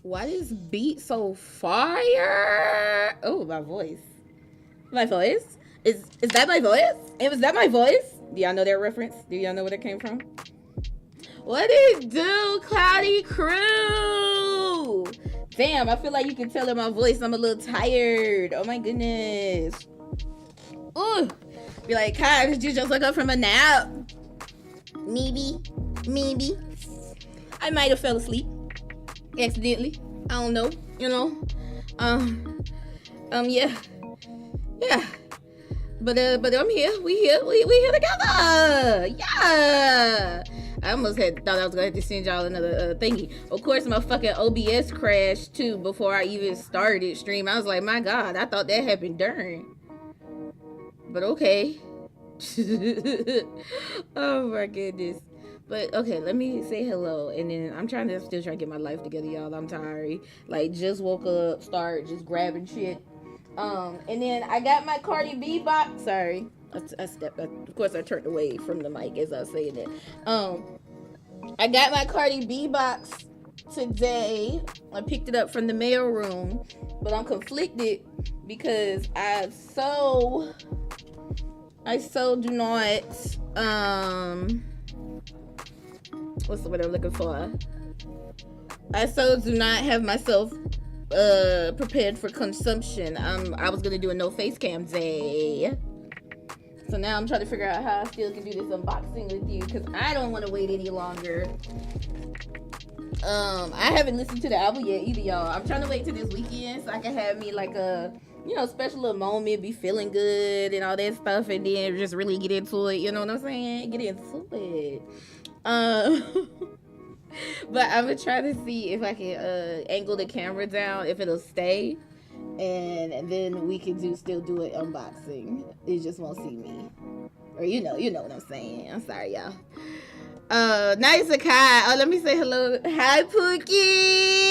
Why this beat so fire? Oh, my voice. My voice? Is that my voice? Was that my voice? Do y'all know that reference? Do y'all know where that came from? What it do, Cloudy Crew? Damn, I feel like you can tell in my voice I'm a little tired. Oh my goodness. Ooh. Be like, Kai, did you just wake up from a nap? Maybe. I might have fell asleep. Accidentally. I don't know. You know? Yeah. But I'm here. We here together. Yeah. I almost thought I was gonna have to send y'all another thingy. Of course, my fucking OBS crashed too before I even started stream. I was like, my God, I thought that happened during. But okay. Oh my goodness. But okay, let me say hello, and then I'm still trying to get my life together, y'all. I'm tired. Like, just woke up, just grabbing shit. And then I got my Cardi B box. Sorry, I stepped. Of course, I turned away from the mic as I was saying it. I got my Cardi B box today. I picked it up from the mail room, but I'm conflicted because I so do not what's the word I'm looking for? I so do not have myself prepared for consumption. I was gonna do a no face cam day, so now I'm trying to figure out how I still can do this unboxing with you because I don't want to wait any longer. I haven't listened to the album yet either, y'all. I'm trying to wait till this weekend so I can have me like a special little moment, be feeling good and all that stuff, and then just really get into it. You know what I'm saying? Get into it. But I'm gonna try to see if I can angle the camera down, if it'll stay, and then we can still do an unboxing. You just won't see me, or you know what I'm saying. I'm sorry, y'all. Nice Kai. Oh, let me say hello. Hi, Pookie.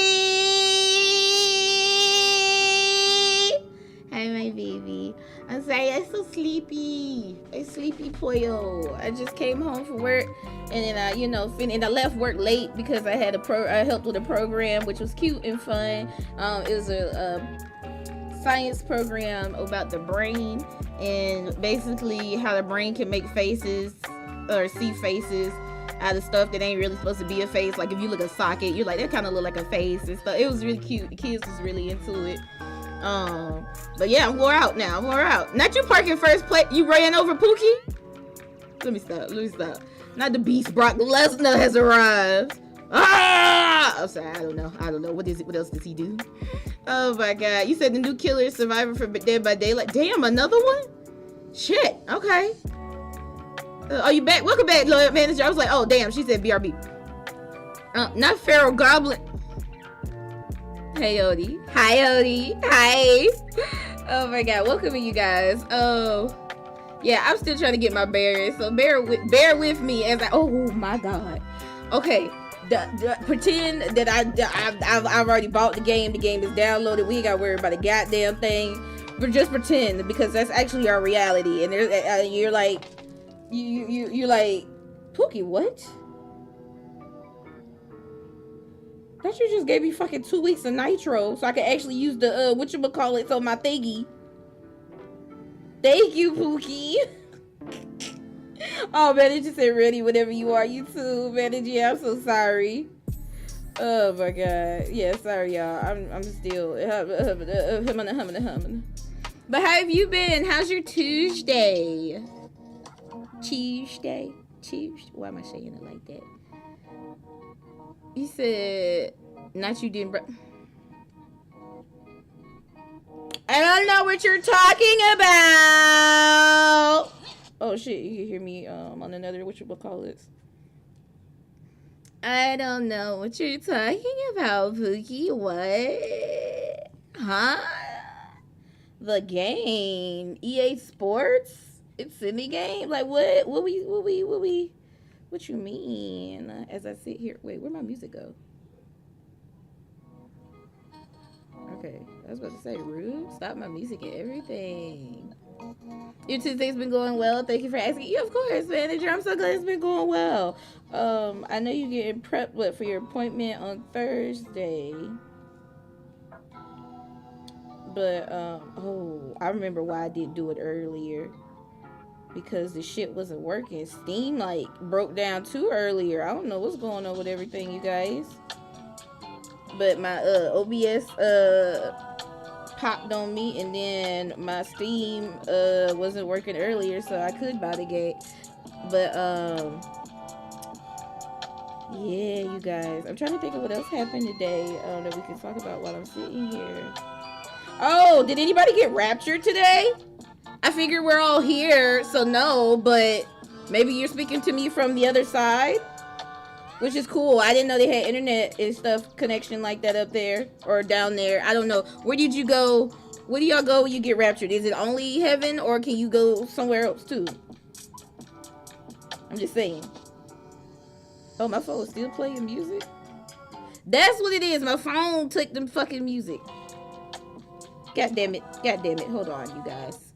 Hi, my baby. I'm sorry, I'm so sleepy. I'm sleepy pollo. I just came home from work, and then and I left work late because I had I helped with a program which was cute and fun. It was a science program about the brain and basically how the brain can make faces or see faces out of stuff that ain't really supposed to be a face. Like if you look at a socket, you're like, that kind of look like a face and stuff. It was really cute. The kids was really into it. But yeah, I'm wore out now. I'm wore out. Not you parking first place. You ran over Pookie? Let me stop. Not the beast. Brock Lesnar has arrived. Ah! I'm sorry. I don't know. What is it? What else does he do? Oh my God. You said the new killer is Survivor for Dead by Daylight. Damn, another one? Shit. Okay. Are you back? Welcome back, Lawyer Manager. I was like, oh damn. She said BRB. Not Feral Goblin. Hey Odie. Hi Odie. Hi. Oh my God. Welcome you guys. Oh. Yeah, I'm still trying to get my bearings, so bear with me as oh my God. Okay, pretend that I've already bought the game. The game is downloaded. We ain't got to worry about a goddamn thing. But just pretend, because that's actually our reality. And there's you're like, you're like, Pookie, what? Thought you just gave me fucking 2 weeks of nitro so I could actually use the whatchamacallit on my thingy. Thank you, Pookie. Oh, man, it just said ready whenever you are. You too, manager. Yeah, I'm so sorry. Oh, my God. Yeah, sorry, y'all. I'm still humming. But how have you been? How's your Tuesday? Tuesday? Why am I saying it like that? You said, not you didn't... I don't know what you're talking about. Oh shit, you can hear me on another whatchamacallit. I don't know what you're talking about, Pookie. What? Huh? The game. EA Sports? It's in the game? Like what? What you mean? As I sit here, wait, where'd my music go? Okay, I was about to say, rude. Stop my music and everything. Your Tuesday's been going well. Thank you for asking. Yeah, of course, manager. I'm so glad it's been going well. I know you're getting prepped for your appointment on Thursday. But, oh, I remember why I didn't do it earlier. Because the shit wasn't working. Steam, like, broke down too earlier. I don't know what's going on with everything, you guys. But my OBS popped on me, and then my Steam wasn't working earlier, so I could buy the game. But yeah, you guys, I'm trying to think of what else happened today that we can talk about while I'm sitting here. Oh, did anybody get raptured today? I figure we're all here, so no, but maybe you're speaking to me from the other side. Which is cool. I didn't know they had internet and stuff connection like that up there or down there. I don't know. Where did you go? Where do y'all go when you get raptured? Is it only heaven or can you go somewhere else too? I'm just saying. Oh, my phone is still playing music? That's what it is. My phone took them fucking music. God damn it. God damn it. Hold on, you guys.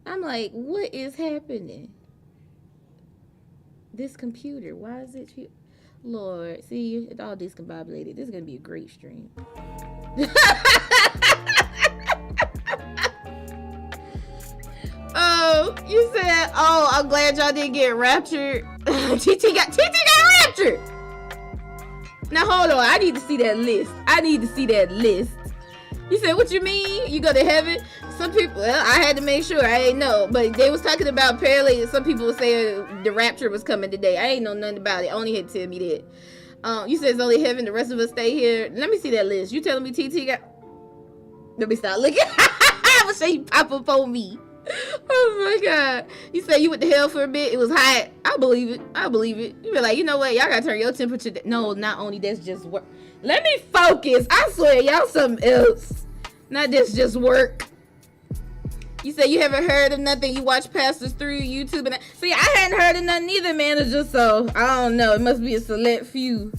I'm like, what is happening? This computer, why is it here? Lord, see, it's all discombobulated. This is gonna be a great stream. Oh, you said, oh, I'm glad y'all didn't get raptured. TT got raptured. Now hold on, I need to see that list. You said, what you mean? You go to heaven? Some people, well, I had to make sure. I ain't know. But they was talking about apparently some people were saying the rapture was coming today. I ain't know nothing about it. Only had to tell me that. You said it's only heaven. The rest of us stay here. Let me see that list. You telling me TT got... Let me stop looking. I'm going to say you pop up on me. Oh my God. You said you went to hell for a bit. It was hot. I believe it. You be like, you know what? Y'all got to turn your temperature down. No, not only that's just work. Let me focus. I swear, y'all something else. Not this just work. You say you haven't heard of nothing. You watch pastors through YouTube. And see, I hadn't heard of nothing either, manager. So, I don't know. It must be a select few.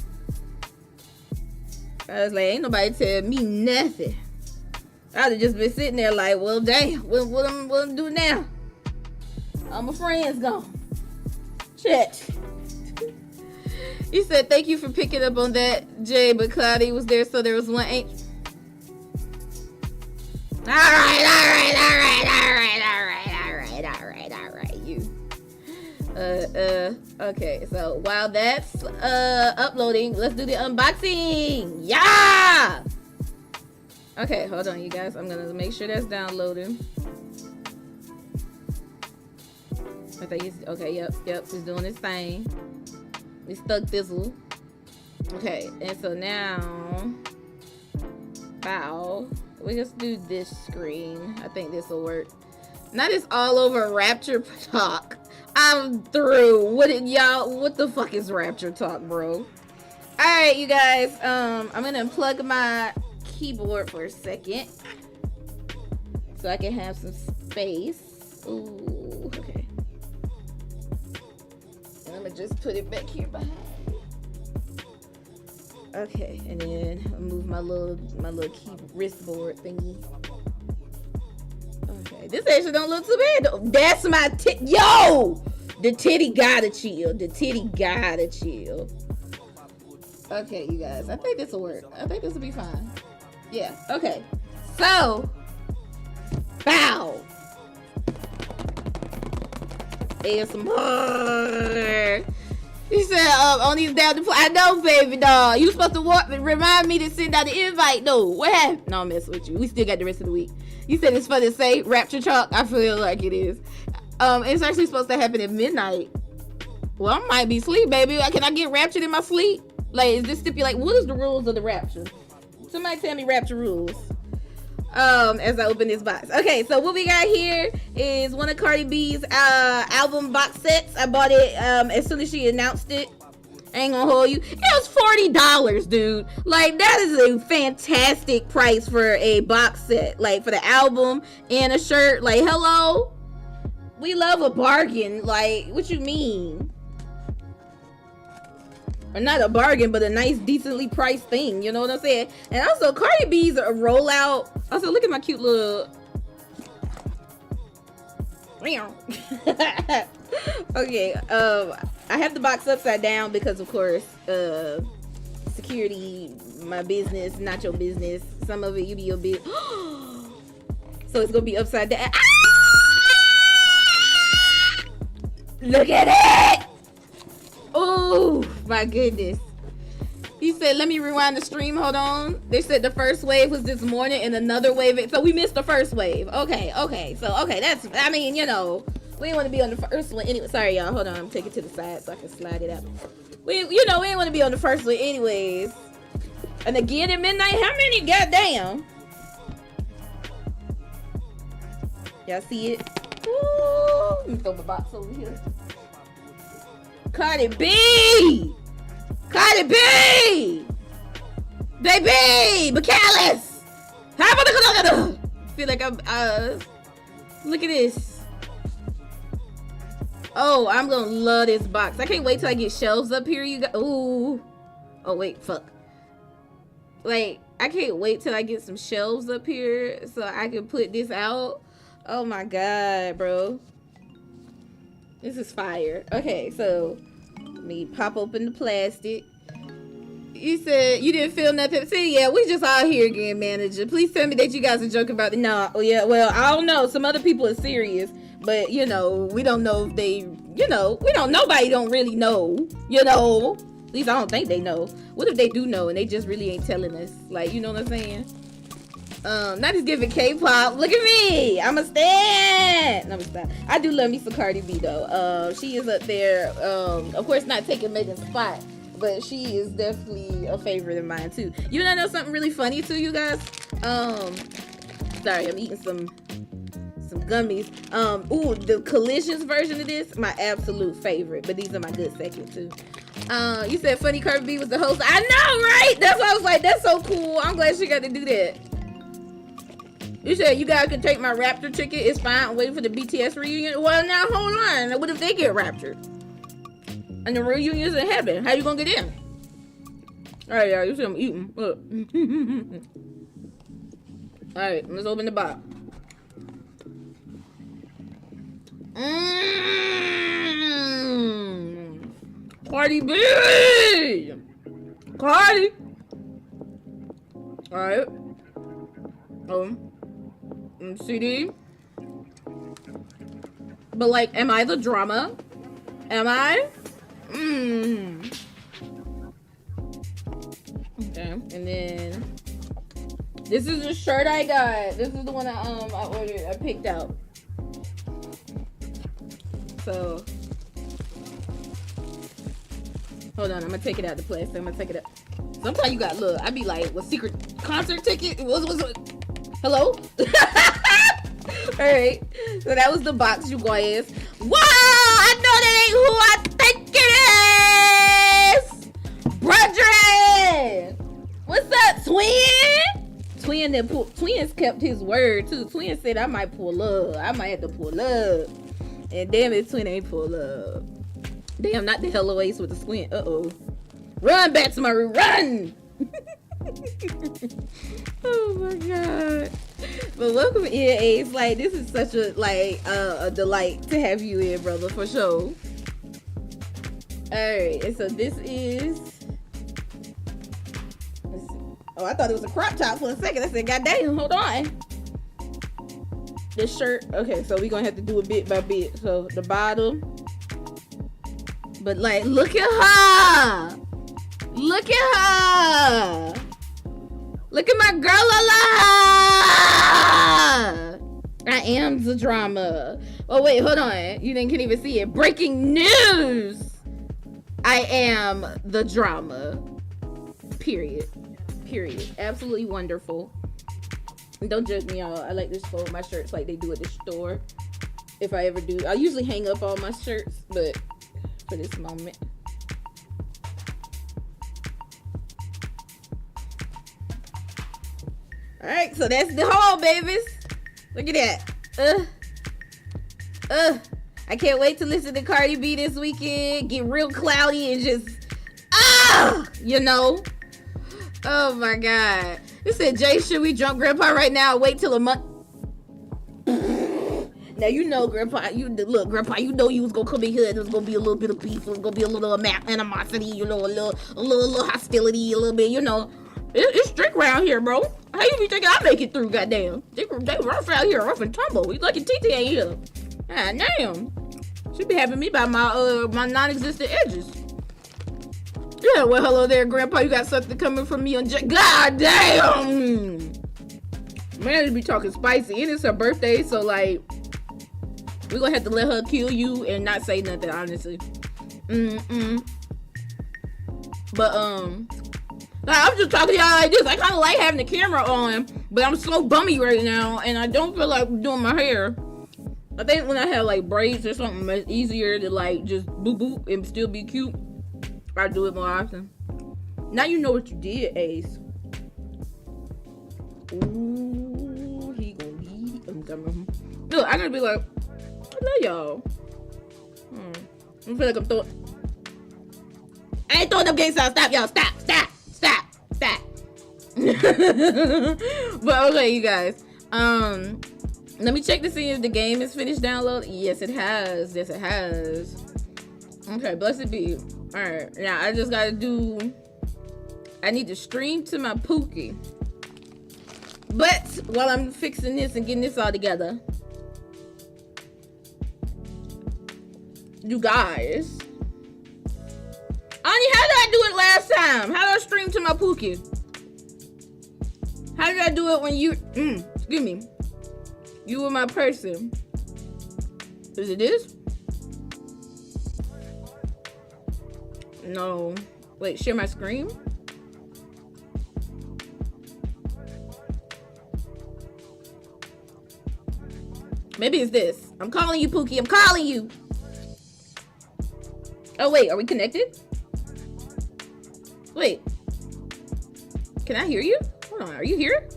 I was like, ain't nobody tell me nothing. I'd have just been sitting there like, well, damn. What I'm doing now? All my friends gone. Shit. You said, thank you for picking up on that, Jay. But Cloudy was there, so there was one angel. All right, you. Okay, so while that's uploading, let's do the unboxing. Yeah. Okay, hold on, you guys. I'm gonna make sure that's downloading. I think it's okay. Yep, it's doing its thing. It's stuck thistle. Okay, and so now, wow, we just do this screen. I think this will work. Now it's all over Rapture Talk. I'm through. What the fuck is Rapture Talk, bro? Alright, you guys. I'm gonna unplug my keyboard for a second. So I can have some space. Ooh, okay. And I'm gonna just put it back here behind. Okay, and then I'll move my little key wristboard thingy. Okay, this actually don't look too bad though. That's my yo! The titty gotta chill. The titty gotta chill. Okay, you guys. I think this will work. I think this will be fine. Yeah, okay. So, bow. ASMR. He said, on these down the play. I know, baby doll. You supposed to remind me to send out the invite, though. What happened? No, I'm messing with you. We still got the rest of the week. You said it's for the say Rapture Chalk. I feel like it is. It's actually supposed to happen at midnight. Well, I might be asleep, baby. Can I get raptured in my sleep? Like, is this stipulate? What is the rules of the rapture? Somebody tell me rapture rules. As I open this box. Okay, so what we got here is one of Cardi B's album box sets. I bought it as soon as she announced it. I ain't gonna hold you. It was $40, dude. Like, that is a fantastic price for a box set. Like, for the album and a shirt. Like, hello? We love a bargain. Like, what you mean? Or not a bargain, but a nice, decently priced thing. You know what I'm saying? And also, Cardi B's a rollout. Also, look at my cute little... Okay, I have the box upside down because, of course, security, my business, not your business. Some of it, you be your bit. So it's gonna be upside down. Ah! Look at it! Oh my goodness. He said, let me rewind the stream. Hold on. They said the first wave was this morning and another wave. So we missed the first wave. Okay. So, okay. That's, I mean, you know, we didn't want to be on the first one anyway. Sorry, y'all. Hold on. I'm taking it to the side so I can slide it out. We didn't want to be on the first one anyways. And again at midnight, how many? Goddamn. Y'all see it? Ooh, let me throw my box over here. Cardi B! Cardi B! Baby! McAllis! How about the feel like I'm, look at this. Oh, I'm gonna love this box. I can't wait till I get shelves up here, you guys. Ooh. Oh, wait, fuck. Like, I can't wait till I get some shelves up here so I can put this out. Oh my God, bro. This is fire. Okay, so let me pop open the plastic. You said you didn't feel nothing. See, yeah, we just all here again, manager. Please tell me that you guys are joking about it. No, yeah, well, I don't know. Some other people are serious, but you know, we don't know if they, you know, nobody don't really know, you know. At least I don't think they know. What if they do know and they just really ain't telling us? Like, you know what I'm saying? Not just giving K-pop. Look at me. I'm a stan. No, stop. I do love me some Cardi B though. She is up there. Of course, not taking Megan's spot, but she is definitely a favorite of mine too. You know something really funny too, you guys? Sorry, I'm eating some gummies. Ooh, the Collisions version of this, my absolute favorite. But these are my good second too. You said funny Cardi B was the host. I know, right? That's why I was like, that's so cool. I'm glad she got to do that. You said you guys can take my Rapture ticket. It's fine. I'm waiting for the BTS reunion. Well, now hold on. What if they get raptured? And the reunion's in heaven. How you gonna get in? All right, y'all. You see I'm eating. Look. All right, let's open the box. Cardi B. Cardi. All right. CD. But like, am I the drama? Am I? Okay, and then this is the shirt I got. This is the one I ordered. I picked out. So hold on, I'm gonna take it out the plastic. I'm gonna take it out. Sometimes you got look. I be like, what secret concert ticket? What's hello? All right. So that was the box, you guys. Wow! I know that ain't who I think it is. Brethren, what's up, twin? Twins kept his word too. Twin said I might pull up. I might have to pull up. And damn it, twin ain't pull up. Damn, not the hello ace with the squint. Uh-oh. Run back to my room. Run! Oh my god. But welcome in, Ace. Like, this is such a a delight to have you in, brother, for sure. Alright, and so this is, let's see. Oh, I thought it was a crop top for a second. I said, god damn, hold on. This shirt, okay, so we're gonna have to do it bit by bit. So the bottom, but like, look at her. Look at her. Look at my girl, Lala. I am the drama. Oh wait, hold on. You can't even see it. Breaking news. I am the drama. Period. Absolutely wonderful. And don't judge me, y'all. I like to fold my shirts like they do at the store. If I ever do. I usually hang up all my shirts, but for this moment. Alright, so that's the haul, babies. Look at that. I can't wait to listen to Cardi B this weekend. Get real cloudy and just, you know. Oh my God. It said, Jay, should we drunk Grandpa right now? Wait till a month. Now, you know, Grandpa, Grandpa, you know you was gonna come in here and there's gonna be a little bit of beef. There's gonna be a little animosity, you know, a little hostility, a little bit, you know. It's strict around here, bro. How you be thinking I make it through, goddamn? They rough out here, rough and tumble. You lucky TT ain't here. God damn. She be having me by my non-existent edges. Yeah, well, hello there, Grandpa. You got something coming from me on God damn! Man, you be talking spicy. And it's her birthday, so, like, we're gonna have to let her kill you and not say nothing, honestly. But, I'm just talking to y'all like this. I kind of like having the camera on, but I'm so bummy right now, and I don't feel like doing my hair. I think when I have, like, braids or something, it's easier to, like, just boop boop and still be cute. I do it more often. Now you know what you did, Ace. Ooh, he gonna be. Look, I'm gonna be like, I love y'all. I feel like I'm throwing. I ain't throwing them games out. Stop, y'all. Stop. But okay, you guys. Let me check to see if the game is finished downloading. Yes, it has. Okay, blessed be. Alright, now I just gotta do. I need to stream to my Pookie. But while I'm fixing this and getting this all together, you guys, Ani, how did I do it last time? How did I stream to my Pookie? How did I do it when you excuse me, you were my person? Is it this? No. Wait, share my screen? Maybe it's this. I'm calling you, Pookie. I'm calling you. Oh, wait. Are we connected? Wait. Can I hear you? Hold on. Are you here?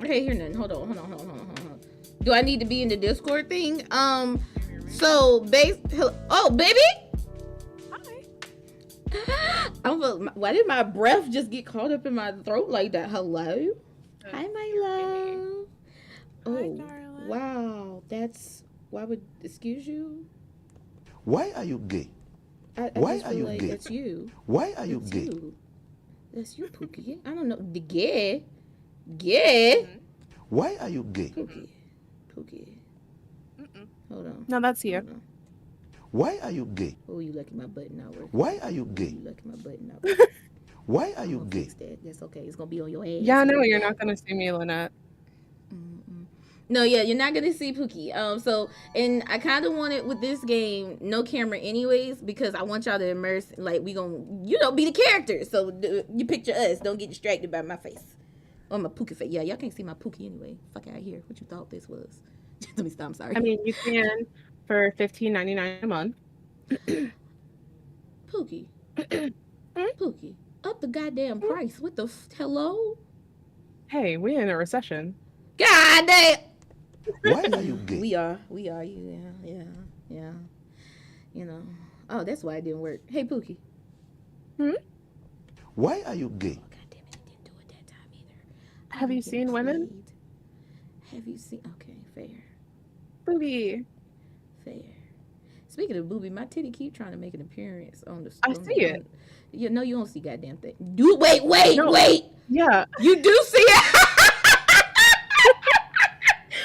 I can't hear nothing. Hold on. Do I need to be in the Discord thing? So, oh, baby? Why did my breath just get caught up in my throat like that? Hello? Hi, my love. Oh, wow. Excuse you? Why are you gay? Why are you gay? That's you. Why are you gay? That's you, Pookie. I don't know. The gay? Gay? Why are you gay? Pookie. Pookie. Mm-mm. Hold on. No, that's you. Hold on. Why are you gay? Oh, you lucky my button not working. Why are you Oh, gay? you lucky my button not working. Why are I'm you gonna gay? fix that. That's okay. It's gonna be on your ass. Yeah, no, you're not gonna see me, Lynette. Mm-mm. No, yeah, you're not gonna see Pookie. So and I kind of wanted with this game no camera anyways because I want y'all to immerse like we gonna be the characters. So you picture us. Don't get distracted by my face or my Pookie face. Yeah, y'all can't see my Pookie anyway. Fuck out here. What you thought this was? Let me stop. I'm sorry. I mean, you can for $15.99 a month. Pookie, Pookie, up the goddamn price. What the hello? Hey, we're in a recession. God damn. Why are you gay? We are. Yeah. You know. Oh, that's why it didn't work. Hey, Pookie. Why are you gay? Oh, God damn it, it didn't do it that time either. Have you seen women? Have you seen? Okay, fair. Booby. Fair. Speaking of booby, my titty keep trying to make an appearance on the. I see it. You know you don't see goddamn thing. Wait. No. Yeah. You do see it.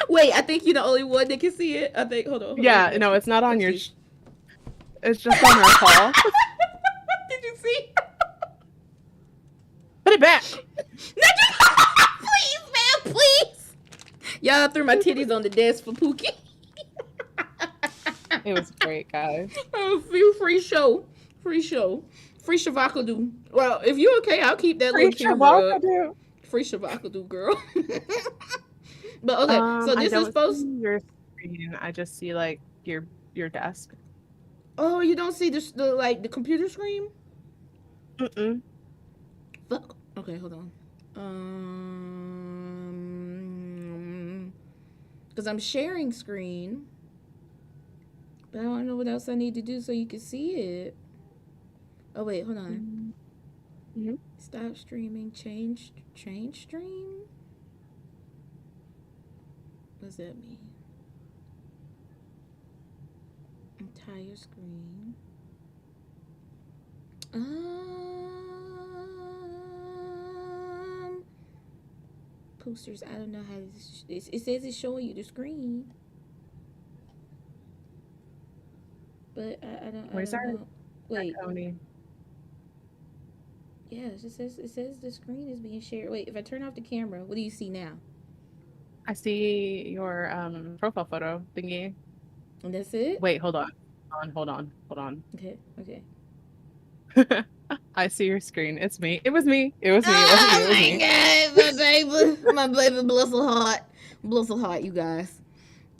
Wait, I think you're the only one that can see it. I think. Hold on. Yeah. No, it's not on your. It's just on her call. Did you see? Put it back. Please, man, please. Y'all threw my titties on the desk for Pookie. It was great, guys. Oh, free show. Free Shavakadu. Well, if you're okay, I'll keep that Free little camera up. Shavakadu. Free Shavakadu, girl. But okay, so this is supposed. See your screen. I just see like your desk. Oh, you don't see the computer screen? Mm-mm. Fuck. Okay, hold on. Because I'm sharing screen, but I don't know what else I need to do so you can see it. Oh wait, hold on. Mm-hmm. Stop streaming. Change stream. What does that mean? Entire screen. Posters. I don't know how this. It says it's showing you the screen, but I don't. Where's I don't our know. Wait. Tony? Yeah, it says the screen is being shared. Wait, if I turn off the camera, what do you see now? I see your profile photo thingy. And that's it? Wait, hold on. Hold on. Okay. I see your screen. It's me. It was me. Oh my God, my baby, bless her heart, you guys.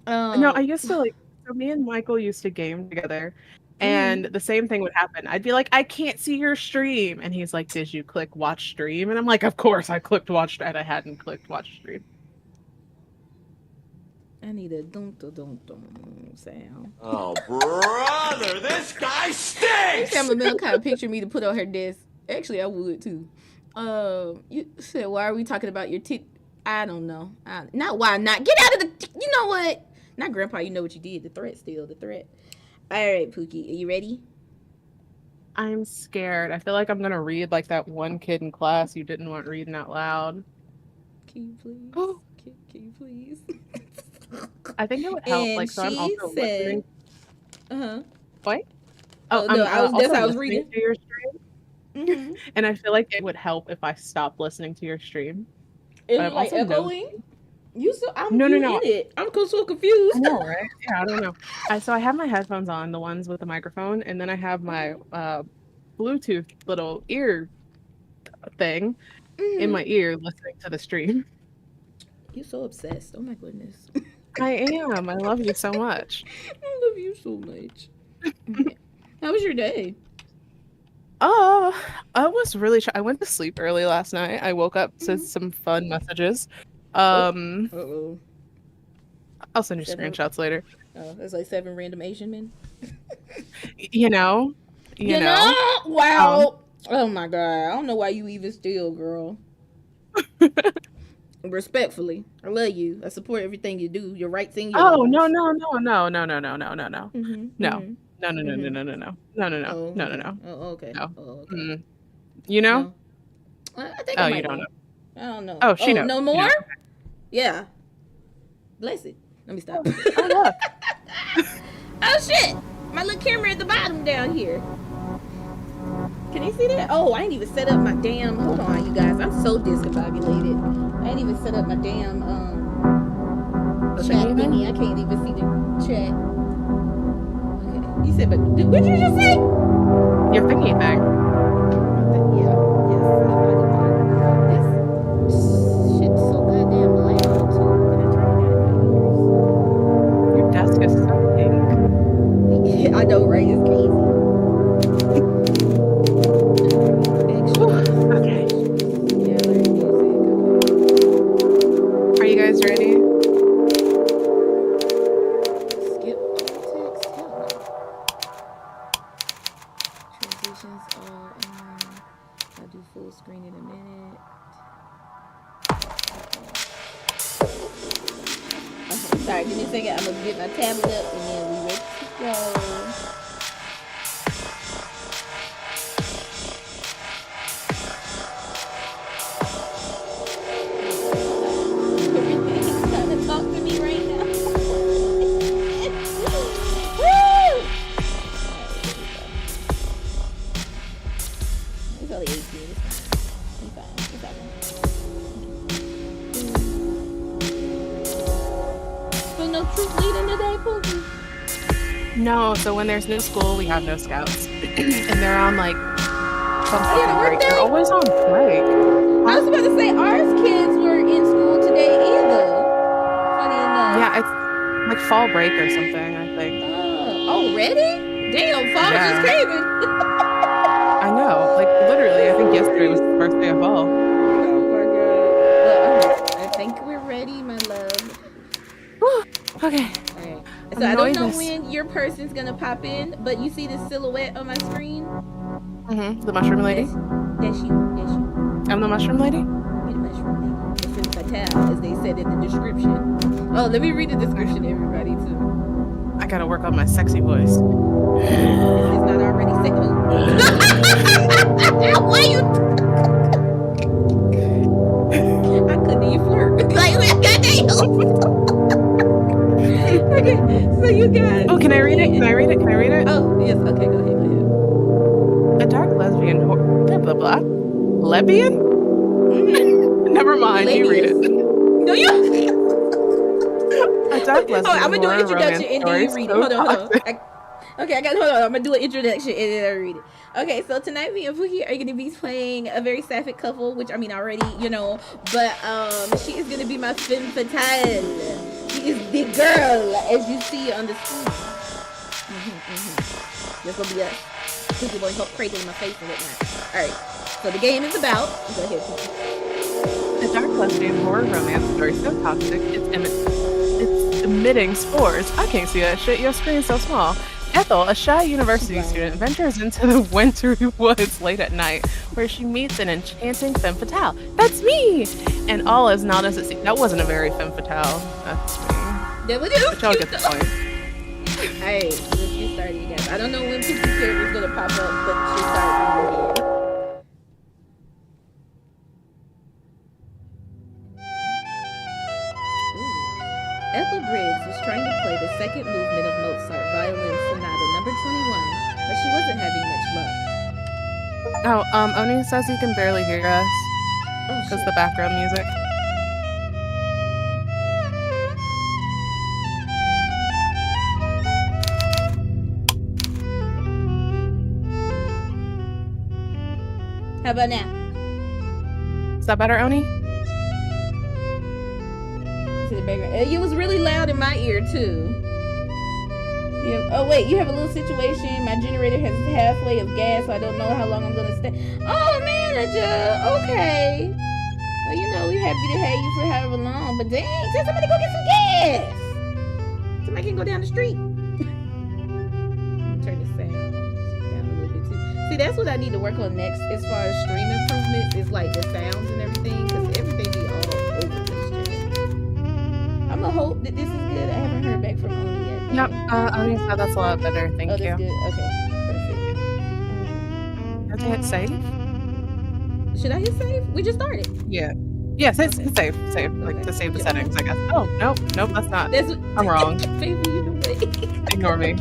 No, I used to so me and Michael used to game together, and the same thing would happen. I'd be like, I can't see your stream, and he's like, did you click watch stream? And I'm like, of course I clicked watch, and I hadn't clicked watch stream. I need a dum sound. Oh, brother, this guy stinks! Camilla kind of picture me to put on her desk. Actually, I would too. You said, why are we talking about your tit? I don't know. Not why not. Get out of the. You know what? Not Grandpa. You know what you did. The threat. All right, Pookie. Are you ready? I'm scared. I feel like I'm gonna read like that one kid in class you didn't want reading out loud. Can you please? Oh. Can you please? I think it would help. And like, so I'm also said, listening. What? Oh no, that's how I was reading. To your stream. And I feel like it would help if I stopped listening to your stream. Is it like echoing? I'm no. in it. I'm so confused. I know, right? Yeah, I don't know. So I have my headphones on, the ones with the microphone, and then I have my Bluetooth little ear thing in my ear listening to the stream. You're so obsessed. Oh my goodness. I am. I love you so much. I love you so much. Okay. How was your day? I was really I went to sleep early last night. I woke up to some fun messages. Uh-oh. I'll send you screenshots later. Oh, there's like 7 random Asian men. You know? Wow. Oh my God. I don't know why you even still, girl. Respectfully, I love you. I support everything you do. Your right thing. No. No. Oh, okay. No. Oh, okay. You know? No. I think Oh, I might you don't know. I don't know. Oh, she knows. No more? Yeah. Bless it. Let me stop. Oh, look. Oh shit! My little camera at the bottom down here. Can you see that? Oh, I ain't even set up my damn. Hold on, you guys. I'm so discombobulated. I ain't even set up my damn chat thingy. I can't even see the chat. Okay. You said, but what did you just say? Your thingy thing. Yeah. Yes. This shit's so goddamn loud too. Can I turn it down in my ears? Your desk is so pink. I know, right? It's crazy. Okay. Yeah, learn music. Are you guys ready? Skip all text. Hell no. Transitions are on. I'll do full screen in a minute. Okay, sorry, give me a second. I'm gonna get my tablet up and then we ready to go. Everything's trying to talk to me right now. Woo! It's only 18. It's fine. It's fine. So no troop leading today, Pookie? No, so when there's no school, we have no scouts. And they're on like some Oh, yeah, the work break. day? They're always on break. I was about to say ours kids were in school today either. Funny enough. Yeah, it's like fall break or something, I think. Already? Damn, fall Yeah. just came in. I know. Like literally, I think yesterday was the first day of fall. Oh my god. Well, I think we're ready, my love. Whew. Okay. Alright. So I don't know when your person's gonna pop in, but you see the silhouette on my screen? Mm-hmm. The mushroom lady? That's you. That's you. I'm the mushroom lady? You're the mushroom lady. The femme fatale, as they said in the description. Oh, let me read the description to everybody too. I gotta work on my sexy voice. It's not already said. Why you? I couldn't even flirt. Like, goddamn. Okay, so you guys. Oh, can I read it? Can I read it? Can I read it? Oh, yes. Okay, go ahead. Go ahead. A dark lesbian blah blah blah. Lesbian? Mm-hmm. Never mind. You read it. No, you. A dark lesbian. I'm gonna do an horror introduction romance and then you story read it. so Hold on. toxic. Okay, hold on. I'm gonna do an introduction and then I read it. Okay, so tonight me and Pookie are gonna be playing a very sapphic couple, which I mean already, you know, but she is gonna be my femme fatale. She is the girl, as you see on the screen. This will be us. Pookie will go crazy in my face and whatnot. All right. So the game is about. Go ahead, Pookie. A dark lesbian horror romance story so toxic it's emitting spores. I can't see that shit. Your screen's so small. Ethel, a shy university student, ventures into the wintry woods late at night, where she meets an enchanting femme fatale. That's me! And all is not as it seems. That wasn't a very femme fatale. That's me. That was it. But y'all get the point. Alright, let's get started, you guys. I don't know when Pookie's character is gonna pop up, but she started again. Ethel Briggs was trying to play the second movement of Mozart Violin Sonata number 21, but she wasn't having much luck. Oh, Oni says he can barely hear us Oh, because shit. the background music. How about now? Is that better, Oni? To the background. It was really loud in my ear too. Oh wait, you have a little situation. My generator has halfway of gas, so I don't know how long I'm gonna stay. Oh manager, okay. Well, you know we happy to have you for however long, but dang, tell somebody go get some gas. Somebody can go down the street. Turn the sound down a little bit too. See, that's what I need to work on next as far as stream improvements. Is like the sounds and everything, because everything be all over this shit. I'm gonna hope that this is good. I haven't heard back from Oni yet. Yep, Oni said that's a lot better. Thank That's you. good. Okay, perfect. Have to hit save? Should I hit save? We just started. Yeah. Yes, it's Okay. safe, like to save the settings, I guess. Oh, nope, that's not. That's I'm wrong. baby, you know what? Ignore me. We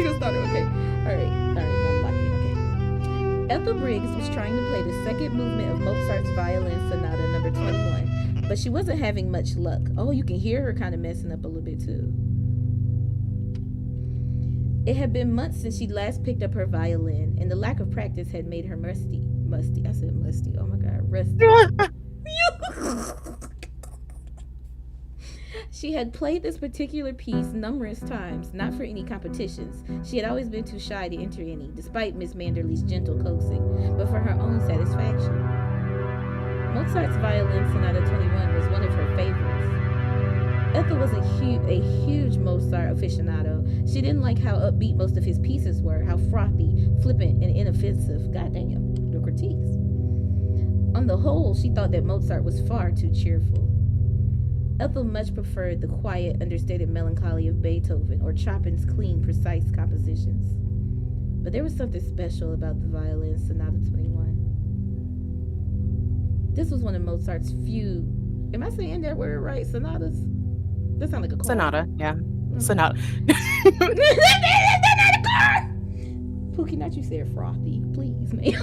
gonna start it. Okay. All right. Now I'm locked in. Okay. Ethel Briggs was trying to play the second movement of Mozart's Violin Sonata Number 21, but she wasn't having much luck. Oh, you can hear her kind of messing up a little bit too. It had been months since she last picked up her violin, and the lack of practice had made her musty. I said musty. Oh my god, rusty. She had played this particular piece numerous times, not for any competitions. She had always been too shy to enter any, despite Miss Manderley's gentle coaxing, but for her own satisfaction. Mozart's Violin Sonata 21 was one of her favorites. Ethel was a huge Mozart aficionado. She didn't like how upbeat most of his pieces were, how frothy, flippant, and inoffensive. Goddamn, the critiques. On the whole, she thought that Mozart was far too cheerful. Ethel much preferred the quiet, understated melancholy of Beethoven or Chopin's clean, precise compositions. But there was something special about the Violin Sonata 21. This was one of Mozart's few. Am I saying that word right? Sonatas? That sounds like a car. Sonata, yeah. Okay. Sonata. That's not a car! Pookie, not you said frothy. Please, man.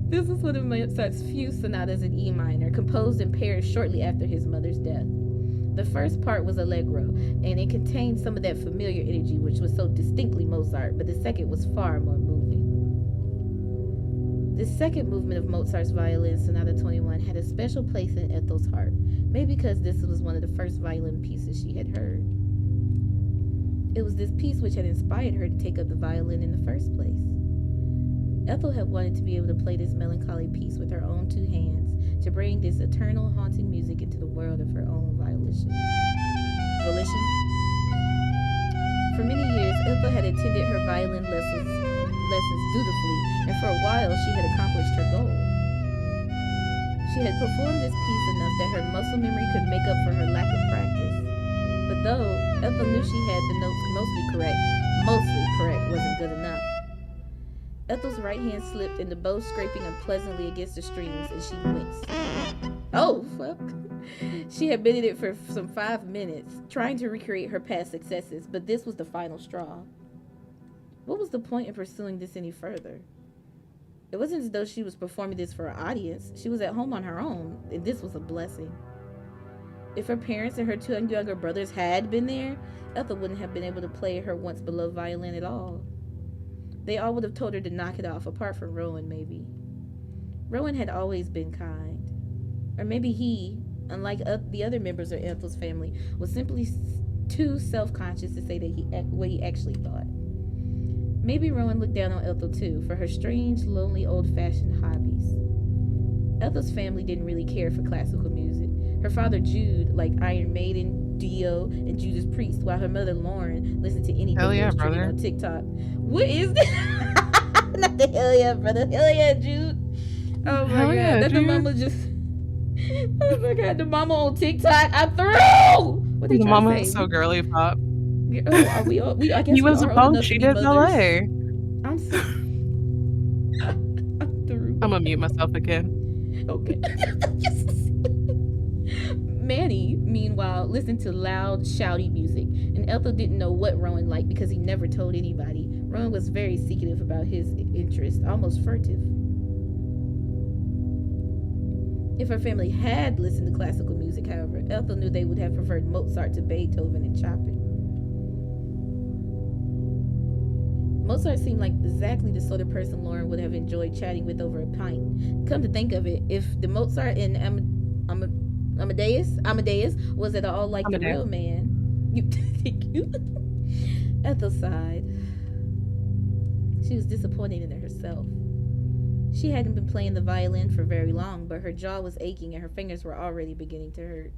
This was one of Mozart's few sonatas in E minor, composed in Paris shortly after his mother's death. The first part was allegro, and it contained some of that familiar energy which was so distinctly Mozart, but the second was far more moving. The second movement of Mozart's Violin Sonata 21 had a special place in Ethel's heart, maybe because this was one of the first violin pieces she had heard. It was this piece which had inspired her to take up the violin in the first place. Ethel had wanted to be able to play this melancholy piece with her own two hands, to bring this eternal haunting music into the world of her own volition. For many years, Ethel had attended her violin lessons dutifully, and for a while she had accomplished her goal. She had performed this piece enough that her muscle memory could make up for her lack of practice. But though Ethel knew she had the notes mostly correct wasn't good enough. Ethel's right hand slipped and the bow scraping unpleasantly against the strings, and she winced. Oh, fuck. She had been in it for some 5 minutes, trying to recreate her past successes, but this was the final straw. What was the point in pursuing this any further? It wasn't as though she was performing this for an audience. She was at home on her own, and this was a blessing. If her parents and her two younger brothers had been there, Ethel wouldn't have been able to play her once beloved violin at all. They all would have told her to knock it off, apart from Rowan, maybe. Rowan had always been kind. Or maybe he, unlike the other members of Ethel's family, was simply too self-conscious to say that what he actually thought. Maybe Rowan looked down on Ethel too, for her strange, lonely, old-fashioned hobbies. Ethel's family didn't really care for classical music. Her father Jude liked Iron Maiden, Dio, and Judas Priest, while her mother Lauren listened to anything that was trending on TikTok. What is this? Not the hell yeah, brother. Hell yeah, Jude. Oh my god. Yeah, that the mama just. Oh my god, the mama on TikTok. I'm through. What The mama say? is so girly pop. Oh, are we I guess He was we a are old punk. enough She to be did mothers. ballet. I'm so. I'm through. I'm gonna mute myself again. Okay. Manny, meanwhile, listened to loud, shouty music, and Ethel didn't know what Rowan liked because he never told anybody. Rowan was very secretive about his interests, almost furtive. If her family had listened to classical music, however, Ethel knew they would have preferred Mozart to Beethoven and Chopin. Mozart seemed like exactly the sort of person Lauren would have enjoyed chatting with over a pint. Come to think of it, if the Mozart and Amadeus was at all like the real man. Thank you. Ethel sighed. She was disappointed in herself. She hadn't been playing the violin for very long, but her jaw was aching and her fingers were already beginning to hurt.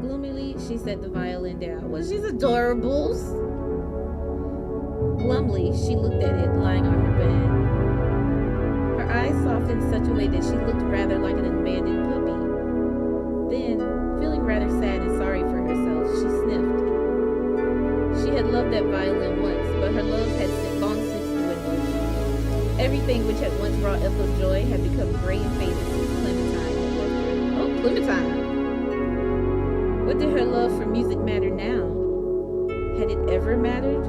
Gloomily, she set the violin down. Well, she's adorable. Glumly, she looked at it lying on her bed. Her eyes softened in such a way that she looked rather like an abandoned puppy. Then, feeling rather sad and sorry for herself, she sniffed. She had loved that violin once, but her love had long since dwindled. Everything which had once brought Ethel's joy had become gray and faded since Clementine had left her. Oh, Clementine! What did her love for music matter now? Had it ever mattered?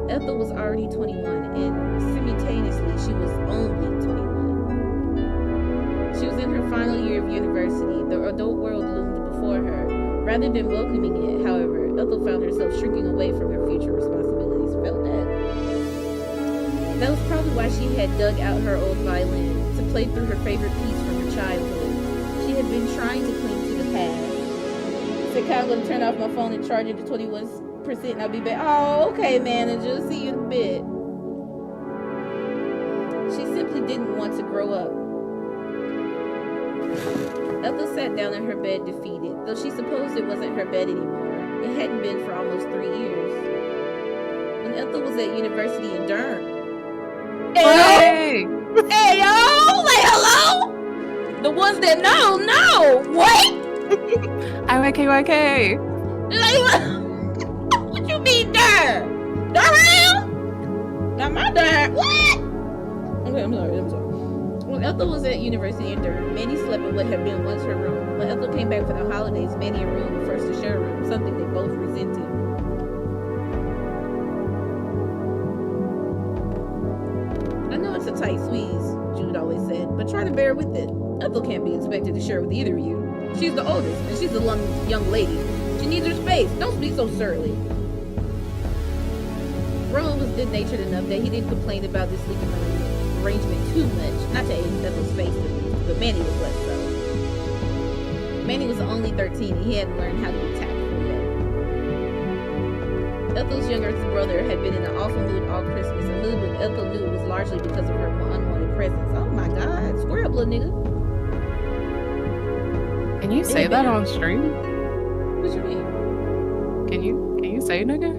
Ethel was already 21, and simultaneously she was only 21. She was in her final year of university. The adult world loomed before her. Rather than welcoming it, however, Ethel found herself shrinking away from her future responsibilities. Felt that. That was probably why she had dug out her old violin to play through her favorite piece from her childhood. She had been trying to cling to the past. Said, I'm going to turn off my phone and charge it to 21% and I'll be back. Oh, okay, manager. See you in a bit. She simply didn't want to grow up. Ethel sat down in her bed defeated, though she supposed it wasn't her bed anymore. It hadn't been for almost 3 years. When Ethel was at university in Durham. Hey, yo! Like, hello? The ones that know. What? IYK. Like, what you mean, Durham? Durham? Not my Durham. What? Okay, I'm sorry. When Ethel was at university in Durham, Manny slept in what had been once her room. When Ethel came back for the holidays, Manny and Room were forced to share a room, something they both resented. I know it's a tight squeeze, Jude always said, but try to bear with it. Ethel can't be expected to share with either of you. She's the oldest, and she's a young lady. She needs her space. Don't speak so surly. Rowan was good-natured enough that he didn't complain about this sleeping arrangement too much. Not to Ethel's face, at least, but Manny was less so. Manny was only 13, and he hadn't learned how to be tactful yet. Ethel's younger brother had been in an awful mood all Christmas, a mood when Ethel knew it was largely because of her unwanted presence. Oh my God, square up, little nigga. Can you say that on stream? What you mean? Can you say nigga?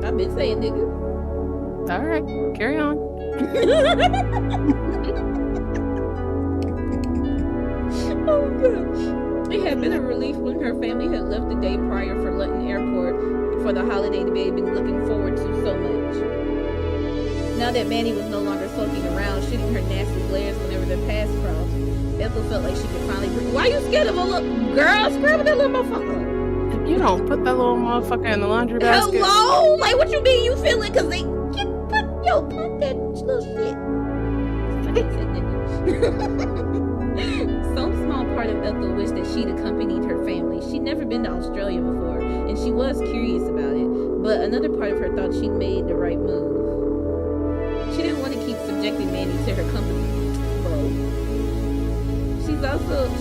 I've been saying nigga. Alright, carry on. Oh gosh. It had been a relief when her family had left the day prior for Luton Airport for the holiday they had been looking forward to so much. Now that Manny was no longer sulking around, shooting her nasty glares whenever their paths crossed, Ethel felt like she could finally breathe. Why you scared of a little girl? Scrub that little motherfucker. You don't put that little motherfucker in the laundry basket. Hello? Like, what you mean you feel it? Cause they put that little shit. Some small part of Ethel wished that she'd accompanied her family. She'd never been to Australia before, and she was curious about it. But another part of her thought she'd made the right move. She didn't want to keep subjecting Manny to her company, bro.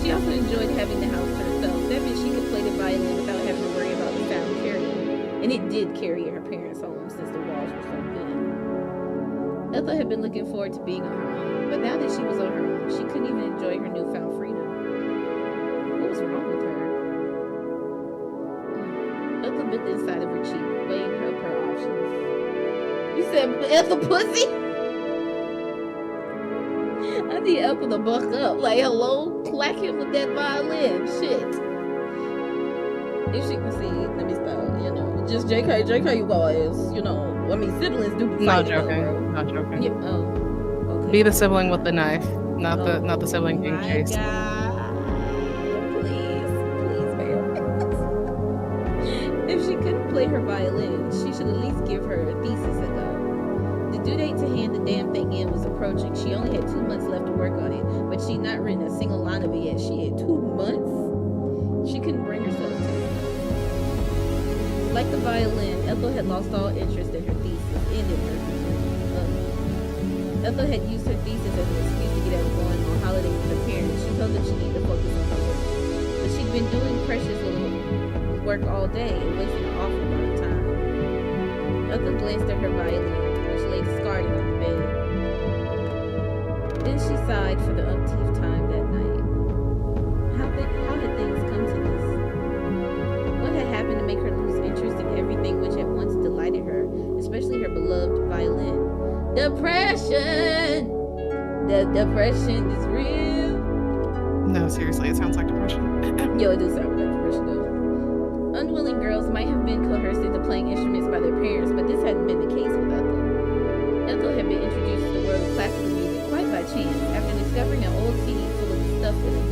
She also enjoyed having the house to herself. That meant she could play the violin without having to worry about the sound carrying. And it did carry at her parents' home since the walls were so thin. Ethel had been looking forward to being on her own, but now that she was on her own, she couldn't even enjoy her newfound freedom. What was wrong with her? Ethel bit the inside of her cheek, weighing up her options. You said Ethel pussy? I need Ethel to buck up. Like, hello? Clack him with that violin. Shit. If she can see, let me stop. You know, just JK, you guys. You know, I mean, siblings do be Not fighting. joking. Not joking. Yeah, oh, okay. Be the sibling with the knife, not the sibling being chased. God. Please, bear with us. If she couldn't play her violin, she should at least give her thesis a go. The due date to hand the damn thing in was approaching. She only had 2 months left to work on it, but she'd not written a single line of it yet. She had 2 months? She couldn't bring herself to. Like the violin, Ethel had lost all interest in her thesis. Ethel had used her thesis as an excuse to get out going on holiday with her parents. She told them she needed to focus on her work. But she'd been doing precious little work all day and wasting an awful lot of time. Ethel glanced at her violin, which lay discarded on the bed. Then she sighed for the umpteenth time that night. How had things come to this? What had happened to make her lose interest in everything which had once delighted her, especially her beloved violin? Depression! The depression is real. No, seriously, it sounds like depression. Yo, it does sound like depression though. Unwilling girls might have been coerced into playing instruments by their parents, but this hadn't been the case with Ethel. Ethel had been introduced to the world of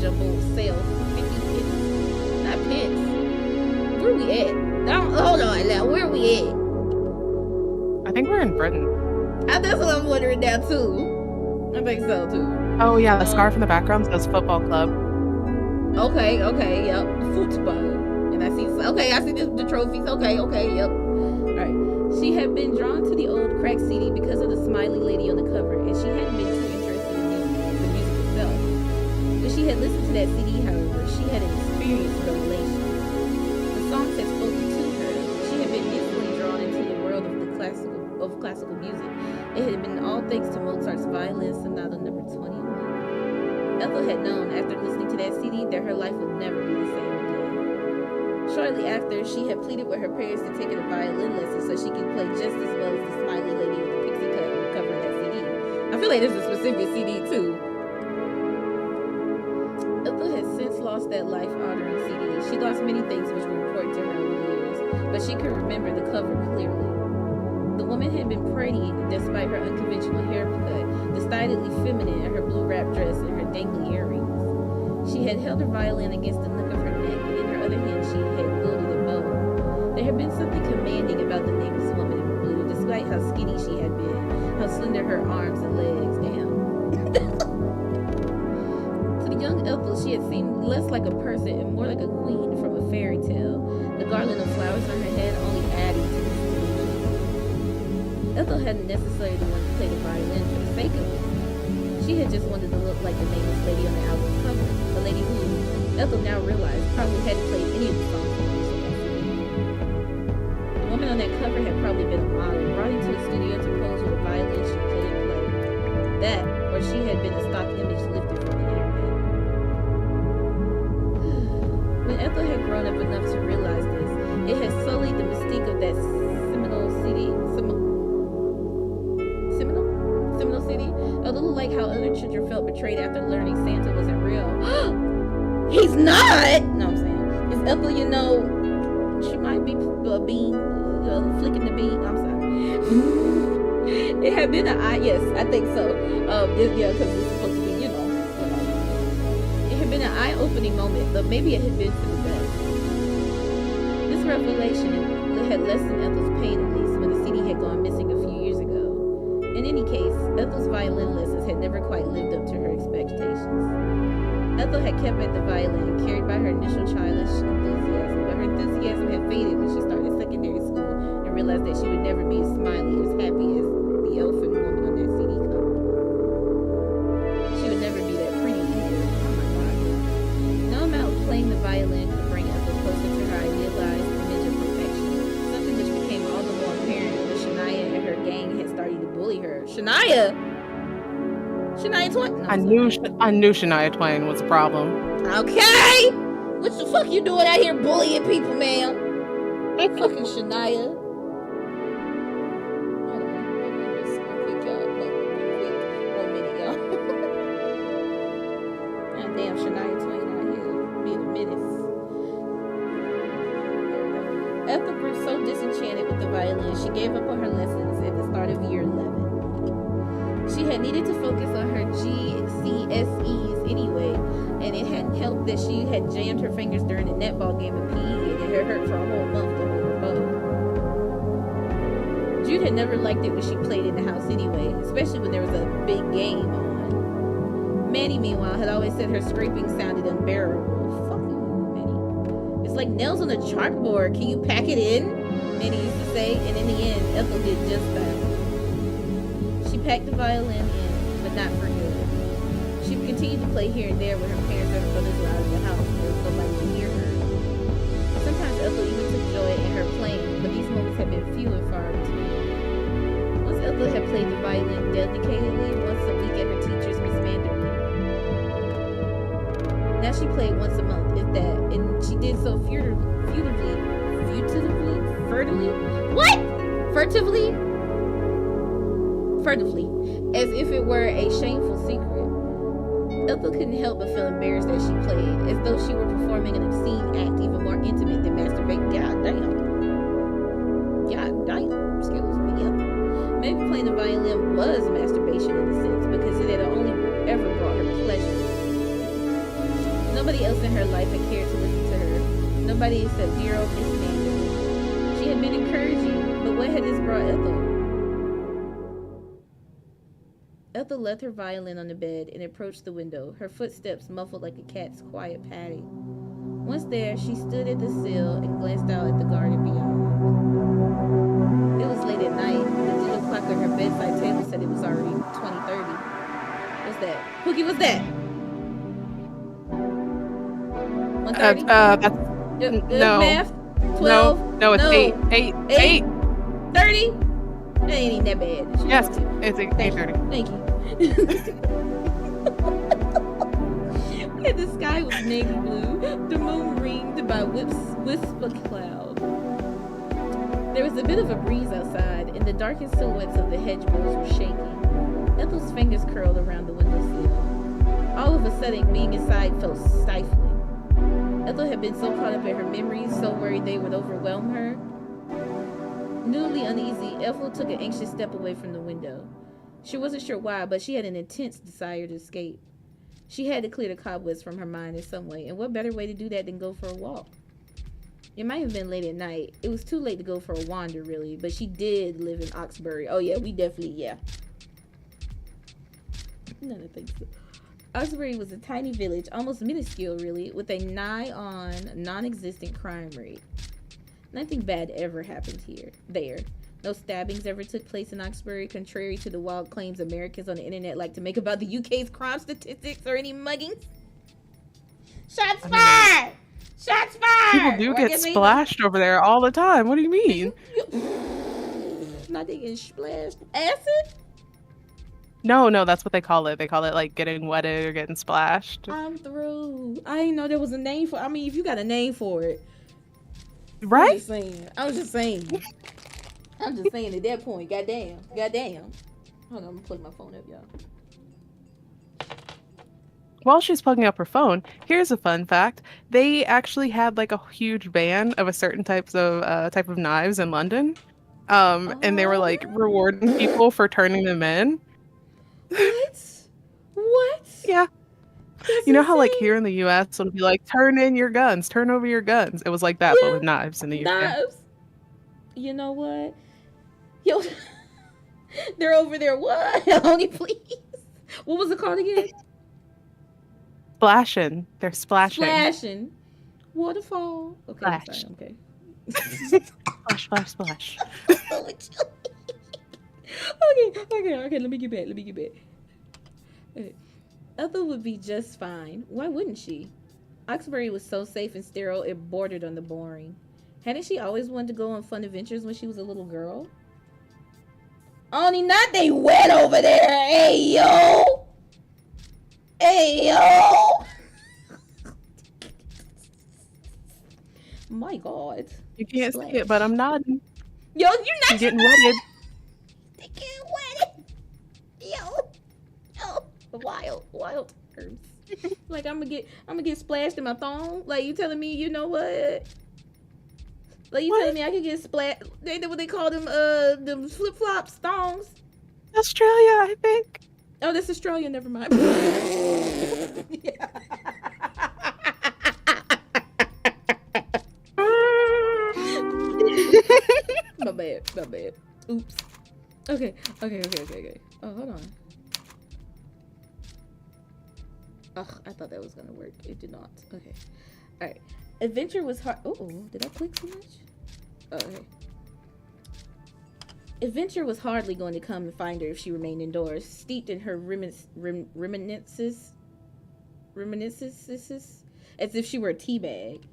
jumbo sale for 50 pence. Not pence. Where we at? Hold on now. Where we at? I think we're in Britain. That's what I'm wondering now too. I think so too. Oh yeah, the scarf in the background says football club. Okay, yep. Football. And I see the trophies. Okay, yep. Alright. She had been drawn to the old crack CD because of the smiley lady on the cover, and she hadn't been too interested in the music itself. When she had listened to that CD, however, she had an experienced revelation. The songs had spoken to her. She had been instantly drawn into the world of classical music. It had been all thanks to Mozart's Violin Sonata number 21. Ethel had known after listening to that CD that her life would never be the same again. Shortly after, she had pleaded with her parents to take her to violin lessons so she could play just as well as the smiley lady with the pixie cut on the cover of that CD. I feel like there's a specific CD too. Ethel had since lost that life-altering CD. She lost many things which were important to her over the years, but she could remember the cover clearly. The woman had been pretty despite her unconventional haircut, decidedly feminine in her blue wrap dress and her dangly earrings. She had held her violin against the nook of her neck, and in her other hand she had wielded a bow. There had been something commanding about the nameless woman in blue, despite how skinny she had been, how slender her arms and legs. Damn. To the young Ethel, she had seemed less like a person and more like a queen from a fairy tale, the garland of flowers on her head only adding to the Ethel hadn't necessarily wanted to play the violin for the sake of it. She had just wanted to look like the nameless lady on the album's cover, a lady who, Ethel now realized, probably hadn't played any of the songs on that CD. The woman on that cover had probably been a model, brought into the studio to pose with a violin she couldn't play. That, or she had been a stock image lifted from the internet. When Ethel had grown up enough to realize this, it had sullied the mystique of that seminal CD. Seminole City, a little like how other children felt betrayed after learning Santa wasn't real. He's not! No, I'm saying. It's Ethel, you know, she might be flicking the bean. I'm sorry. It had been an eye, yes, I think so. Because it's supposed to be, you know. It had been an eye-opening moment, but maybe it had been for the best. This revelation had lessened Ethel's pain, at least, when the CD had gone missing a few years ago. In any case, Ethel's violin lessons had never quite lived up to her expectations. Ethel had kept at the violin, carried by her initial childish enthusiasm, but her enthusiasm had faded when she started secondary school and realized that she would never be as smiley, as happy as the elfin woman on that CD cover. She would never be that pretty either. Oh my God. No amount of playing the violin could bring Ethel closer to her idealized image of perfection, something which became all the more apparent when Shania and her gang had started to bully her. Shania Twain. No, I knew Shania Twain was a problem. Okay, what the fuck you doing out here bullying people, man? Fucking Shania. Hold on, just quick, y'all. Quick, 1 minute, y'all. God damn, Shania Twain out here being a menace. Ethel grew so disenchanted with the violin, she gave up on her lessons at the start of year 11. She had needed to focus on her GCSEs anyway, and it hadn't helped that she had jammed her fingers during a netball game in PE, and it had hurt for a whole month to hold her bow. Jude had never liked it when she played in the house anyway, especially when there was a big game on. Manny, meanwhile, had always said her scraping sounded unbearable. Fuck you, Manny. It's like nails on a chalkboard. Can you pack it in? Manny used to say, and in the end, Ethel did just that. She packed the violin in, but not for good. She would continue to play here and there when her parents or her brothers were out of the house and there was nobody to hear her. Sometimes Ethel even took joy in her playing, but these moments had been few and far between. Once Ethel had played the violin dedicatedly once a week at her teacher's, Miss Vanderbilt. Now she played once a month, if that, and she did so furtively, as if it were a shameful secret. Ethel couldn't help but feel embarrassed as she played, as though she were performing an obscene act even more intimate than masturbating. God damn, excuse me, Ethel. Maybe playing the violin was masturbation in a sense, because it had only ever brought her pleasure. Nobody else in her life had cared to listen to her. Nobody except dear old Miss Manning. She had been encouraging, but what had this brought Ethel? Ethel left her violin on the bed and approached the window, her footsteps muffled like a cat's quiet padding. Once there, she stood at the sill and glanced out at the garden beyond. It was late at night. The digital clock on her bedside table said it was already 20:30. What's that? Pookie, what's that? 1:30? No. Math? 12? No, it's 8. 8. 30? That ain't even that bad. Yes, it's 8:30. Thank you. And the sky was navy blue, the moon ringed by wisp of cloud. There was a bit of a breeze outside, and the darkened silhouettes of the hedgerows were shaking. Ethel's fingers curled around the windowsill. All of a sudden, being inside felt stifling. Ethel had been so caught up in her memories, so worried they would overwhelm her. Newly uneasy, Ethel took an anxious step away from the window. She wasn't sure why, but she had an intense desire to escape. She had to clear the cobwebs from her mind in some way, and what better way to do that than go for a walk? It might have been late at night. It was too late to go for a wander, really, but she did live in Oxbury. Oh, yeah, yeah. None of things. Oxbury was a tiny village, almost minuscule, really, with a nigh-on, non-existent crime rate. Nothing bad ever happened there. No stabbings ever took place in Oxbury, contrary to the wild claims Americans on the internet like to make about the UK's crime statistics, or any muggings. Shots fired! Shots fired! People do get splashed over there all the time. What do you mean? Not they getting splashed. Acid? No, that's what they call it. They call it like getting wetted or getting splashed. I'm through. I didn't know there was a name for it. I mean, if you got a name for it. Right? I was just saying. I'm just saying at that point. Goddamn. Hold on, I'm gonna plug my phone up, y'all. While she's plugging up her phone, here's a fun fact. They actually had like a huge ban of a certain type of knives in London. And they were like rewarding people for turning them in. What? Yeah. That's you know how insane. like here in the US it'll be like turn in your guns, turn over your guns. It was like that, but with knives in the UK. Knives. You know what? Yo, they're over there. What? Only please. What was it called again? Splashing. They're splashing. Splashing. Waterfall. Okay. Splash. Sorry, okay. Splash, splash, splash. Okay. Let me get back. Okay. Ethel would be just fine. Why wouldn't she? Oxbury was so safe and sterile it bordered on the boring. Hadn't she always wanted to go on fun adventures when she was a little girl? Only not they wet over there. Hey yo. My God. You can't see it, but I'm nodding. Yo, you're not. You're getting wetted. They getting wetted. Yo. Wild terms. Like I'm gonna get splashed in my thong. Like you telling me, you know what? Like you telling me I could get splashed? They know what they call them flip flops, thongs. Australia, I think. Oh, that's Australia. Never mind. My bad. Oops. Okay. Oh, hold on. Ugh, I thought that was gonna work. It did not. Okay. Alright. Adventure was hard. Oh, did I click too much? Oh, okay. Adventure was hardly going to come and find her if she remained indoors, steeped in her reminiscences, as if she were a tea bag.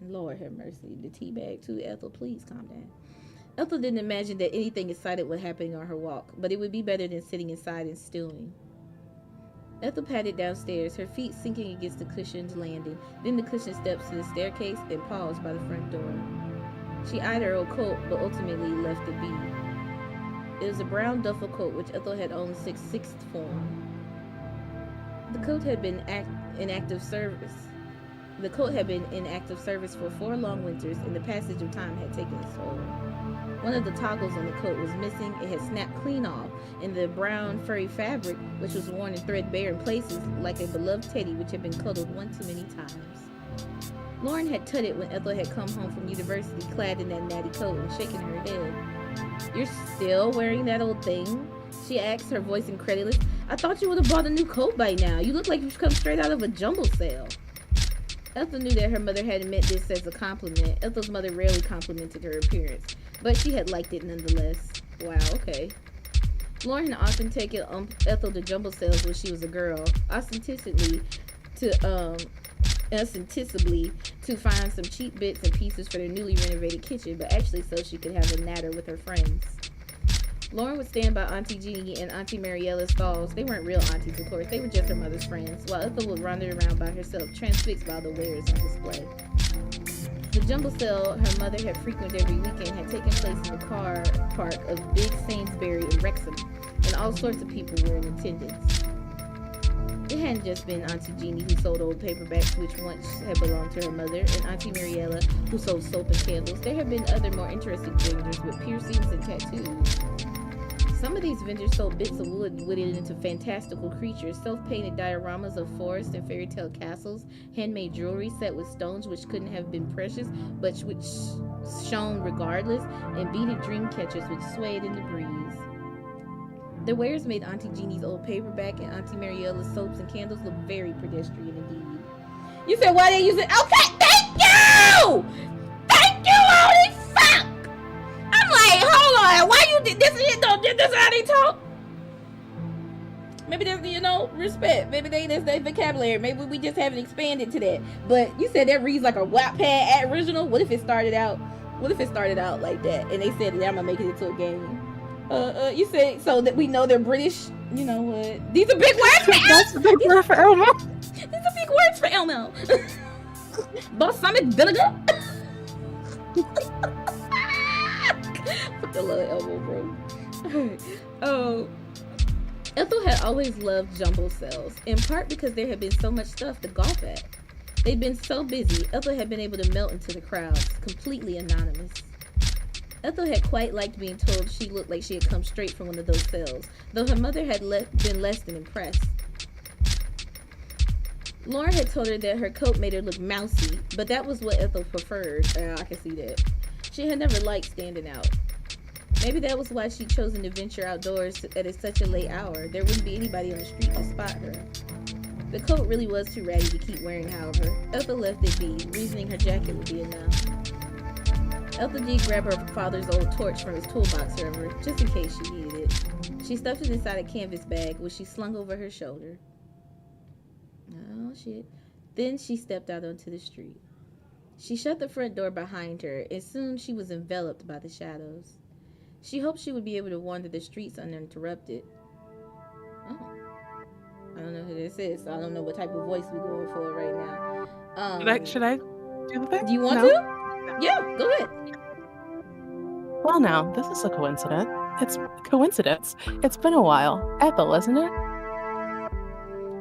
Lord have mercy. The tea bag too, Ethel. Please calm down. Ethel didn't imagine that anything exciting would happen on her walk, but it would be better than sitting inside and stewing. Ethel padded downstairs, her feet sinking against the cushioned landing, then the cushioned steps to the staircase, and paused by the front door. She eyed her old coat, but ultimately left it be. It was a brown duffel coat which Ethel had owned since sixth form. The coat had been in active service. The coat had been in active service for 4 long winters, and the passage of time had taken its toll. One of the toggles on the coat was missing. It had snapped clean off, and the brown furry fabric, which was worn and threadbare in places like a beloved teddy which had been cuddled one too many times. Lauren had tutted when Ethel had come home from university clad in that natty coat and shaken her head. "You're still wearing that old thing?" she asked, her voice incredulous. "I thought you would have bought a new coat by now. You look like you've come straight out of a jumble sale." Ethel knew that her mother hadn't meant this as a compliment. Ethel's mother rarely complimented her appearance, but she had liked it nonetheless. Wow, okay. Lauren had often taken Ethel to jumble sales when she was a girl, ostensibly to find some cheap bits and pieces for their newly renovated kitchen, but actually so she could have a natter with her friends. Lauren would stand by Auntie Jeannie and Auntie Mariella's stalls. They weren't real aunties, of course. They were just her mother's friends, while Ethel would wander around by herself, transfixed by the wares on display. The jumble sale her mother had frequented every weekend had taken place in the car park of Big Sainsbury in Wrexham, and all sorts of people were in attendance. It hadn't just been Auntie Jeannie who sold old paperbacks, which once had belonged to her mother, and Auntie Mariella who sold soap and candles. There had been other more interesting vendors with piercings and tattoos. Some of these vendors sold bits of wood witted into fantastical creatures, self-painted dioramas of forests and fairy tale castles, handmade jewelry set with stones which couldn't have been precious, but which shone regardless, and beaded dream catchers which swayed in the breeze. The wares made Auntie Jeannie's old paperback and Auntie Mariella's soaps and candles look very pedestrian indeed. You said why they use it? Okay, thank you! Thank you, holy fuck! I'm like, hold on, why you did this? This is how they talk? Maybe that's, respect. Maybe that's their vocabulary. Maybe we just haven't expanded to that. But you said that reads like a Wattpad original. What if it started out like that? And they said that I'm gonna make it into a game. You said so that we know they're British. You know what? These are big words for Elmo. That's a big word for Elmo. These are big words for Elmo. Balsamic vinegar. Fucking love Elmo, bro. Oh. Ethel had always loved jumble sales, in part because there had been so much stuff to golf at. They'd been so busy, Ethel had been able to melt into the crowds, completely anonymous. Ethel had quite liked being told she looked like she had come straight from one of those sales, though her mother had been less than impressed. Lauren had told her that her coat made her look mousy, but that was what Ethel preferred. I can see that. She had never liked standing out. Maybe that was why she'd chosen to venture outdoors at such a late hour. There wouldn't be anybody on the street to spot her. The coat really was too ratty to keep wearing, however. Ethel left it be, reasoning her jacket would be enough. Ethel did grab her father's old torch from his toolbox, however, just in case she needed it. She stuffed it inside a canvas bag, which she slung over her shoulder. Oh, shit. Then she stepped out onto the street. She shut the front door behind her, and soon she was enveloped by the shadows. She hoped she would be able to wander the streets uninterrupted. Oh. I don't know who this is, so I don't know what type of voice we're going for right now. Should I do the thing? Do you want No? to? Yeah, go ahead. Well, now, this is a coincidence. It's coincidence. It's been a while. Ethel, isn't it?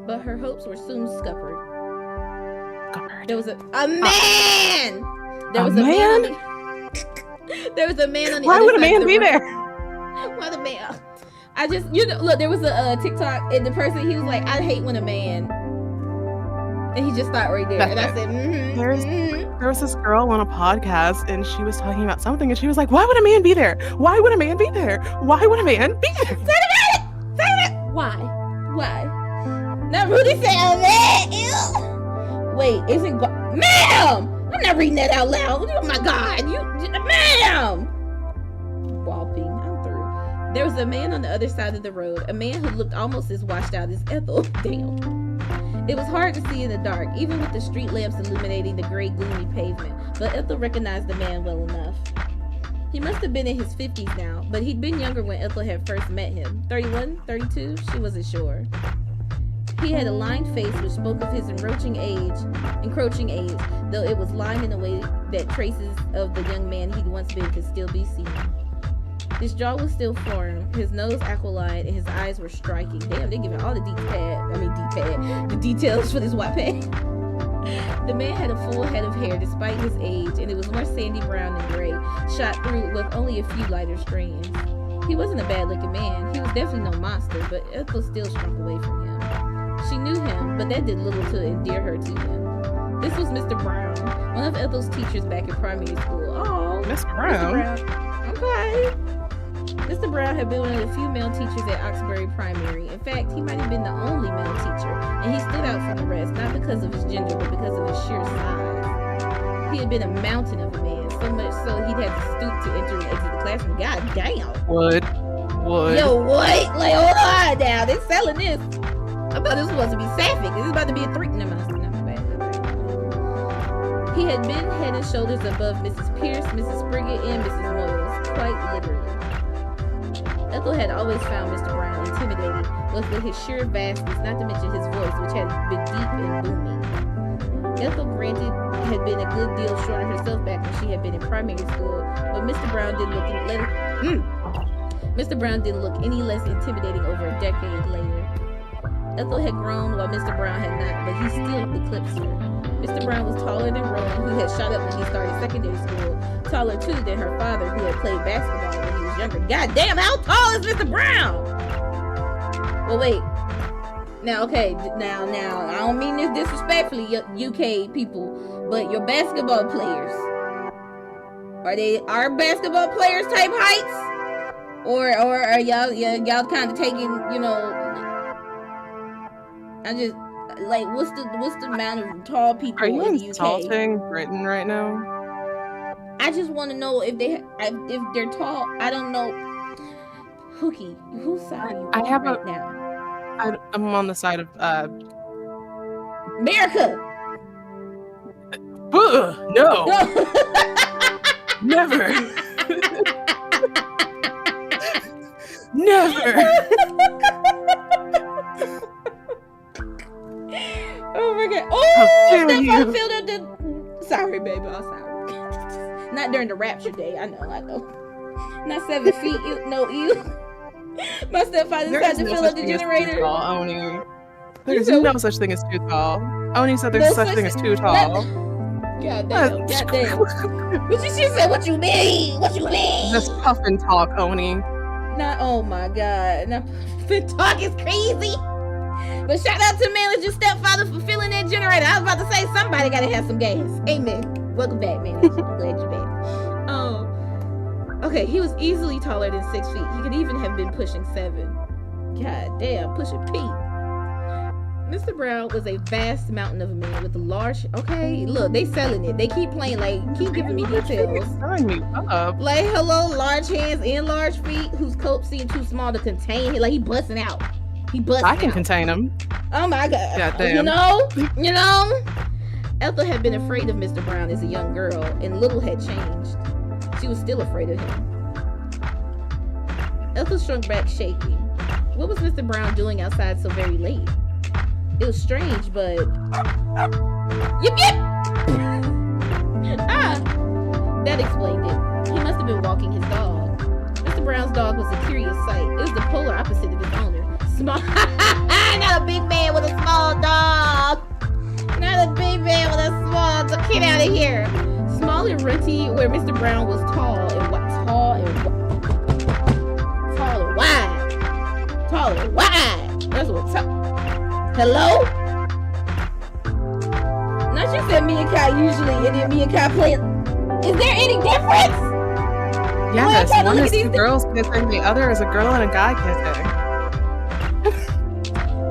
But her hopes were soon scuppered. Scuppered. There was a man! There A was a man? man there was a man on the Why other would a side of man the be room. there? Why the man? I just, look, there was a TikTok, and the person, he was like, I hate when a man, and he just stopped right there. That's And I it. said, There was this girl on a podcast, and she was talking about something, and she was like, why would a man be there? Why would a man be there? Why would a man be there? Say it! Why? Now Rudy said, oh, man, ew. Wait, is it, ma'am! I'm not reading that out loud. Oh my God, ma'am! Whopping, I'm through. There was a man on the other side of the road, a man who looked almost as washed out as Ethel. Damn. It was hard to see in the dark, even with the street lamps illuminating the gray, gloomy pavement, but Ethel recognized the man well enough. He must have been in his 50s now, but he'd been younger when Ethel had first met him. 31, 32? She wasn't sure. He had a lined face which spoke of his encroaching age, though it was lined in a way that traces of the young man he'd once been could still be seen. His jaw was still firm, his nose aquiline, and his eyes were striking. Damn, they're giving all the details for this white pad. The man had a full head of hair despite his age, and it was more sandy brown than gray, shot through with only a few lighter strands. He wasn't a bad-looking man. He was definitely no monster, but Ethel still shrunk away from him. She knew him, but that did little to endear her to him. This was Mr. Brown, one of Ethel's teachers back in primary school. Oh, Mr. Brown? Okay. Mr. Brown had been one of the few male teachers at Oxbury Primary. In fact, he might have been the only male teacher, and he stood out from the rest, not because of his gender, but because of his sheer size. He had been a mountain of a man, so much so he'd had to stoop to enter and exit the classroom. God damn. Would. Yo, what? Like, hold on now. They're selling this. I thought this was supposed to be sapphic. This is about to be a three. No, he had been head and shoulders above Mrs. Pierce, Mrs. Spriggett, and Mrs. Moyles, quite literally. Ethel had always found Mr. Brown intimidating, with his sheer vastness, not to mention his voice, which had been deep and booming. Ethel, granted, had been a good deal shorter herself back when she had been in primary school, but Mr. Brown didn't look any less intimidating over a decade later. Ethel had grown while Mr. Brown had not, but he still eclipsed her. Mr. Brown was taller than Rowan, who had shot up when he started secondary school, taller too than her father, who had played basketball when he was younger. God damn, how tall is Mr. Brown? Well, wait. Now, okay, now, I don't mean this disrespectfully, UK people, but your basketball players, are they our basketball players type heights? Or are y'all kind of taking, you know, I just, like, what's the amount of tall people in the UK? Are you insulting Britain right now? I just want to know if they're tall. I don't know. Hookie, whose side are you on right now? I'm on the side of America. No. Never. Never. Oh my god. Oh, Stefan filled up the. Sorry, baby. I'm sorry. Not during the rapture day. I know. Not 7 feet. No, you. My stepfather decided to fill up the generator. There's no such thing as too tall. Oni said there's such thing as too tall. God damn. But she said, what you mean? What you mean? Just puff and talk, Oni. Not, oh my god. Now, puff and talk is crazy. But shout out to manager's stepfather for filling that generator. I was about to say, somebody got to have some gas. Amen. Welcome back, manager. I'm glad you're back. Okay, he was easily taller than 6 feet. He could even have been pushing 7. God damn, pushing Pete. Mr. Brown was a vast mountain of a man with a large. Okay, look, they selling it. They keep playing, like, keep giving me details. Like, hello, large hands and large feet, whose coat seemed too small to contain him. Like, he busting out. I can contain him. Oh my god. Goddamn. You know. Ethel had been afraid of Mr. Brown as a young girl, and little had changed. She was still afraid of him. Ethel shrunk back, shaking. What was Mr. Brown doing outside so very late? It was strange, but... Yip yip! That explained it. He must have been walking his dog. Mr. Brown's dog was a curious sight. It was the polar opposite of his owner. Small... Not a big man with a small dog! Not a big man with a small dog. Get out of here! Small and runty, where Mr. Brown was tall and wide. That's what's up. Hello? Now she said me and Kai usually, and then me and Kai play. Is there any difference? Yes, one is two girls kissing, the other is a girl and a guy kissing.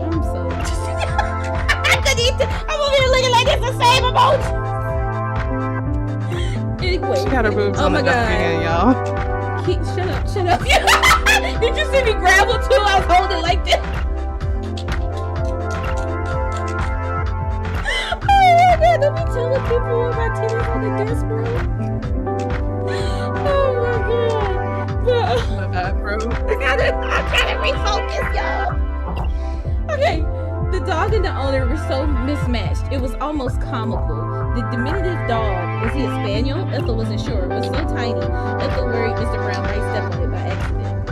I'm so. I'm over here looking like it's the same emoji. Anyway, she got her boobs on the again, y'all. Shut up. Did you see me grapple too? I was holding like this. Oh my god, don't be telling people about titties on the desk, bro. Oh my god. My bad, bro. I'm trying to refocus, y'all. Okay, the dog and the owner were so mismatched. It was almost comical. The diminutive dog, was he a spaniel? Ethel wasn't sure. It was so tiny. Ethel worried Mr. Brown might step on it by accident.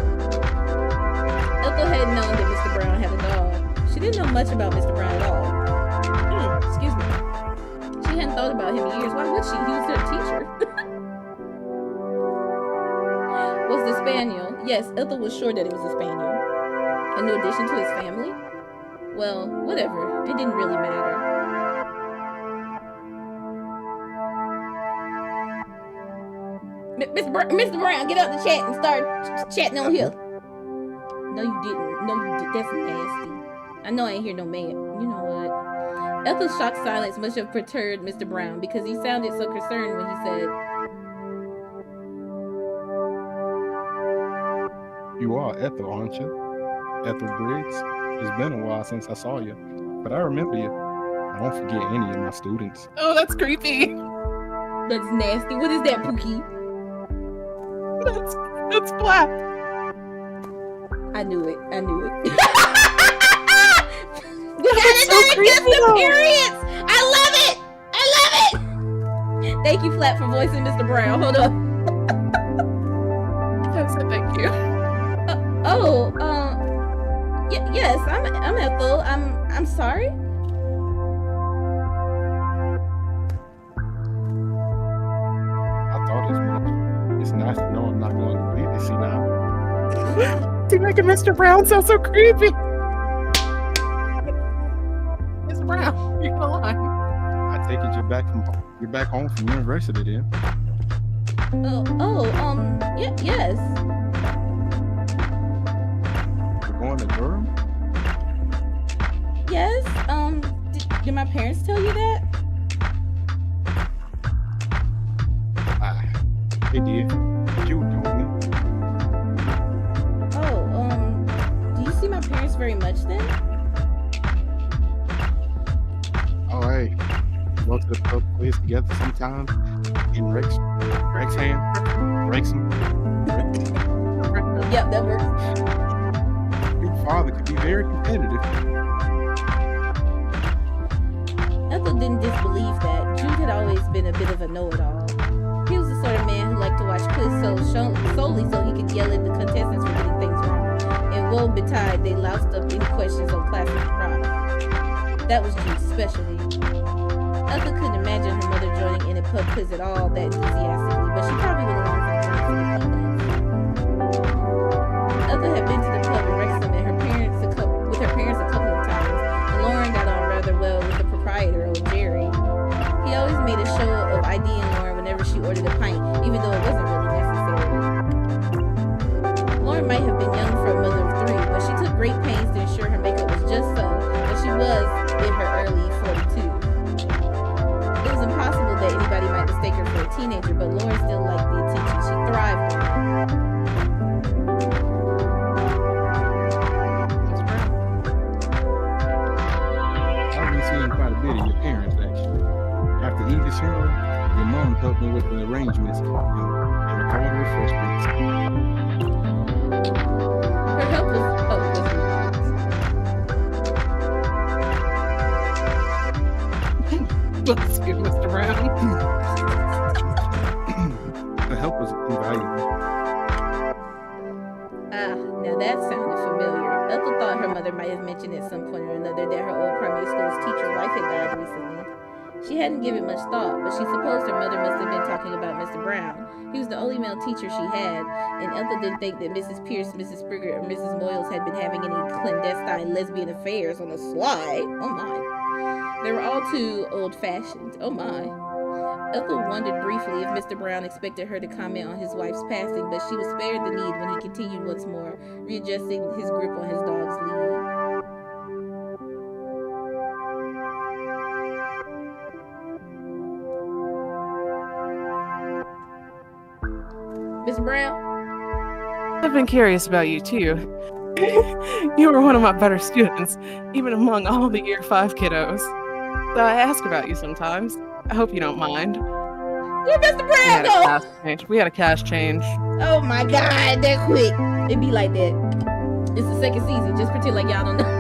Ethel had known that Mr. Brown had a dog. She didn't know much about Mr. Brown at all. Excuse me. Was the spaniel? Yes, Ethel was sure that it was a spaniel. A new addition to his family? Well, whatever. It didn't really matter. Mr. Brown, get out the chat and start chatting on here. No, you didn't. No, you did. That's nasty. I know I ain't hear no man. You know what? Ethel's shocked silence must have perturbed Mr. Brown because he sounded so concerned when he said, "You are Ethel, aren't you? Ethel Briggs? It's been a while since I saw you, but I remember you. I don't forget any of my students." Oh, that's creepy. That's nasty. What is that, Pookie? That's black. I knew it. I knew it. That's so creepy. Appearance. I love it. I love it. Thank you, Flat, for voicing Mr. Brown. Hold up. Yes, thank you. Yes, I'm Ethel. I'm sorry. I thought as much. It's nice to know I'm not going to bleed this see now. You're making Mr. Brown sound so creepy. Mr. Brown, you're alive. I take it you're back home from university then. Yes. You're going to Durham? Yes. Did my parents tell you that? They did. You told me. Do you see my parents very much then? Oh, hey. Go to the pub quiz together sometime in Rexham. Yep, that works. Your father could be very competitive. Ethel didn't disbelieve that. Jude had always been a bit of a know-it-all. He was the sort of man who liked to watch quiz solely so he could yell at the contestants for getting things wrong. And woe betide, they loused up any questions on classic product. That was Jude's specialty. Ethel couldn't imagine her mother joining in a pub quiz at all that enthusiastically, but she probably went along for the drinks and the peanuts. Ethel had been to the pub in Wrexham with her parents a couple of times, and Lauren got on rather well with the proprietor, old Jerry. He always made a show of IDing Lauren whenever she ordered a pint, even though it wasn't really necessary. Lauren might have been young for a mother of three, but she took great pains to ensure her makeup was just so, but she was in her early 42. It was impossible that anybody might mistake her for a teenager, but Lauren still liked the attention. She thrived on it. I've been seeing quite a bit of your parents, actually. After Edith's funeral, your mom helped me with the arrangements and all the refreshments. Her help was Bless you, Mr. Brown. The help was invaluable. Now that sounded familiar. Ethel thought her mother might have mentioned at some point or another that her old primary school's teacher's wife had died recently. She hadn't given much thought, but she supposed her mother must have been talking about Mr. Brown. He was the only male teacher she had, and Ethel didn't think that Mrs. Pierce, Mrs. Sprigger, or Mrs. Moyles had been having any clandestine lesbian affairs on the sly. Oh my. They were all too old-fashioned. Oh my. Ethel wondered briefly if Mr. Brown expected her to comment on his wife's passing, but she was spared the need when he continued once more, readjusting his grip on his dog's lead. Mr. Brown? I've been curious about you too. You were one of my better students, even among all the year 5 kiddos. So I ask about you sometimes. I hope you don't mind. Where Mr. Brown go? We had a cash change. Oh my god, that quick. It be like that. It's the second season. Just pretend like y'all don't know.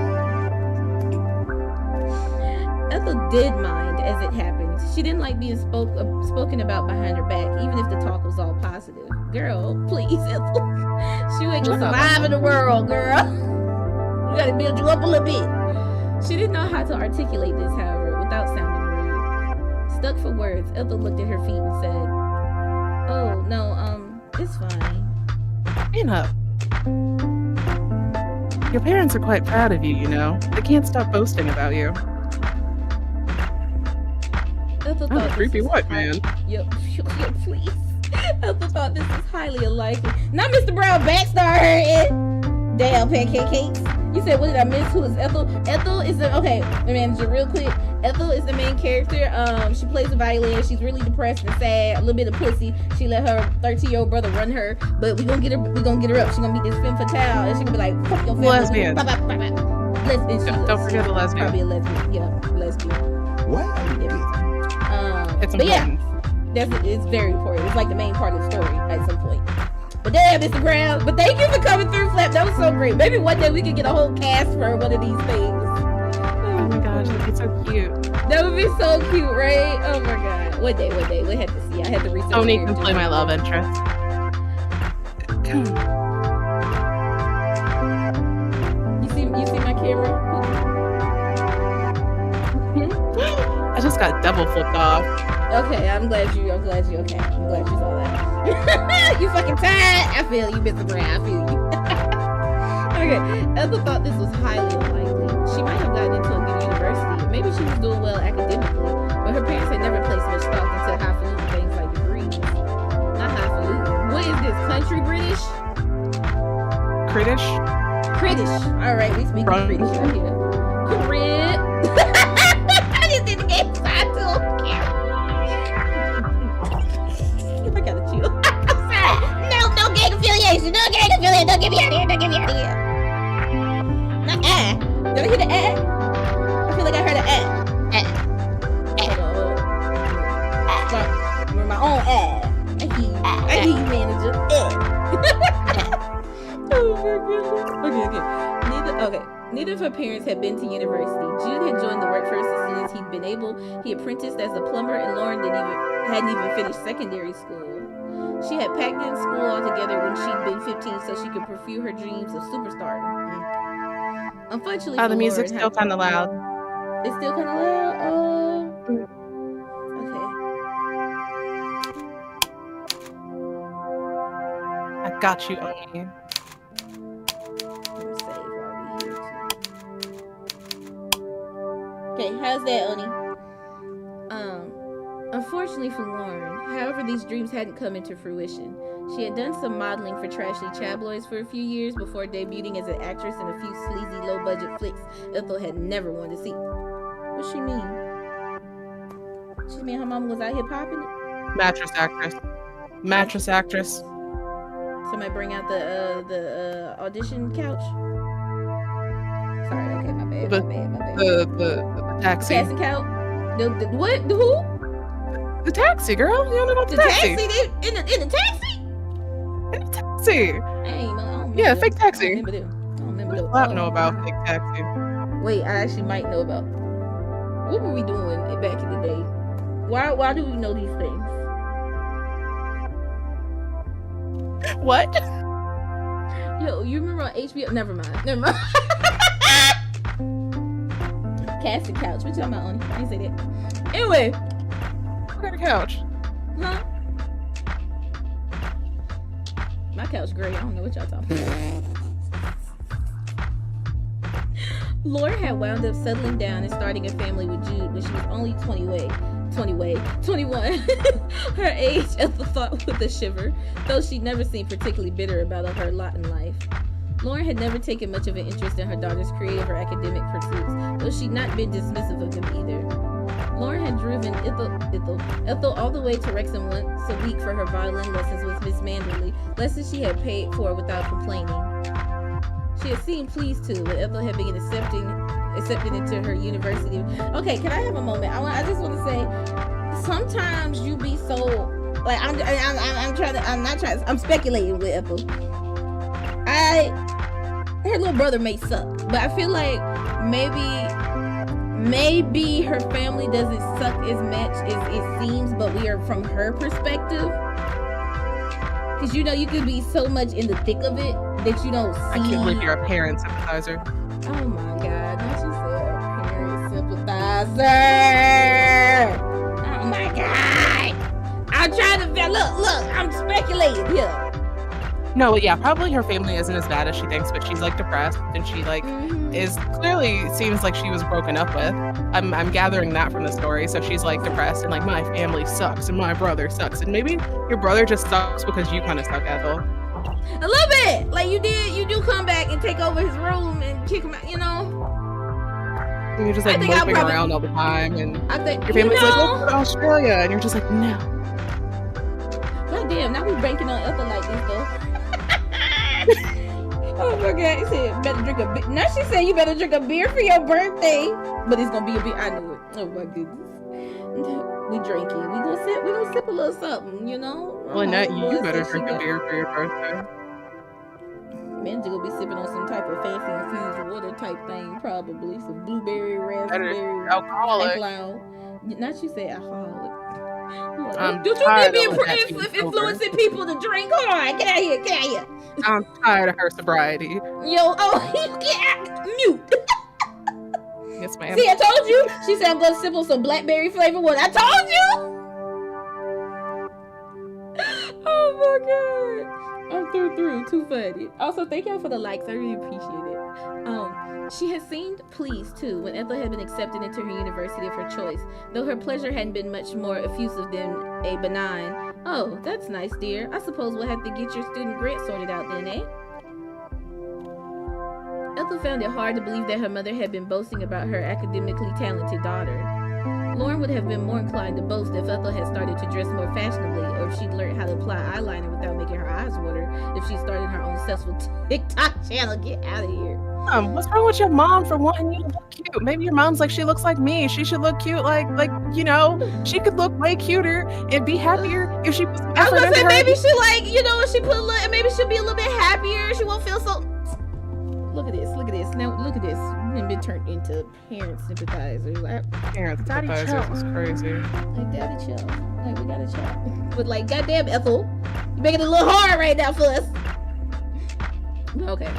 Ethel did mind as it happened. She didn't like being spoken about behind her back, even if the talk was all positive. Girl, please, Ethel. She ain't gonna survive in the world, girl. We gotta build you up a little bit. She didn't know how to articulate this, however, without sounding rude. Stuck for words, Ethel looked at her feet and said, "Oh, no, it's fine." Man up. Your parents are quite proud of you, you know. They can't stop boasting about you. Ethel I'm a thought creepy this was white man. Yep, please. Ethel thought this was highly unlikely. Not Mr. Brown backstar hurting. Damn, pancake cakes. You said, what did I miss? Who is Ethel? Ethel is the, okay, manager, real quick. Ethel is the main character. She plays the violin. She's really depressed and sad. A little bit of pussy. She let her 13-year-old brother run her, but we gonna get her. We gonna get her up. She's gonna be this femme fatale, and she gonna be like, "Fuck your family." Lesbian. Lesbian. Don't forget the lesbian. Probably a lesbian. Yeah, lesbian. Why are you gay? It's But yeah, important. it's very important. It's like the main part of the story at some point. But damn, Mr. Brown. But thank you for coming through, Flap. That was so great. Maybe one day we could get a whole cast for one of these things. Oh my gosh, that'd be so cute. That would be so cute, right? Oh my god. One day. We had to see. I had to research. Oni can play my love interest. You see my camera? I just got double flipped off. Okay, I'm glad you okay. I'm glad you saw that. You fucking tired. I feel you, Mr. Brown. I feel you. Okay, Ethel thought this was highly unlikely. She might have gotten into a good university. Maybe she was doing well academically, but her parents had never placed much thought into highfalutin things like degrees. Not highfalutin. What is this? Country British? Critish? Critish. All right, we speak British right here. Crit. I just did the game side too. I gotta chill. I'm sorry. No gang affiliation. No gang affiliation. Don't get me out of here. Don't get me out of here. Not Did I hear the I feel like I heard a Hold on. My own I hear you, manager. Oh my goodness. Okay. Neither of her parents had been to university. Jude had joined the workforce as soon as he'd been able. He apprenticed as a plumber, and Lauren hadn't even finished secondary school. She had packed in school altogether when she'd been 15 so she could pursue her dreams of superstardom. Unfortunately, the music's still kind of loud. It's still kind of loud. Okay. I got you, Oni. Okay, how's that, Oni? Unfortunately for Lauren, however, these dreams hadn't come into fruition. She had done some modeling for trashy tabloids for a few years before debuting as an actress in a few sleazy, low-budget flicks Ethel had never wanted to see. What's she mean? She mean her mama was out here popping it? Mattress actress. Somebody bring out the audition couch. Sorry, okay, my bad. The taxi. Casting couch? The what? The who? The taxi, girl. You don't know about the taxi? In the taxi? In the taxi. I don't Yeah, fake taxi. I don't remember them. I don't know about fake taxi. Wait, I actually might know about. What were we doing back in the day? Why do we know these things? What? Yo, you remember on HBO? Never mind. Casting couch. What you talking about, Oni? I didn't say that. Anyway. What kind of couch? Huh? My couch gray. I don't know what y'all talking about. Laura had wound up settling down and starting a family with Jude when she was only 21. Her age, Ethel thought with a shiver, though she'd never seemed particularly bitter about her lot in life. Lauren had never taken much of an interest in her daughter's creative or academic pursuits, though she'd not been dismissive of them either. Lauren had driven Ethel all the way to Wrexham once a week for her violin lessons with Miss Manderley, lessons she had paid for without complaining. She had seemed pleased to when Ethel had begun accepted into her university. Okay, can I have a moment? I just want to say, sometimes you be so like I'm speculating with Ethel. Her little brother may suck, but I feel like maybe her family doesn't suck as much as it seems, but we are from her perspective. Because you could be so much in the thick of it that you don't see. I can't believe you're a parent sympathizer. Oh my God, not you said a parent sympathizer. Oh my God. I'm trying to look, I'm speculating here. No, yeah, probably her family isn't as bad as she thinks, but she's like depressed, and she like is clearly seems like she was broken up with. I'm gathering that from the story. So she's like depressed and like my family sucks and my brother sucks, and maybe your brother just sucks because you kind of suck, Ethel. A little bit, like you do come back and take over his room and kick him out, you know. And you're just like moping around all the time, and your family's like, let's go to Australia, and you're just like, no. God damn, now we breaking on Ethel like this though. Oh my God, he said better drink a beer. Now she said you better drink a beer for your birthday, but it's gonna be a beer. I knew it. Oh my goodness. We drinking. We gonna sip a little something, you know. Well, not you better drink a beer for your birthday. Man, gonna be sipping on some type of fancy infused water type thing, probably some blueberry, raspberry, alcoholic. Not you say alcoholic. I'm Don't you be influencing people to drink? Hold on, get out of here, get out of here. I'm tired of her sobriety. Yo, get out, mute. Yes, ma'am. See, I told you. She said I'm gonna sip on some blackberry flavored water. I told you. Oh my God. I'm through. Too funny. Also, thank y'all for the likes. I really appreciate it. She has seemed pleased too when Ethel had been accepted into her university of her choice, though her pleasure hadn't been much more effusive than a benign, "Oh, that's nice, dear. I suppose we'll have to get your student grant sorted out then, eh?" Ethel found it hard to believe that her mother had been boasting about her academically talented daughter. Lauren would have been more inclined to boast if Ethel had started to dress more fashionably, or if she'd learned how to apply eyeliner without making her eyes water, if she started her own successful TikTok channel. Get out of here. What's wrong with your mom for wanting you to look cute? Maybe your mom's like, she looks like me. She should look cute, like you know, she could look way cuter and be happier if she was. I was gonna say maybe she like, you know, if she put a little, maybe she'll be a little bit happier. She won't feel so. Look at this. Now look at this. We've been turned into parent sympathizers. Like, parent sympathizers is crazy. Like, daddy chill. Like, we gotta chill. But like, goddamn, Ethel, you're making it a little hard right now for us. Okay.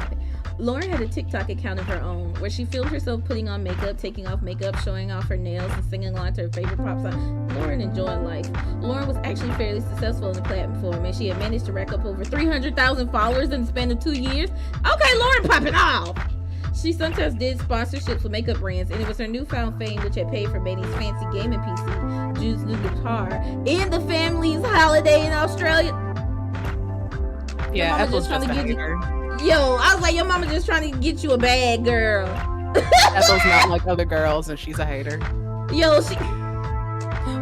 Lauren had a TikTok account of her own where she filmed herself putting on makeup, taking off makeup, showing off her nails, and singing along to her favorite pop song. Lauren enjoying life. Lauren was actually fairly successful on the platform, and she had managed to rack up over 300,000 followers in the span of 2 years. Okay, Lauren popping off! She sometimes did sponsorships with makeup brands, and it was her newfound fame which had paid for Manny's fancy gaming PC, Jude's new guitar, and the family's holiday in Australia. Yeah, Ethel's just a hater. Yo, I was like, your mama just trying to get you a bag, girl. Ethel's not like other girls, and she's a hater. Yo,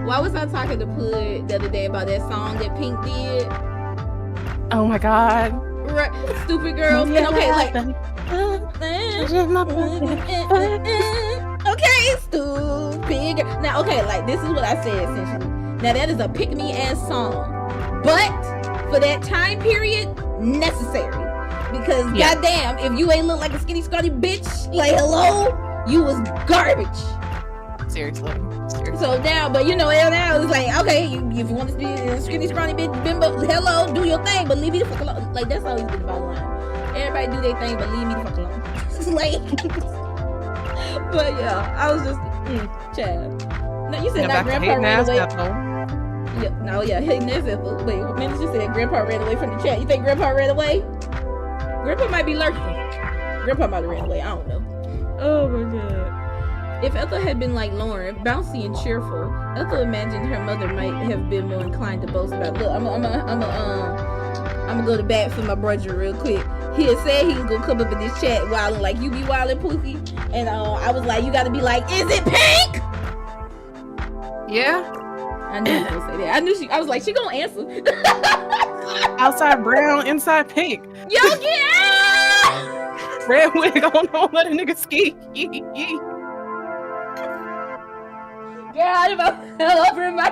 why was I talking to Pud the other day about that song that Pink did? Oh my God. Right, stupid girls. And okay, like, okay, stupid girl. Now, okay, like, this is what I said essentially. Now, that is a pick-me-ass song, but for that time period, necessary. Because goddamn, if you ain't look like a skinny, scrawny bitch, like hello, you was garbage. Seriously. So now, but you know, now it's like, okay, if you want to be a skinny, scrawny bitch, bimbo, hello, do your thing, but leave me the fuck alone. Like, that's always been the bottom line. Everybody do their thing, but leave me the fuck alone. Like, but yeah, I was just, child. No, you said not grandpa ran away. Yeah, no, yeah, hating ass Ethel. Wait, what minute you said grandpa ran away from the chat? You think grandpa ran away? Grandpa might be lurking. Grandpa might have ran away. I don't know. Oh my God. If Ethel had been like Lauren, bouncy and cheerful, Ethel imagined her mother might have been more inclined to boast about. Look, I'm gonna go to bat for my brother real quick. He had said he was gonna come up in this chat wilding like you be wilding, Pookie, and I was like, you gotta be like, is it pink? Yeah. I knew she was gonna say that. I was like, she gonna answer. Outside brown, inside pink. Yo, get out! Red wig on, don't let a nigga ski. Get out of my over my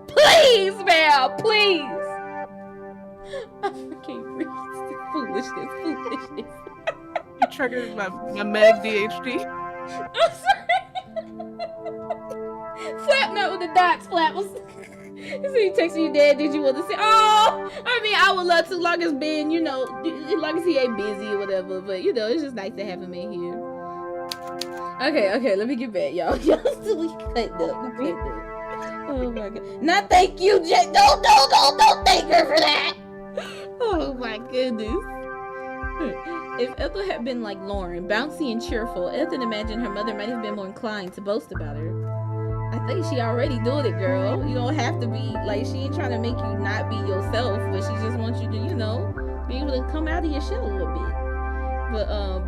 please, man, please. I can't breathe. Foolishness. You triggered my Meg DHD. I'm sorry. Flap note with the dots. Flap was. So you texting your dad, did you want to say, oh, I mean, I would love to, as long as Ben, you know, as long as he ain't busy or whatever, but, you know, it's just nice to have him in here. Okay, let me get back, y'all. Y'all still cutting up. Oh my god. Not thank you, Jen. Don't thank her for that. Oh my goodness. If Ethel had been like Lauren, bouncy and cheerful, Ethel imagined her mother might have been more inclined to boast about her. I think she already doing it, girl. You don't have to be like, she ain't trying to make you not be yourself, but she just wants you to, you know, be able to come out of your shell a little bit.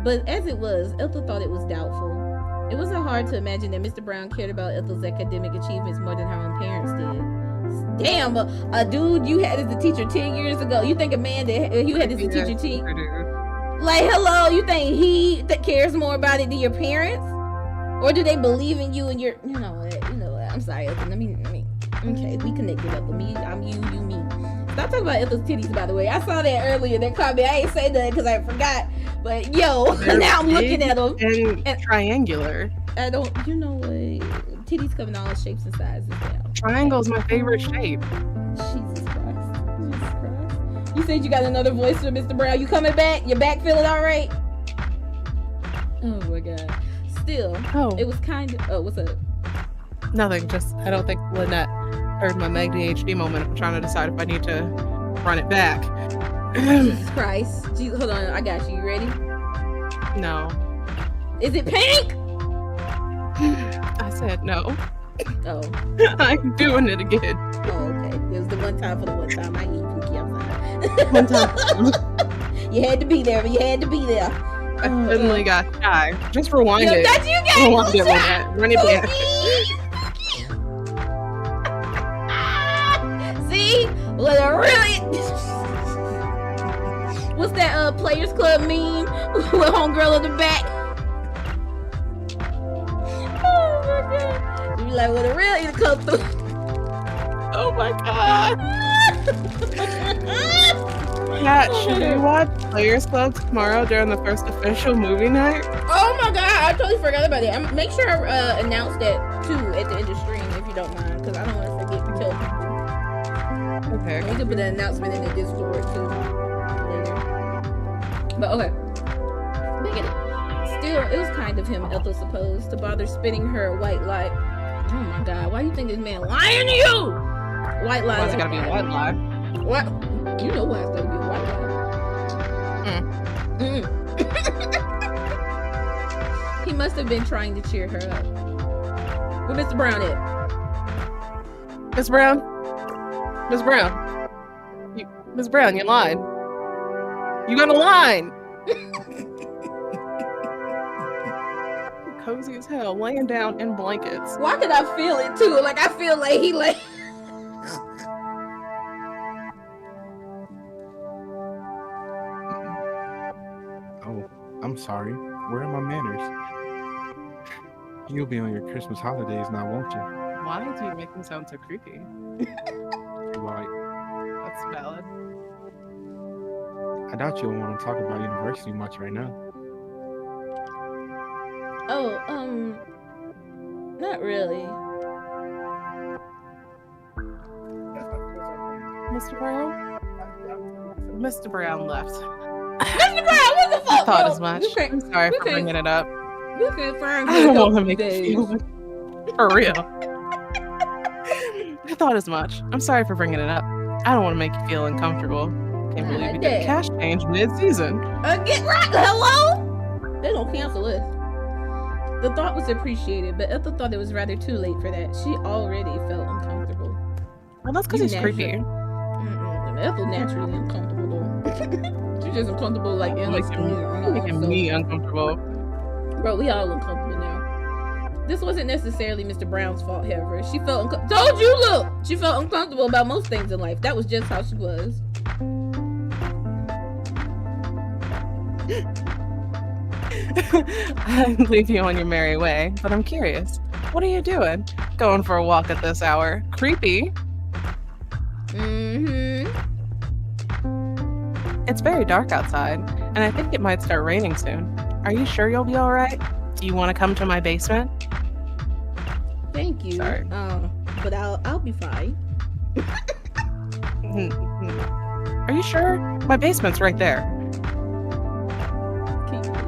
But as it was, Ethel thought it was doubtful. It wasn't hard to imagine that Mr. Brown cared about Ethel's academic achievements more than her own parents did. Damn, a dude you had as a teacher 10 years ago. You think a man that you had as a teacher 10, like, hello, you think he cares more about it than your parents? Or do they believe in you and your, you know what, I'm sorry, Ethel, let me, okay, we connected, Ethel, me, I'm you, me. Stop talking about Ethel's titties, by the way. I saw that earlier, that comment. I ain't say that because I forgot. But yo, now I'm looking at them. And triangular. I don't, you know what? Titties come in all shapes and sizes now. Triangle's my favorite shape. Jesus Christ. You said you got another voice for Mr. Brown. You coming back? Your back feeling all right? Oh my God. Still, it was kind of, oh, what's up? Nothing, just, I don't think Lynette heard my ADHD moment. I'm trying to decide if I need to run it back. Jesus Christ. Hold on, I got you. You ready? No. Is it pink? I said no. Oh. I'm doing it again. Oh, okay. It was the one time for the one time. I eat cookie. I'm sorry. One time. You had to be there, but you had to be there. I suddenly got shy. Just rewind it. That's you guys. Rewind it, Lynette. Run it back. See? What a really... What's that Players Club meme with homegirl in the back? Oh my God. You be like, well, the real either come through. Oh my God. Kat, should we watch Players Club tomorrow during the first official movie night? Oh my God, I totally forgot about it. Make sure I announce that too at the end of stream if you don't mind, because I don't want to forget to tell people. Okay. We can put an announcement in the Discord too later. But okay. Still, it was kind of him, Ethel supposed, to bother spitting her a white lie. Oh my God, why do you think this man lying to you? White lie. Why's it gotta be a white lie? What? You know why it's gotta be a white lie. He must have been trying to cheer her up. Where Mr. Brown at? Miss Brown? Miss Brown? Miss Brown, you lied. You got a line! Cozy as hell, laying down in blankets. Why could I feel it too? Like, I feel like he like... Oh, I'm sorry. Where are my manners? You'll be on your Christmas holidays now, won't you? Why do you make him sound so creepy? Like, That's valid. I doubt you'll want to talk about university much right now. Oh, not really. Mr. Brown? Mr. Brown left. Mr. Brown, what the fuck? I thought as much. I'm sorry for bringing it up. We can't find I don't want to make you feel for real. I thought as much. I'm sorry for bringing it up. I don't want to make you feel uncomfortable. Can't believe you did cash change mid-season. Get right, hello? They don't cancel us. The thought was appreciated, but Ethel thought it was rather too late for that. She already felt uncomfortable. Well, that's because he's creepy. Ethel naturally uncomfortable though. She's just uncomfortable like in Making me uncomfortable. Bro, we all uncomfortable now. This wasn't necessarily Mr. Brown's fault, however. She felt told you, look! She felt uncomfortable about most things in life. That was just how she was. I'd leave you on your merry way, but I'm curious. What are you doing? Going for a walk at this hour? Creepy. It's very dark outside, and I think it might start raining soon. Are you sure you'll be all right? Do you want to come to my basement? Thank you. Sorry. But I'll be fine. Are you sure? My basement's right there. Can you please?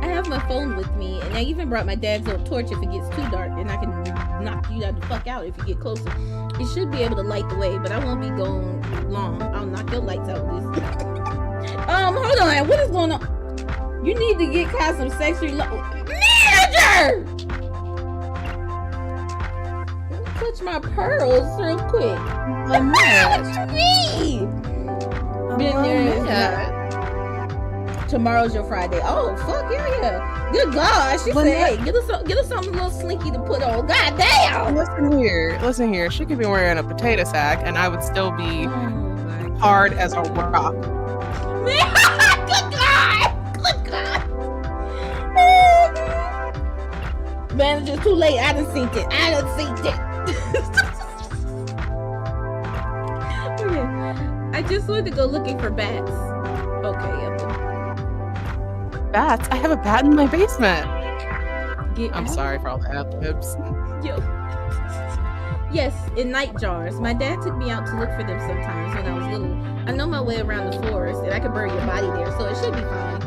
I have my phone with me, and I even brought my dad's old torch if it gets too dark, and I can knock you the fuck out if you get closer. It should be able to light the way, but I won't be going long. I'll knock your lights out with this. Hold on. What is going on? You need to get Kai some sexual manager. Touch my pearls real quick. What you mean? Been there. Tomorrow's your Friday. Oh, fuck yeah. Good God. She said, hey, get us something a little slinky to put on. God damn. Listen here. She could be wearing a potato sack and I would still be hard as a rock. Man, good God. Good God. Man, it's just too late. I done seen it. Okay. I just wanted to go looking for bats. Okay, Ethel. Bats? I have a bat in my basement. I'm sorry for all the ad-libs. Yo. Yes, in night jars. My dad took me out to look for them sometimes when I was little. I know my way around the forest, and I can bury your body there, so it should be fine.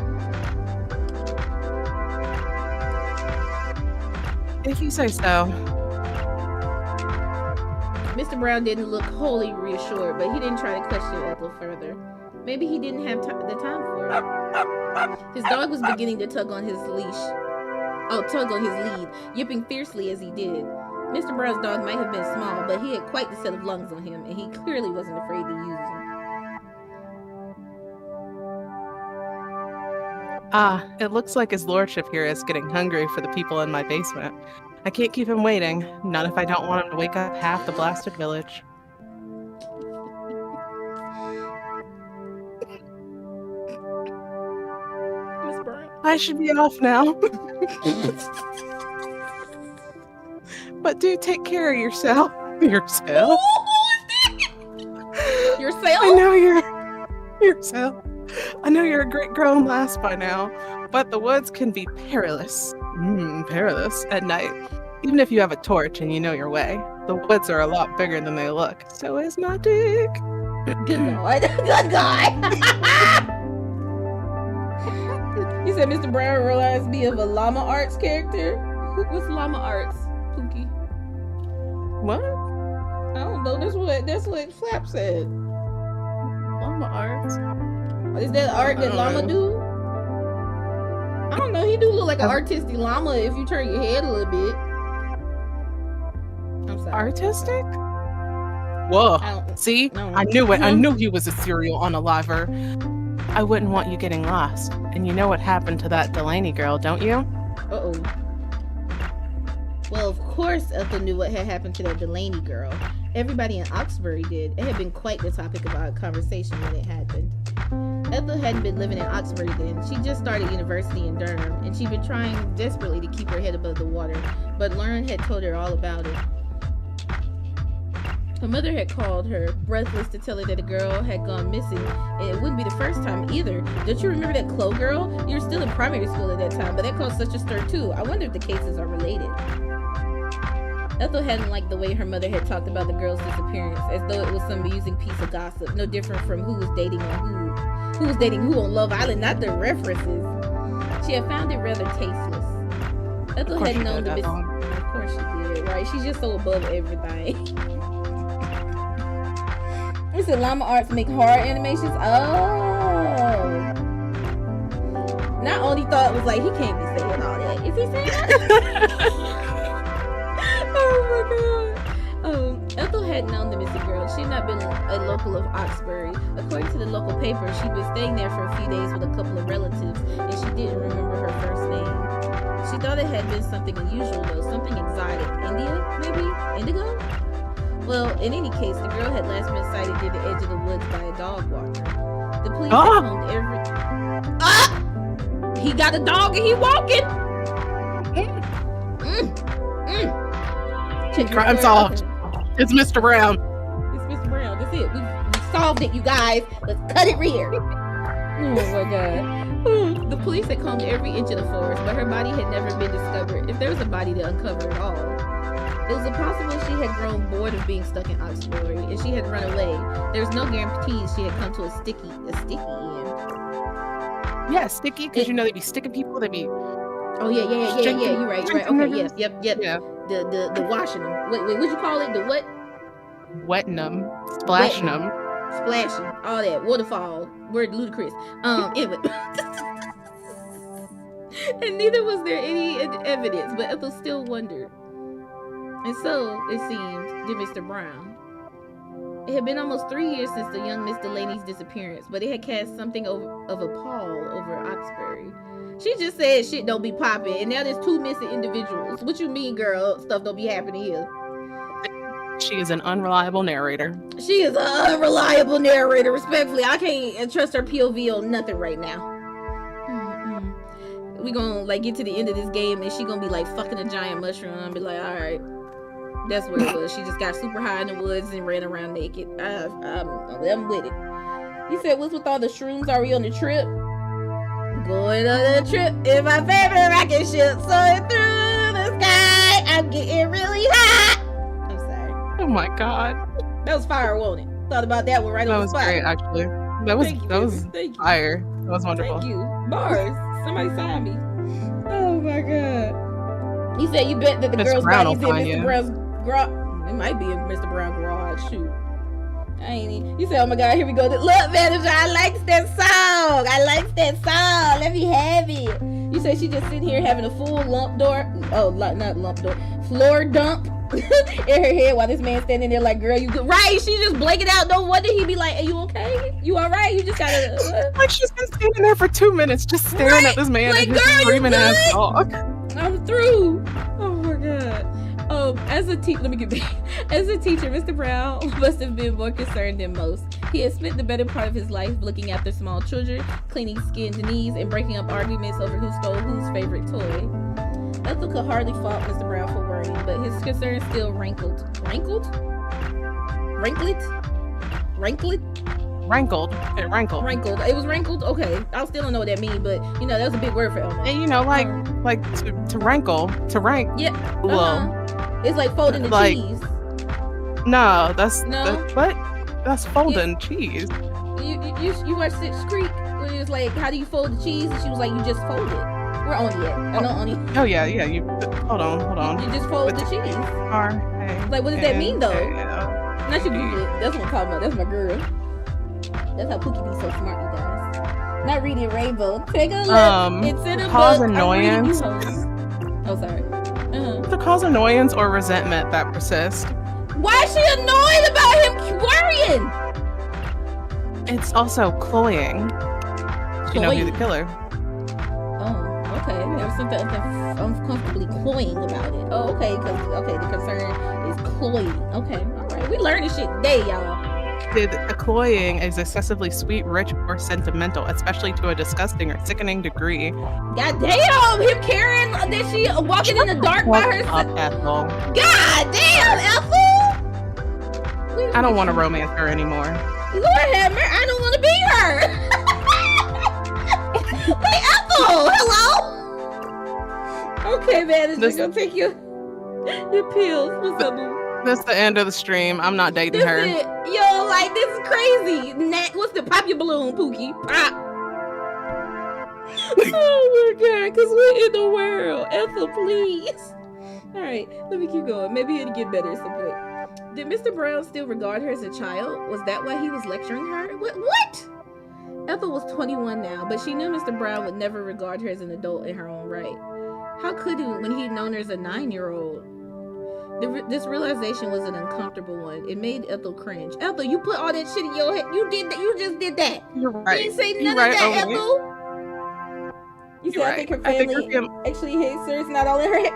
If you say so. Mr. Brown didn't look wholly reassured, but he didn't try to question Ethel further. Maybe he didn't have the time for it. His dog was beginning to tug on his lead, yipping fiercely as he did. Mr. Brown's dog might have been small, but he had quite the set of lungs on him, and he clearly wasn't afraid to use them. It looks like his lordship here is getting hungry for the people in my basement. I can't keep him waiting, not if I don't want him to wake up half the blasted village. I should be off now. But do take care of yourself. Yourself? Yourself? Yourself. I know you're a great grown lass by now, but the woods can be perilous. Perilous at night. Even if you have a torch and you know your way. The woods are a lot bigger than they look. So is my dick. Good God. Good God. You said Mr. Brown realized me of a Llama Arts character? What's Llama Arts, Pookie? What? I don't know. That's what Flap said. Llama Arts? Is that art that llama do? I don't know. He do look like an artistic llama if you turn your head a little bit. I'm sorry. Artistic? Whoa. See? I knew it. I knew he was a serial unaliver. I wouldn't want you getting lost. And you know what happened to that Delaney girl, don't you? Uh-oh. Well, of course Ethel knew what had happened to that Delaney girl. Everybody in Oxbury did. It had been quite the topic of our conversation when it happened. Ethel hadn't been living in Oxbury then. She just started university in Durham, and she'd been trying desperately to keep her head above the water, but Lauren had told her all about it. Her mother had called her, breathless, to tell her that a girl had gone missing, and it wouldn't be the first time either. Don't you remember that Chloe girl? You were still in primary school at that time, but that caused such a stir too. I wonder if the cases are related. Ethel hadn't liked the way her mother had talked about the girl's disappearance, as though it was some amusing piece of gossip, no different from who was dating who on Love Island, not the references. She had found it rather tasteless. Ethel had known the of course she did, right? She's just so above everything. Listen, Llama Arts make horror animations. Oh. Not only thought it was like, he can't be saying all that. Is he saying that? Oh my God. Ethel had known the missing girl. She'd not been a local of Oxbury. According to the local paper, she'd been staying there for a few days with a couple of relatives, and she didn't remember her first name. She thought it had been something unusual though, something exotic. India, maybe? Indigo? Well, in any case, the girl had last been sighted near the edge of the woods by a dog walker. The police had combed every... He got a dog and he walking! Crime solved. It's Mr. Brown. It's Mr. Brown. That's it. We solved it, you guys. Let's cut it here. Oh my God. The police had combed every inch of the forest, but her body had never been discovered, if there was a body to uncover at all. It was impossible she had grown bored of being stuck in Oxbury, and she had run away. There was no guarantee she had come to a sticky end. Yeah, sticky, because you know they'd be sticking people, they'd be Oh yeah. You're right. Okay, yep. Yeah. The washing them. Wait, what'd you call it? The what? Wetting them, splashing them. Splashing, all that waterfall. Word ludicrous. Anyway. And neither was there any evidence, but Ethel still wondered. And so, it seemed, did Mr. Brown. It had been almost 3 years since the young Miss Delaney's disappearance, but it had cast something of a pall over Oxbury. She just said shit don't be popping, and now there's 2 missing individuals. What you mean, girl? Stuff don't be happening here. She is an unreliable narrator. She is an unreliable narrator, respectfully. I can't trust her POV on nothing right now. We gonna like get to the end of this game and she gonna be like fucking a giant mushroom and be like, all right, that's what it was. She just got super high in the woods and ran around naked. I'm with it. You said what's with all the shrooms? Are we on the trip? Going on a trip in my favorite rocket ship, soaring through the sky. I'm getting really hot. I'm sorry. Oh my god. That was fire, wasn't it? Thought about that one right on the spot. That was great, actually. That was fire. That was wonderful. Thank you. Bars. Somebody sign me. Oh my god. You said you bet that the Mr. girl's Brown body's in will find Mr. you. Brown's garage. It might be in Mr. Brown's garage. Shoot. I ain't even. You said, oh my god, here we go. Look, manager, I like that song. I like that song. Let me have it. You said she just sitting here having a full floor dump in her head while this man standing there like, girl, you good. Right, she just blanking out. No wonder he be like, are you okay? You all right? You just gotta like she's been standing there for 2 minutes just staring at this man like, and his girl, screaming ass dog. I'm through. Oh my god. As a teacher, let me get back. As a teacher, Mr. Brown must have been more concerned than most. He had spent the better part of his life looking after small children, cleaning skinned knees, and breaking up arguments over who stole whose favorite toy. Ethel could hardly fault Mr. Brown for worrying, but his concern still rankled. Rankled? Rankled. It rankled. Rankled. It was rankled? Okay. I still don't know what that means, but you know, that was a big word for Elmo. And you know, like to rankle, to rank. Yeah. Well, it's like folding the cheese. No, that's no. What? That's folding cheese. You watched Schitt's Creek when it was like, how do you fold the cheese? And she was like, you just fold it. We're on it. I know on it. Oh yeah. You hold on. You just fold the cheese. Like, what does that mean though? Not you Google it. That's what I'm talking about. That's my girl. That's how Pookie be so smart, you guys. Not reading Rainbow. Take a look. It's in a cause book. annoyance. Oh, sorry. To cause annoyance or resentment that persists. Why is she annoyed about him worrying? It's also cloying. You know who's the killer. Oh, okay. There's something uncomfortably cloying about it. Oh, okay. The concern is cloying. Okay, all right. We learned this shit today, y'all. Cloying is excessively sweet, rich, or sentimental, especially to a disgusting or sickening degree. God damn, him carrying that she walking in the dark by herself. Ethel. God damn, Ethel. I don't want to romance her anymore. Lord have mercy, I don't want to be her. Hey, Ethel, hello. Okay, man, it's gonna take your pills. What's up, boo? This is the end of the stream. I'm not dating her. Yo, like, this is crazy. What's the pop your balloon, Pookie? Pop. Oh my god, because we're in the world. Ethel, please. Alright, let me keep going. Maybe it'll get better at some point. Did Mr. Brown still regard her as a child? Was that why he was lecturing her? What? Ethel was 21 now, but she knew Mr. Brown would never regard her as an adult in her own right. How could he when he'd known her as a 9-year-old? This realization was an uncomfortable one. It made Ethel cringe. Ethel, you put all that shit in your head. You did that. You just did that. You're right. You didn't say none of that, Ethel. You said I think her family actually hates her. It's not all in her head.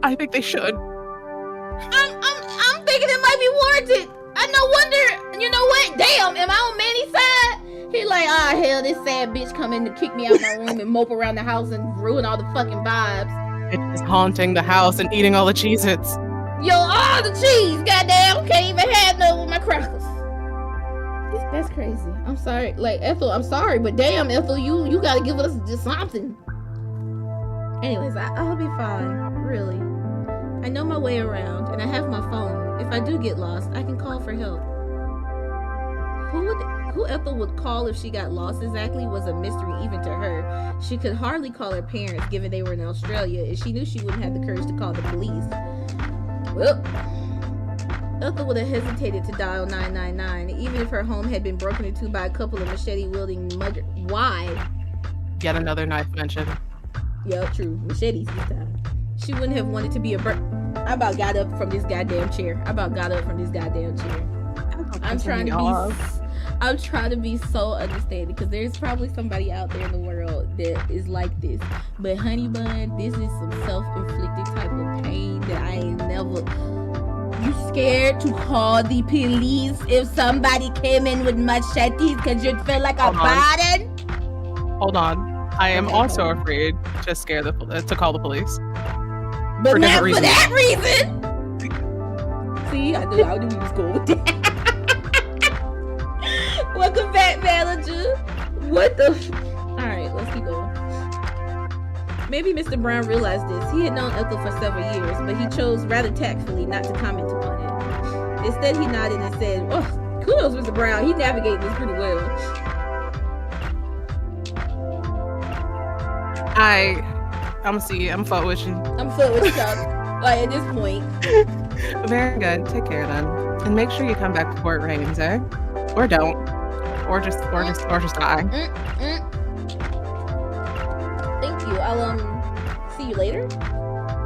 I think they should. I'm thinking it might be warranted. I no wonder. You know what? Damn, am I on Manny's side? He like, hell, this sad bitch come in to kick me out my room and mope around the house and ruin all the fucking vibes. It's haunting the house and eating all the Cheez-Its. Yo, all the cheese, goddamn, can't even have no with my crackers. That's crazy. I'm sorry, like Ethel. I'm sorry, but damn, Ethel, you gotta give us just something. Anyways, I'll be fine. Really, I know my way around, and I have my phone. If I do get lost, I can call for help. Who Ethel would call if she got lost exactly was a mystery even to her. She could hardly call her parents given they were in Australia, and she knew she wouldn't have the courage to call the police. Well, Ethel would have hesitated to dial 999, even if her home had been broken into by a couple of machete-wielding mugger. Why? Yet another knife mention. Yeah, true. Machetes this time. She wouldn't have wanted to be a I about got up from this goddamn chair. I'm trying to be so understanding because there's probably somebody out there in the world that is like this. But honey bun, this is some self-inflicted type of pain that I ain't never. You scared to call the police if somebody came in with machetes because you'd feel like a bottom? Hold on. I am also afraid to to call the police. But not for that reason. See, I knew you was cool with that. Welcome back, manager. What the? Alright, let's keep going. Maybe Mr. Brown realized this. He had known Ethel for several years, but he chose rather tactfully not to comment upon it. Instead, he nodded and said, "Oh, kudos, Mr. Brown. He navigated this pretty well." I'm fuck with you. I'm fuck with you. Like at this point. Very good. Take care then, and make sure you come back before it rains, eh? Or don't, or just die. Thank you. I'll see you later.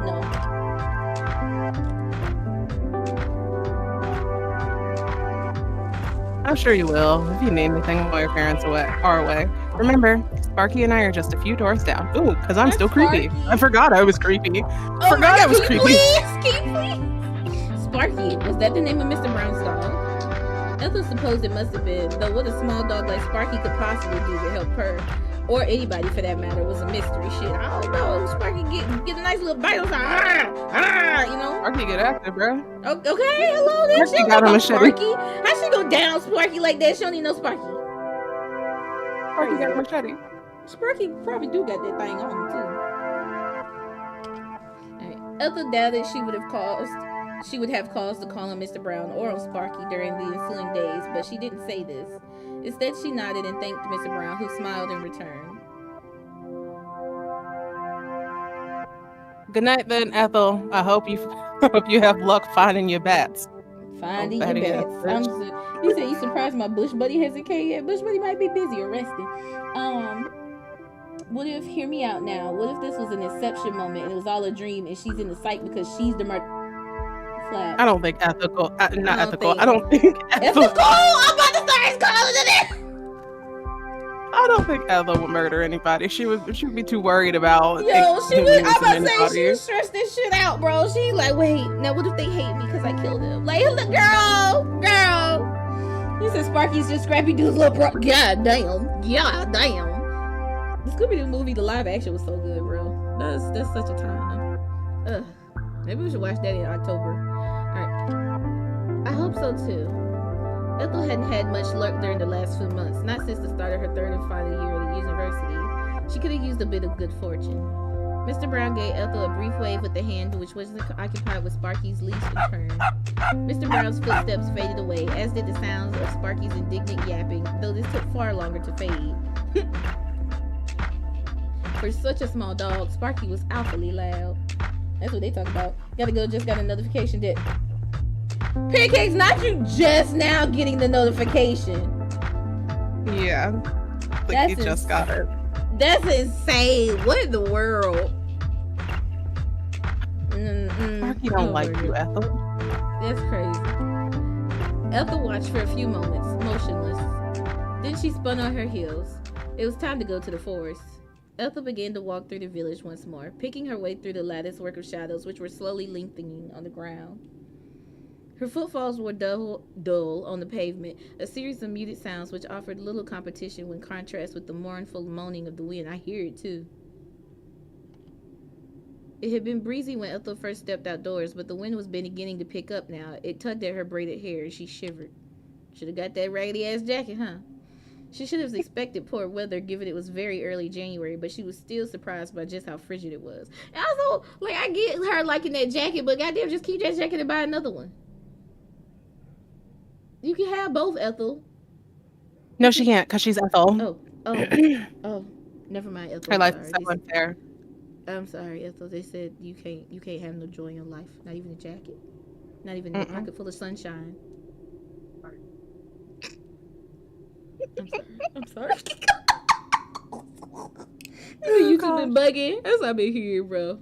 No. I'm sure you will if you need anything while your parents are away. Remember, Sparky and I are just a few doors down. Ooh, because I'm still creepy. I forgot I was creepy. Can you please? Sparky, was that the name of Mr. Brown's dog? Ethel supposed it must have been, though what a small dog like Sparky could possibly do to help her, or anybody for that matter, was a mystery. Shit, I don't know. Sparky get a nice little bite on you know? Sparky get active, bro. Okay, hello there. She got a machete. Sparky. How she go down Sparky like that? She don't need no Sparky. Sparky got a machete. Sparky probably do got that thing on him too. Alright. Ethel doubted she would have cause to call on Mr. Brown or on Sparky during the ensuing days, but she didn't say this. Instead, she nodded and thanked Mr. Brown, who smiled in return. Good night, then, Ethel. I hope you have luck finding your bats. Finding your bats. You said you surprised my bush buddy hasn't came yet. Bush buddy might be busy or resting. What if, hear me out now, what if this was an inception moment and it was all a dream and she's in the sight because she's the I don't think ethical. I don't think ethical. I'm about to start calling it. I don't think Ethel would murder anybody. She would be too worried about. Yo, she would. I'm about to say she would stress this shit out, bro. She like, wait, now what if they hate me because I killed him? Like, look, girl. You said Sparky's just Scrappy Doo's little bro. God damn. The Scooby-Doo movie, the live action was so good, bro. That's such a time. Ugh. Maybe we should watch that in October. Alright. I hope so too. Ethel hadn't had much luck during the last few months, not since the start of her third and final year at the university. She could have used a bit of good fortune. Mr. Brown gave Ethel a brief wave with the hand which was occupied with Sparky's leash in turn. Mr. Brown's footsteps faded away, as did the sounds of Sparky's indignant yapping, though this took far longer to fade. For such a small dog, Sparky was awfully loud. That's what they talk about. Just got a notification that Pancakes, not you just now getting the notification. Yeah. Like you just got it. That's insane. What in the world? Sparky don't like you, Ethel. That's crazy. Ethel watched for a few moments, motionless. Then she spun on her heels. It was time to go to the forest. Ethel began to walk through the village once more, picking her way through the lattice work of shadows which were slowly lengthening on the ground. Her footfalls were dull on the pavement, a series of muted sounds which offered little competition when contrast with the mournful moaning of the wind. I hear it too. It had been breezy when Ethel first stepped outdoors, but the wind was beginning to pick up now. It tugged at her braided hair and she shivered. Should have got that raggedy ass jacket, huh? She should have expected poor weather given it was very early January, but she was still surprised by just how frigid it was. And also, like, I get her liking that jacket, but goddamn, just keep that jacket and buy another one. You can have both, Ethel. No, she can't because she's Ethel. Oh. Never mind, Ethel. Her life Sorry. is so unfair. I'm sorry, Ethel. They said you can't have no joy in your life. Not even a jacket. Not even a pocket full of sunshine. I'm sorry. YouTube been bugging. That's what I've been hearing, bro.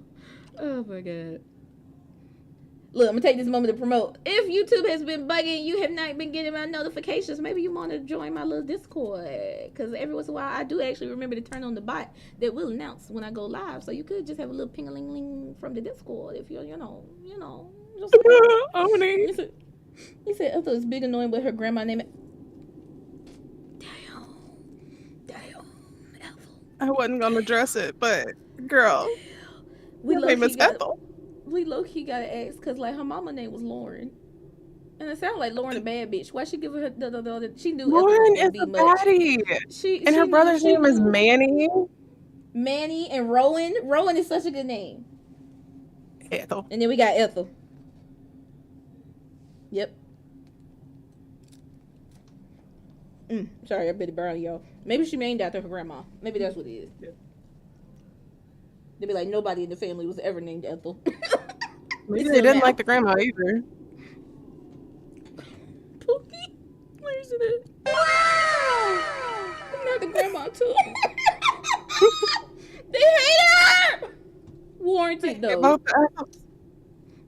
Oh my god. Look, I'm gonna take this moment to promote. If YouTube has been bugging, you have not been getting my notifications, maybe you want to join my little Discord. Because every once in a while, I do actually remember to turn on the bot that will announce when I go live. So you could just have a little ping-a-ling-ling from the Discord if you're, you know. Just Oni. He said Ethel is big annoying with her grandma name. Damn, Ethel. I wasn't gonna address it, but girl, her name is Ethel. We low-key gotta ask, because, like, her mama name was Lauren. And it sounded like Lauren a bad bitch. Why she give her the she knew Lauren is a baddie. And her brother's name is Manny. Manny and Rowan. Rowan is such a good name. Ethel. And then we got Ethel. Yep. Sorry, I bit it burn, y'all. Maybe she named after her grandma. Maybe that's what it is. Yeah. They'd be like, nobody in the family was ever named Ethel. Maybe they didn't like the grandma either. Pookie? Where's it at? Wow! Not the grandma, too. They hate her! Warranted, though.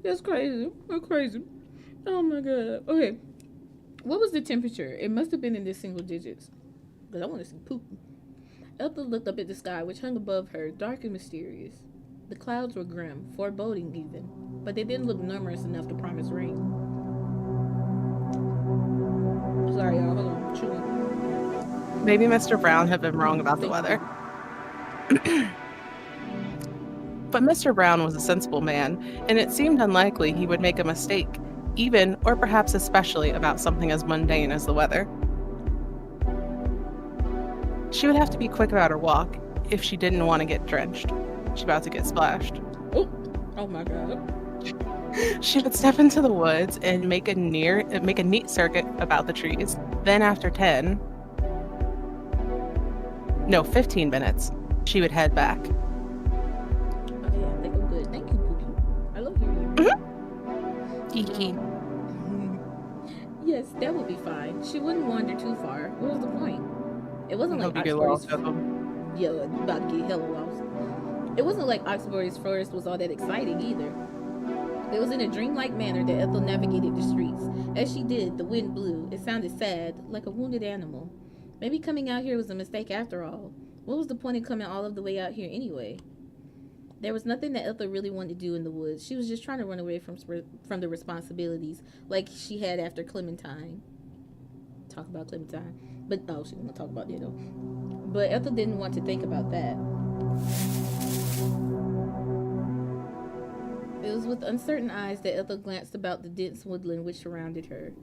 That's crazy. That's crazy. Oh, my God. Okay. What was the temperature? It must have been in the single digits. Because I want to see Pookie. Ethel looked up at the sky, which hung above her, dark and mysterious. The clouds were grim, foreboding even, but they didn't look numerous enough to promise rain. Sorry, y'all. Hold on. I'm chewing. Maybe Mr. Brown had been wrong about the weather. But Mr. Brown was a sensible man, and it seemed unlikely he would make a mistake, even or perhaps especially about something as mundane as the weather. She would have to be quick about her walk if she didn't want to get drenched. She's about to get splashed. Oh my God. She would step into the woods and make a neat circuit about the trees. Then after 15 minutes, she would head back. Okay, I think I'm good. Thank you, Pookie. I love hearing you. Kiki. Yes, that would be fine. She wouldn't wander too far. What was the point? It wasn't like Oxford's... Yeah, about to get hella lost. It wasn't like Oxford's forest was all that exciting either. It was in a dreamlike manner that Ethel navigated the streets. As she did, the wind blew. It sounded sad, like a wounded animal. Maybe coming out here was a mistake after all. What was the point in coming all of the way out here anyway? There was nothing that Ethel really wanted to do in the woods. She was just trying to run away from the responsibilities, like she had after Clementine. Talk about Clementine. But, oh, she didn't talk about that, though. But Ethel didn't want to think about that. It was with uncertain eyes that Ethel glanced about the dense woodland which surrounded her.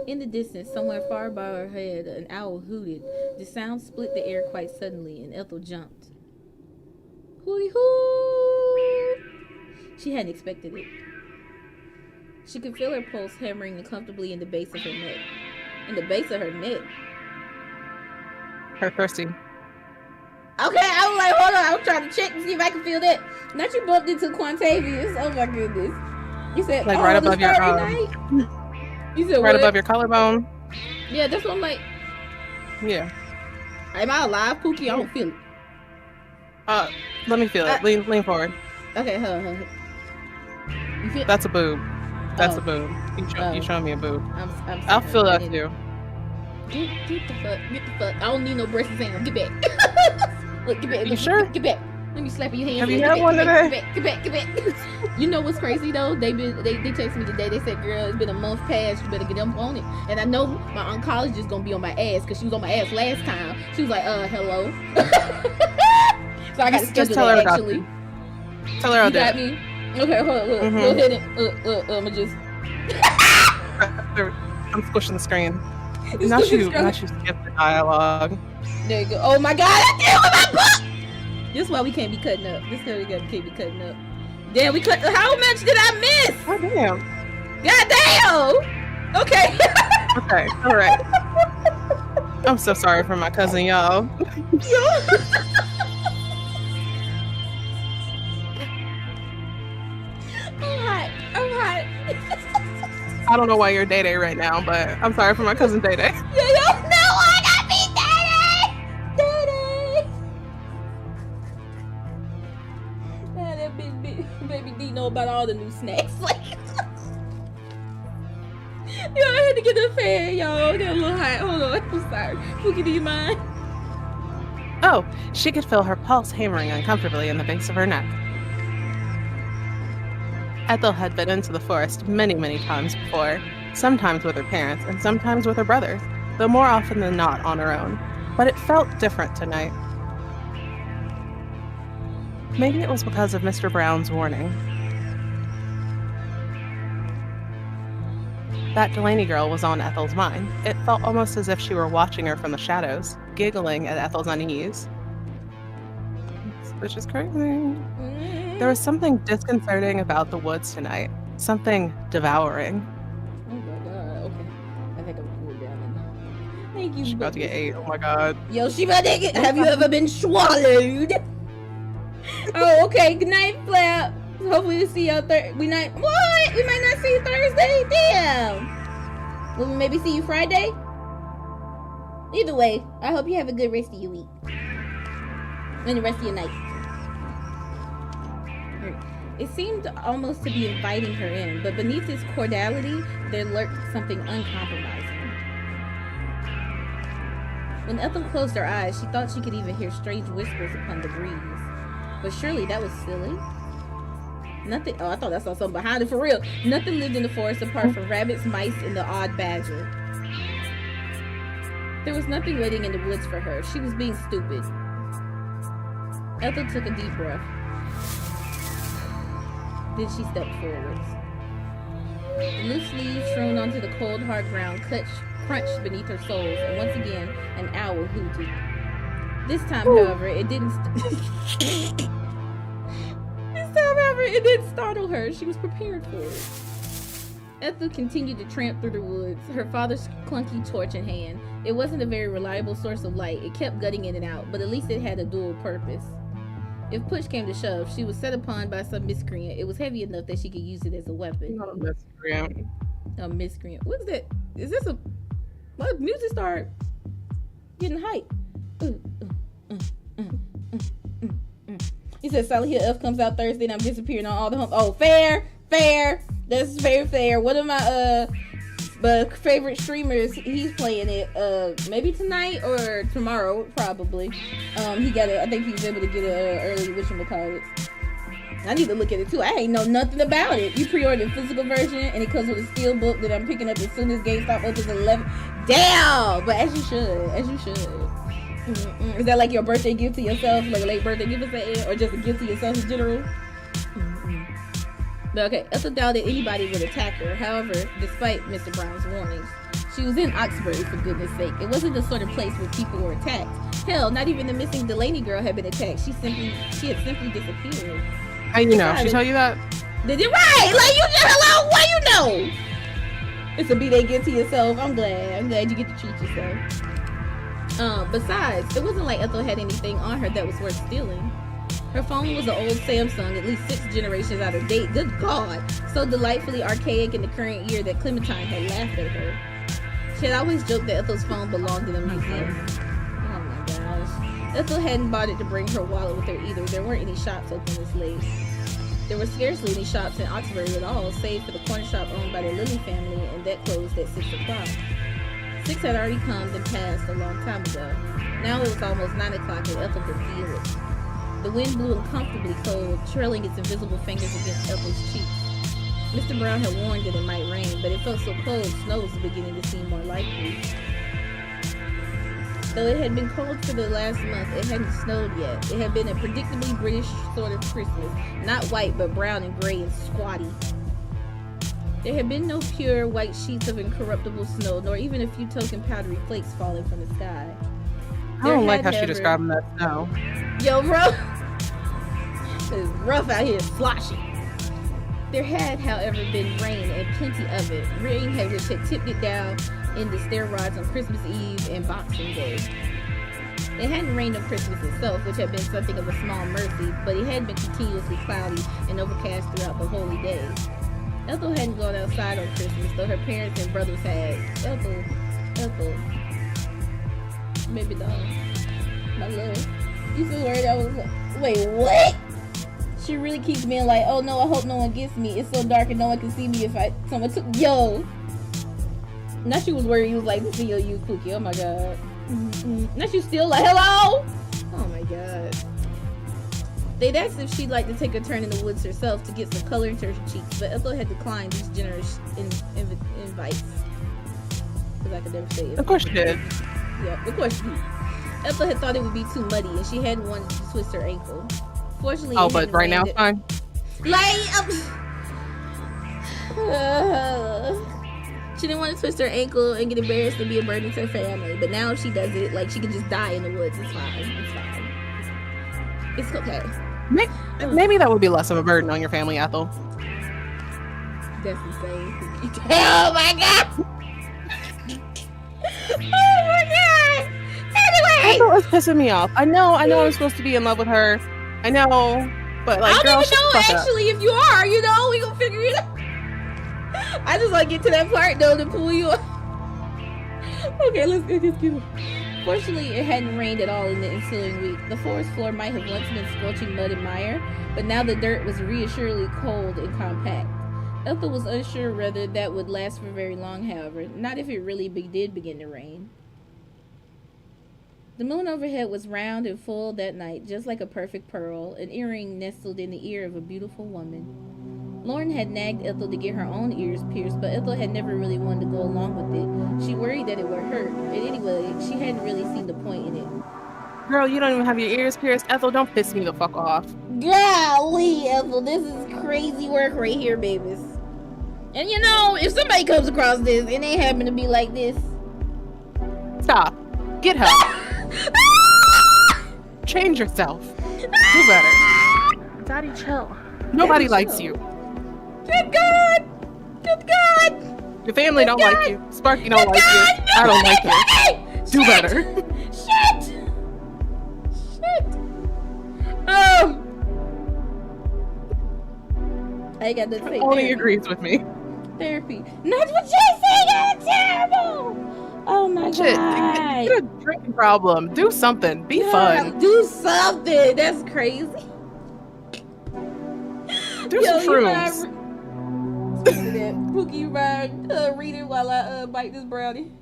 In the distance, somewhere far by her head, an owl hooted. The sound split the air quite suddenly, and Ethel jumped. Hooty hoo! She hadn't expected it. She could feel her pulse hammering uncomfortably in the base of her neck. In the base of her neck. Her thirsty. Okay, I was like, hold on, I was trying to check to see if I can feel that. Not you bumped into Quantavious. Oh my goodness. You said, like right above your You said right above your collarbone. Yeah, that's what I'm like. Yeah. Am I alive, Pookie? I don't feel it. Let me feel it. Lean forward. Okay, hold on. You feel? That's a boob. That's a boob. You showing me a boob. I'll feel that too. Get the fuck. I don't need no breast exam. Get back. Look, get back. You sure? Get back. Let me slap your hand. Have you had one today? Get back. You know what's crazy though? They texted me today. They said, "Girl, it's been a month past. You better get them on it." And I know my oncologist is gonna be on my ass because she was on my ass last time. She was like, hello." So I got to schedule that actually. Tell her I'll do it. Me? Okay, hold on. Look, go ahead and I'ma just. I'm squishing the screen. Not you skip the dialogue. There you go. Oh my God, I can't with my book. This is why we can't be cutting up. This is why we can't be cutting up. Damn, we cut. How much did I miss? Oh damn. God damn. Okay. Okay. All right. I'm so sorry for my cousin, y'all. I'm hot. I don't know why you're Day right now, but I'm sorry for my cousin Day. Yeah, yo, no, I got me Day. Man, that baby D know about all the new snacks. Like, yo, I had to get the fan, y'all. I got a little hot. Hold on, I'm sorry. Pookie, do you mind? Oh, she could feel her pulse hammering uncomfortably in the base of her neck. Ethel had been into the forest many, many times before, sometimes with her parents and sometimes with her brothers, though more often than not on her own. But it felt different tonight. Maybe it was because of Mr. Brown's warning. That Delaney girl was on Ethel's mind. It felt almost as if she were watching her from the shadows, giggling at Ethel's unease. Which is crazy. There was something disconcerting about the woods tonight. Something devouring. Oh my god, okay. I think I'm cool down. Thank you. She's about to get ate. Oh my god. Yo, she about to get. Have you ever been swallowed? Oh, okay. Good night, Flap. Hopefully we'll see y'all Thursday. We might not see you Thursday. Damn. Will we maybe see you Friday? Either way, I hope you have a good rest of your week. And the rest of your night. It seemed almost to be inviting her in, but beneath its cordiality, there lurked something uncompromising. When Ethel closed her eyes, she thought she could even hear strange whispers upon the breeze. But surely that was silly. Nothing. Oh, I thought I saw something behind it for real. Nothing lived in the forest apart from rabbits, mice, and the odd badger. There was nothing waiting in the woods for her. She was being stupid. Ethel took a deep breath. Then she stepped forwards. Loose leaves thrown onto the cold, hard ground crunched beneath her soles, and once again, an owl hooted. This time, however, it didn't startle her. She was prepared for it. Ethel continued to tramp through the woods, her father's clunky torch in hand. It wasn't a very reliable source of light. It kept gutting in and out, but at least it had a dual purpose. If push came to shove, she was set upon by some miscreant. It was heavy enough that she could use it as a weapon. Not a miscreant. A miscreant. What is that? Is this a... What? Music start getting hype. He said Silent Hill F comes out Thursday and I'm disappearing on all the home. Oh, fair. That's very fair. One of my favorite streamers, he's playing it maybe tonight or tomorrow, probably. I think he's able to get a early whatchamacallit. I need to look at it too. I ain't know nothing about it. You pre-ordered the physical version and it comes with a steel book that I'm picking up as soon as GameStop opens at 11. Damn! But as you should. Is that like your birthday gift to yourself? Like a late birthday gift or just a gift to yourself in general? But okay, Ethel doubted anybody would attack her. However, despite Mr. Brown's warnings, she was in Oxbury, for goodness sake. It wasn't the sort of place where people were attacked. Hell, not even the missing Delaney girl had been attacked. She had simply disappeared. How you know? She tell you that? Did you right? Like you just hello? Why you know? It's a B-Day gift to yourself. I'm glad you get to treat yourself. Besides, it wasn't like Ethel had anything on her that was worth stealing. Her phone was an old Samsung, at least 6 generations out of date. Good God! So delightfully archaic in the current year that Clementine had laughed at her. She had always joked that Ethel's phone belonged in a museum. Oh my gosh. Ethel hadn't bothered to bring her wallet with her either. There weren't any shops open this late. There were scarcely any shops in Oxbury at all, save for the corner shop owned by the Lilly family, and that closed at 6 o'clock. 6 had already come and passed a long time ago. Now it was almost 9 o'clock and Ethel could feel it. The wind blew uncomfortably cold, trailing its invisible fingers against Ethel's cheeks. Mr. Brown had warned that it might rain, but it felt so cold, snow was beginning to seem more likely. Though it had been cold for the last month, it hadn't snowed yet. It had been a predictably British sort of Christmas, not white, but brown and gray and squatty. There had been no pure white sheets of incorruptible snow, nor even a few token powdery flakes falling from the sky. I don't like how she described that snow. Yo, bro. It's rough out here, sloshy. There had, however, been rain and plenty of it. Rain which had tipped it down in the stair rods on Christmas Eve and Boxing Day. It hadn't rained on Christmas itself, which had been something of a small mercy, but it had been continuously cloudy and overcast throughout the holy days. Ethel hadn't gone outside on Christmas, though her parents and brothers had. Ethel. Baby doll. My love. You so worried I was like, wait, what? She really keeps being like, oh no, I hope no one gets me. It's so dark and no one can see me if someone took, yo. Now she was worried you was like, this video you cookie. Oh my god. Now she's still like, hello? Oh my god. They'd asked if she'd like to take a turn in the woods herself to get some color into her cheeks, but Ethel had declined these generous invites. Because I could never say it. Of course she did. Yeah, of course she did. Ethel had thought it would be too muddy, and she hadn't wanted to twist her ankle. Fortunately, but right now it's fine. Like, she didn't want to twist her ankle and get embarrassed and be a burden to her family. But now if she does it, like, she can just die in the woods. It's fine. It's okay. Maybe that would be less of a burden on your family, Ethel. That's insane. Oh my god! Oh my god! Anyway! Ethel is pissing me off. I know I'm supposed to be in love with her. I know, but like, I don't girl, even know shut the fuck actually up. if you are, we gonna figure it out. I just like get to that part though to pull you up. Okay, let's get this. Fortunately, it hadn't rained at all in the ensuing week. The forest floor might have once been scorching mud and mire, but now the dirt was reassuringly cold and compact. Ethel was unsure whether that would last for very long, however, not if it really did begin to rain. The moon overhead was round and full that night, just like a perfect pearl, an earring nestled in the ear of a beautiful woman. Lauren had nagged Ethel to get her own ears pierced, but Ethel had never really wanted to go along with it. She worried that it would hurt, and anyway, she hadn't really seen the point in it. Girl, you don't even have your ears pierced. Ethel, don't piss me the fuck off. Golly, Ethel, this is crazy work right here, babies. And you know, if somebody comes across this and they happen to be like this... Stop. Get her. Change yourself. Do better. Daddy, chill. Nobody likes you. Good God! Good God! Your family don't like you. Sparky don't like you. I don't like you. Do better. Shit! I got to say Only therapy. agrees with me. Therapy. Not what you're saying. That's terrible. Oh my Shit, god. get a drinking problem. Do something. Be fun. Do something. That's crazy. Do some shrooms. Pookie, read it while I bite this brownie.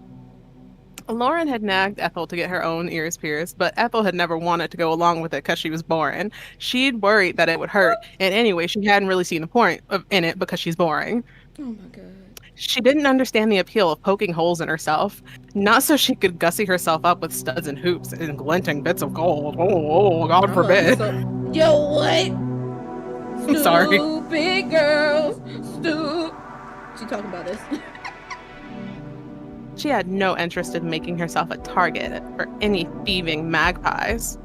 Lauren had nagged Ethel to get her own ears pierced, but Ethel had never wanted to go along with it because she was boring. She'd worried that it would hurt, and anyway, she hadn't really seen the point in it because she's boring. Oh my god. She didn't understand the appeal of poking holes in herself, not so she could gussy herself up with studs and hoops and glinting bits of gold. Oh, God forbid. Yo, what? I'm sorry. Stupid girls. She talking about this. She had no interest in making herself a target for any thieving magpies.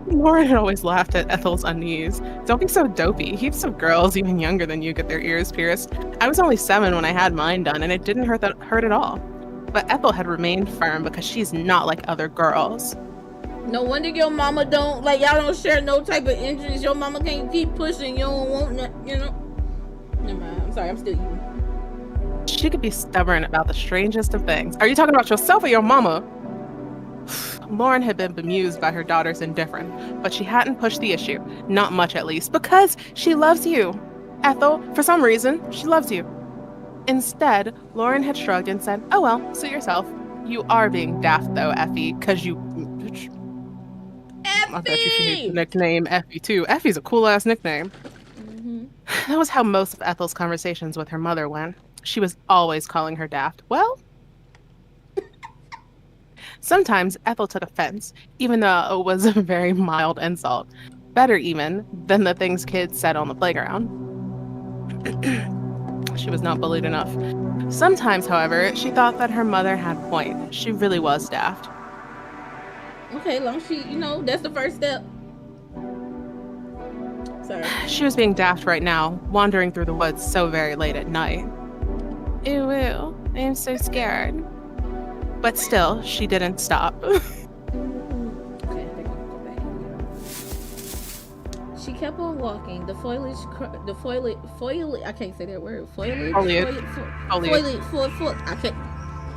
Lauren had always laughed at Ethel's unease. Don't be so dopey. Heaps of girls even younger than you get their ears pierced. I was only 7 when I had mine done, and it didn't hurt at all. But Ethel had remained firm because she's not like other girls. No wonder your mama don't, like, y'all don't share no type of interest. Your mama can't keep pushing. You don't want that, you know? Never mind. I'm sorry. I'm still you. She could be stubborn about the strangest of things. Are you talking about yourself or your mama? Lauren had been bemused by her daughter's indifference, but she hadn't pushed the issue, not much at least, because she loves you. Ethel, for some reason, she loves you. Instead, Lauren had shrugged and said, oh well, suit yourself. You are being daft though, Effie, because you... Effie! I bet you should hate the nickname Effie too. Effie's a cool-ass nickname. Mm-hmm. That was how most of Ethel's conversations with her mother went. She was always calling her daft. Well... Sometimes Ethel took offense, even though it was a very mild insult. Better even than the things kids said on the playground. She was not bullied enough. Sometimes, however, she thought that her mother had a point. She really was daft. Okay, long she, that's the first step. Sorry. She was being daft right now, wandering through the woods so very late at night. Ew, ew. I am so scared. But still, she didn't stop. Okay, they're gonna go back. She kept on walking. The foliage, I can't say that word. Foliage. I can't.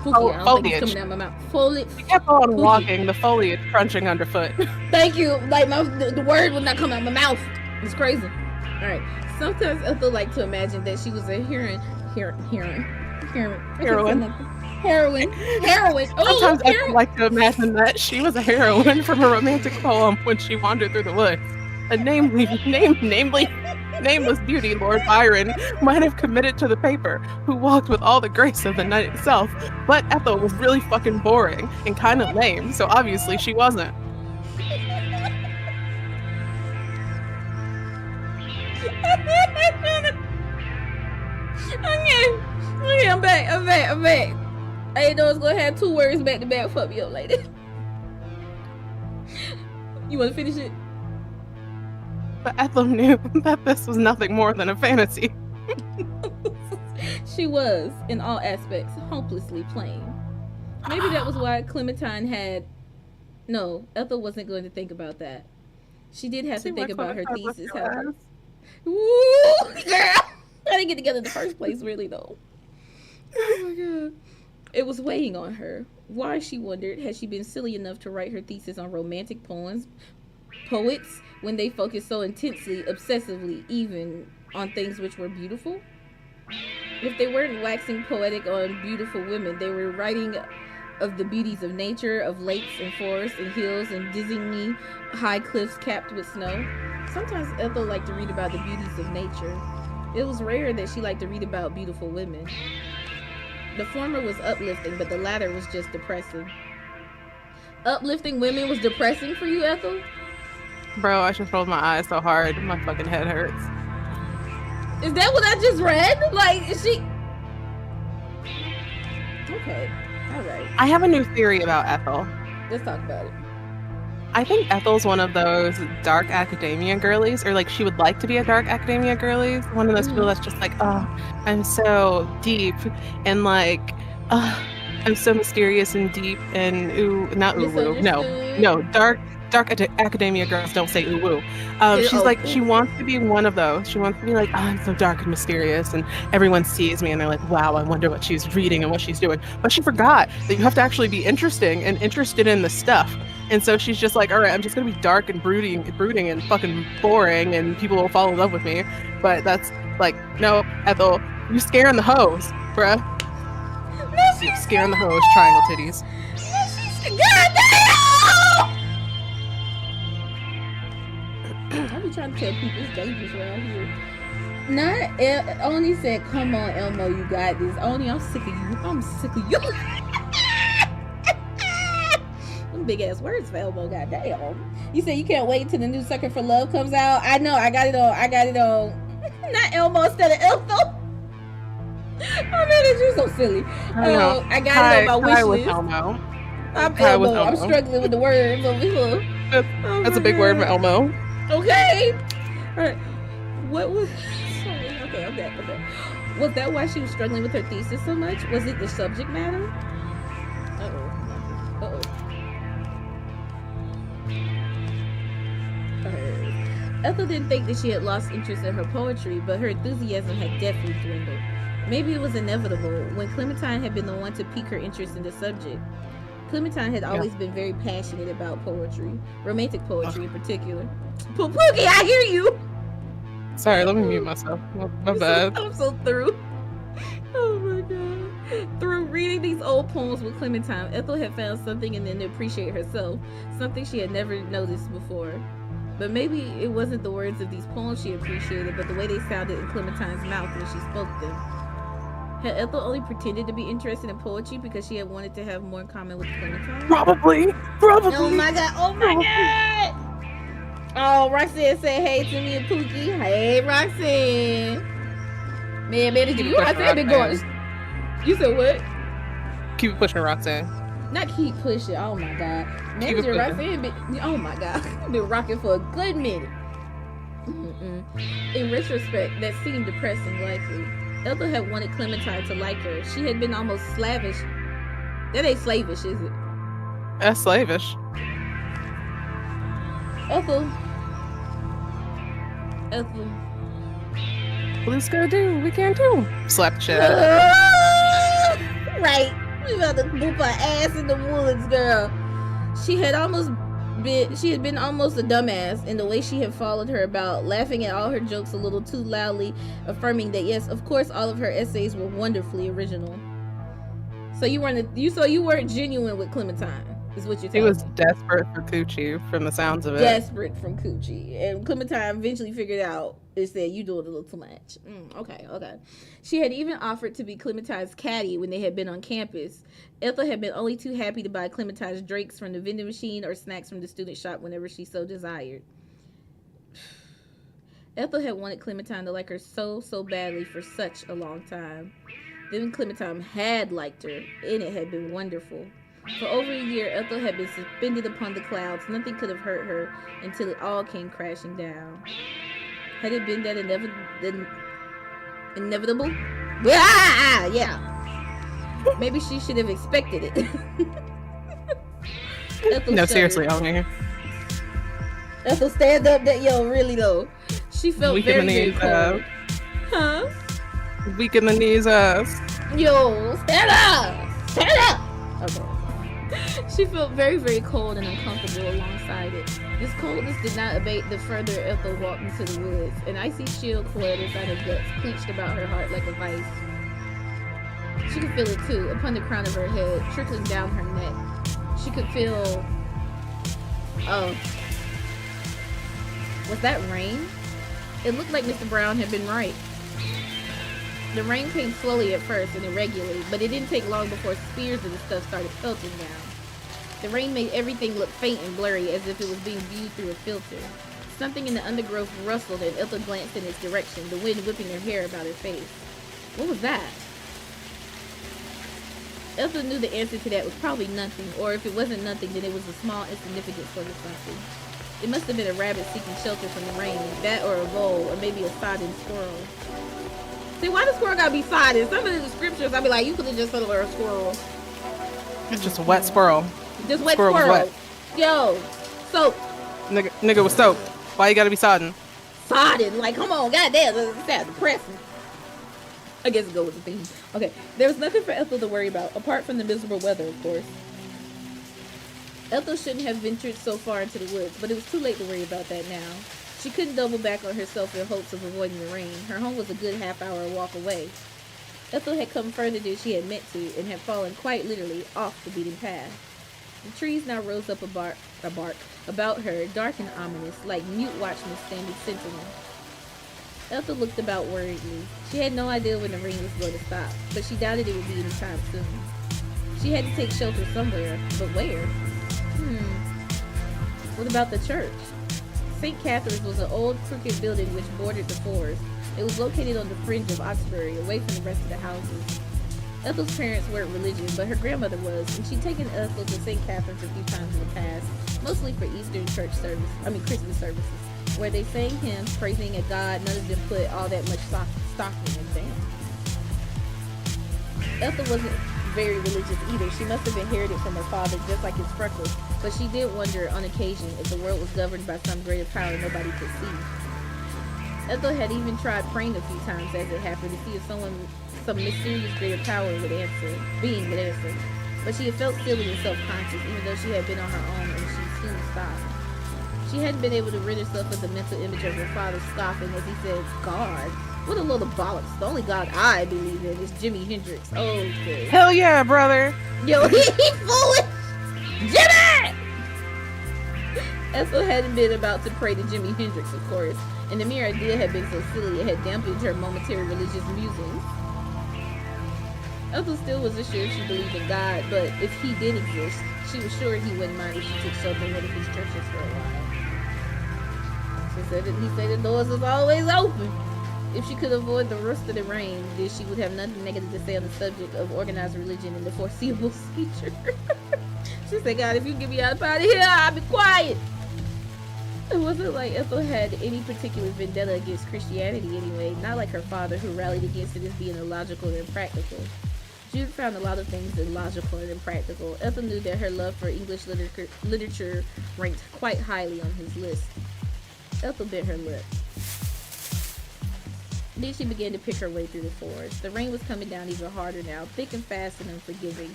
Pookie, I don't think it's coming out my mouth. Foliage. She kept on walking, the foliage crunching underfoot. Thank you. Like the word would not come out my mouth. It's crazy. All right. Sometimes Ethel liked to imagine that she was a heroine. Sometimes I like to imagine that she was a heroine from a romantic poem when she wandered through the woods. A nameless beauty, Lord Byron, might have committed to the paper, who walked with all the grace of the night itself. But Ethel was really fucking boring and kind of lame, so obviously she wasn't. Okay, I'm back. I didn't know I was gonna have 2 words back to back. Fuck me up like that. You wanna finish it? But Ethel knew that this was nothing more than a fantasy. She was, in all aspects, hopelessly plain. Maybe that was why Clementine had... No, Ethel wasn't going to think about that. She did have to think about her thesis. Woo! Girl! I didn't get together in the first place, really, though. Oh my god. It was weighing on her. Why, she wondered, had she been silly enough to write her thesis on romantic poets, when they focused so intensely, obsessively, even on things which were beautiful? If they weren't waxing poetic on beautiful women, they were writing of the beauties of nature, of lakes and forests and hills and dizzyingly high cliffs capped with snow. Sometimes Ethel liked to read about the beauties of nature. It was rare that she liked to read about beautiful women. The former was uplifting, but the latter was just depressing. Uplifting women was depressing for you, Ethel? Bro, I just rolled my eyes so hard, my fucking head hurts. Is that what I just read? Like, is she... Okay, alright. I have a new theory about Ethel. Let's talk about it. I think Ethel's one of those dark academia girlies, or like she would like to be a dark academia girlies. One of those people that's just like, oh, I'm so deep and like, I'm so mysterious and deep and ooh, not ooh woo. No, dark academia girls don't say ooh woo. She's like, she wants to be one of those. She wants to be like, oh, I'm so dark and mysterious, and everyone sees me and they're like, wow, I wonder what she's reading and what she's doing. But she forgot that you have to actually be interesting and interested in the stuff. And so she's just like, all right, I'm just gonna be dark and brooding and fucking boring, and people will fall in love with me. But that's like, no, Ethel, you scaring the hoes, bruh. No, she's scaring the hoes, triangle titties. I be trying to tell people it's dangerous around here. Oni said, come on, Elmo, you got this. Oni, I'm sick of you. I'm sick of you. Them big ass words for Elmo, goddamn. You said you can't wait till the new Sucker for Love comes out. I know, I got it on. Not Elmo instead of Ethel. Oh man, you're so silly. I got it on my wish list. Elmo. I'm Elmo. I'm struggling with the words over here. That's a big word for Elmo. Okay. Alright. What was... Sorry. Okay. Was that why she was struggling with her thesis so much? Was it the subject matter? Uh-oh. Ethel didn't think that she had lost interest in her poetry, but her enthusiasm had definitely dwindled. Maybe it was inevitable when Clementine had been the one to pique her interest in the subject. Clementine had always been very passionate about poetry, romantic poetry in particular. Pookie, I hear you! Sorry, let me mute myself. My bad. I'm so through. Oh my god. Through reading these old poems with Clementine, Ethel had found something in them to appreciate herself, something she had never noticed before. But maybe it wasn't the words of these poems she appreciated, but the way they sounded in Clementine's mouth when she spoke them. Had Ethel only pretended to be interested in poetry because she had wanted to have more in common with Clementine? Probably. Oh my god. Oh, Roxanne said hey to me and Pookie. Hey, Roxanne. Man, you Roxanne been going. You said what? Keep pushing, Roxanne. Not keep pushing. Oh my god. Manager Roxanne been, oh my god. Been rocking for a good minute. In retrospect, that seemed depressing, likely. Ethel had wanted Clementine to like her. She had been almost slavish. That ain't slavish, is it? That's slavish. Ethel. Let's go do. We can do. Slap the shit out of her. Right. We about to whoop her ass in the woods, girl. She had been almost a dumbass in the way she had followed her about, laughing at all her jokes a little too loudly, affirming that yes, of course, all of her essays were wonderfully original. So you weren't genuine with Clementine, is what you're telling me. He was desperate for Coochie from the sounds of it. Desperate from Coochie. And Clementine eventually figured out and said, you doing a little too much. Okay. She had even offered to be Clementine's caddy when they had been on campus. Ethel had been only too happy to buy Clementine's drinks from the vending machine or snacks from the student shop whenever she so desired. Ethel had wanted Clementine to like her so badly for such a long time. Then Clementine had liked her, and it had been wonderful. For over a year, Ethel had been suspended upon the clouds. Nothing could have hurt her until it all came crashing down. Had it been that inevitable? Yeah. Maybe she should have expected it. Ethel No, shuddered. seriously, Omni. Ethel, stand up. Really though. She felt Weak in the very knees, cold. Huh? Weak in the knees, ass. Yo, stand up! Okay. She felt very cold and uncomfortable alongside it. This coldness did not abate the further Ethel walked into the woods. An icy chill coiled inside her guts, clenched about her heart like a vice. She could feel it too, upon the crown of her head, trickling down her neck. She could feel... Oh. Was that rain? It looked like Mr. Brown had been right. The rain came slowly at first and irregularly, but it didn't take long before spears of the stuff started pelting down. The rain made everything look faint and blurry, as if it was being viewed through a filter. Something in the undergrowth rustled, and Ethel glanced in its direction, the wind whipping her hair about her face. What was that? Ethel knew the answer to that was probably nothing, or if it wasn't nothing, then it was a small, insignificant sort of something. It must have been a rabbit seeking shelter from the rain, that or a vole, or maybe a sodden squirrel. See, why the squirrel gotta be sodden? Some of the scriptures, I'd be like, you could have just said a squirrel. It's just a wet squirrel. Just wet Squirrel was squirrel. wet. Yo, soap. Nigga was soap. Why you gotta be sodden? Sodden. Like, come on, goddamn, that's depressing. I guess it go with the theme. Okay, there was nothing for Ethel to worry about, apart from the miserable weather, of course. Ethel shouldn't have ventured so far into the woods, but it was too late to worry about that now. She couldn't double back on herself in hopes of avoiding the rain. Her home was a good half-hour walk away. Ethel had come further than she had meant to, and had fallen quite literally off the beaten path. The trees now rose up about her, dark and ominous, like mute watchmen standing sentinel. Ethel looked about worriedly. She had no idea when the rain was going to stop, but she doubted it would be any time soon. She had to take shelter somewhere, but where? What about the church? St. Catherine's was an old, crooked building which bordered the forest. It was located on the fringe of Oxbury, away from the rest of the houses. Ethel's parents weren't religious, but her grandmother was, and she'd taken Ethel to St. Catherine's a few times in the past, mostly for Christmas services, where they sang hymns praising a God none of them put all that much stock in them. Ethel wasn't very religious either. She must have inherited from her father, just like his freckles, but she did wonder on occasion if the world was governed by some greater power nobody could see. Ethel had even tried praying a few times as it happened to see if some mysterious greater power would answer, but she had felt silly and self-conscious even though she had been on her own and she soon stopped. She hadn't been able to rid herself of the mental image of her father scoffing as he said, God? What a load of bollocks. The only God I believe in is Jimi Hendrix. Okay. Hell yeah, brother. Yo, he foolish! Jimmy! Ethel hadn't been about to pray to Jimi Hendrix, of course, and the mere idea had been so silly it had dampened her momentary religious musings. Ethel still wasn't sure if she believed in God, but if he did exist, she was sure he wouldn't mind if she took shelter in one of his churches for a while. She said that he said the doors was always open. If she could avoid the rust of the rain, then she would have nothing negative to say on the subject of organized religion in the foreseeable future. She said, God, if you get me out of here, I'll be quiet. It wasn't like Ethel had any particular vendetta against Christianity anyway, not like her father who rallied against it as being illogical and impractical. Jude found a lot of things illogical and impractical. Ethel knew that her love for English literature ranked quite highly on his list. Ethel bit her lip. Then she began to pick her way through the forest. The rain was coming down even harder now, thick and fast and unforgiving.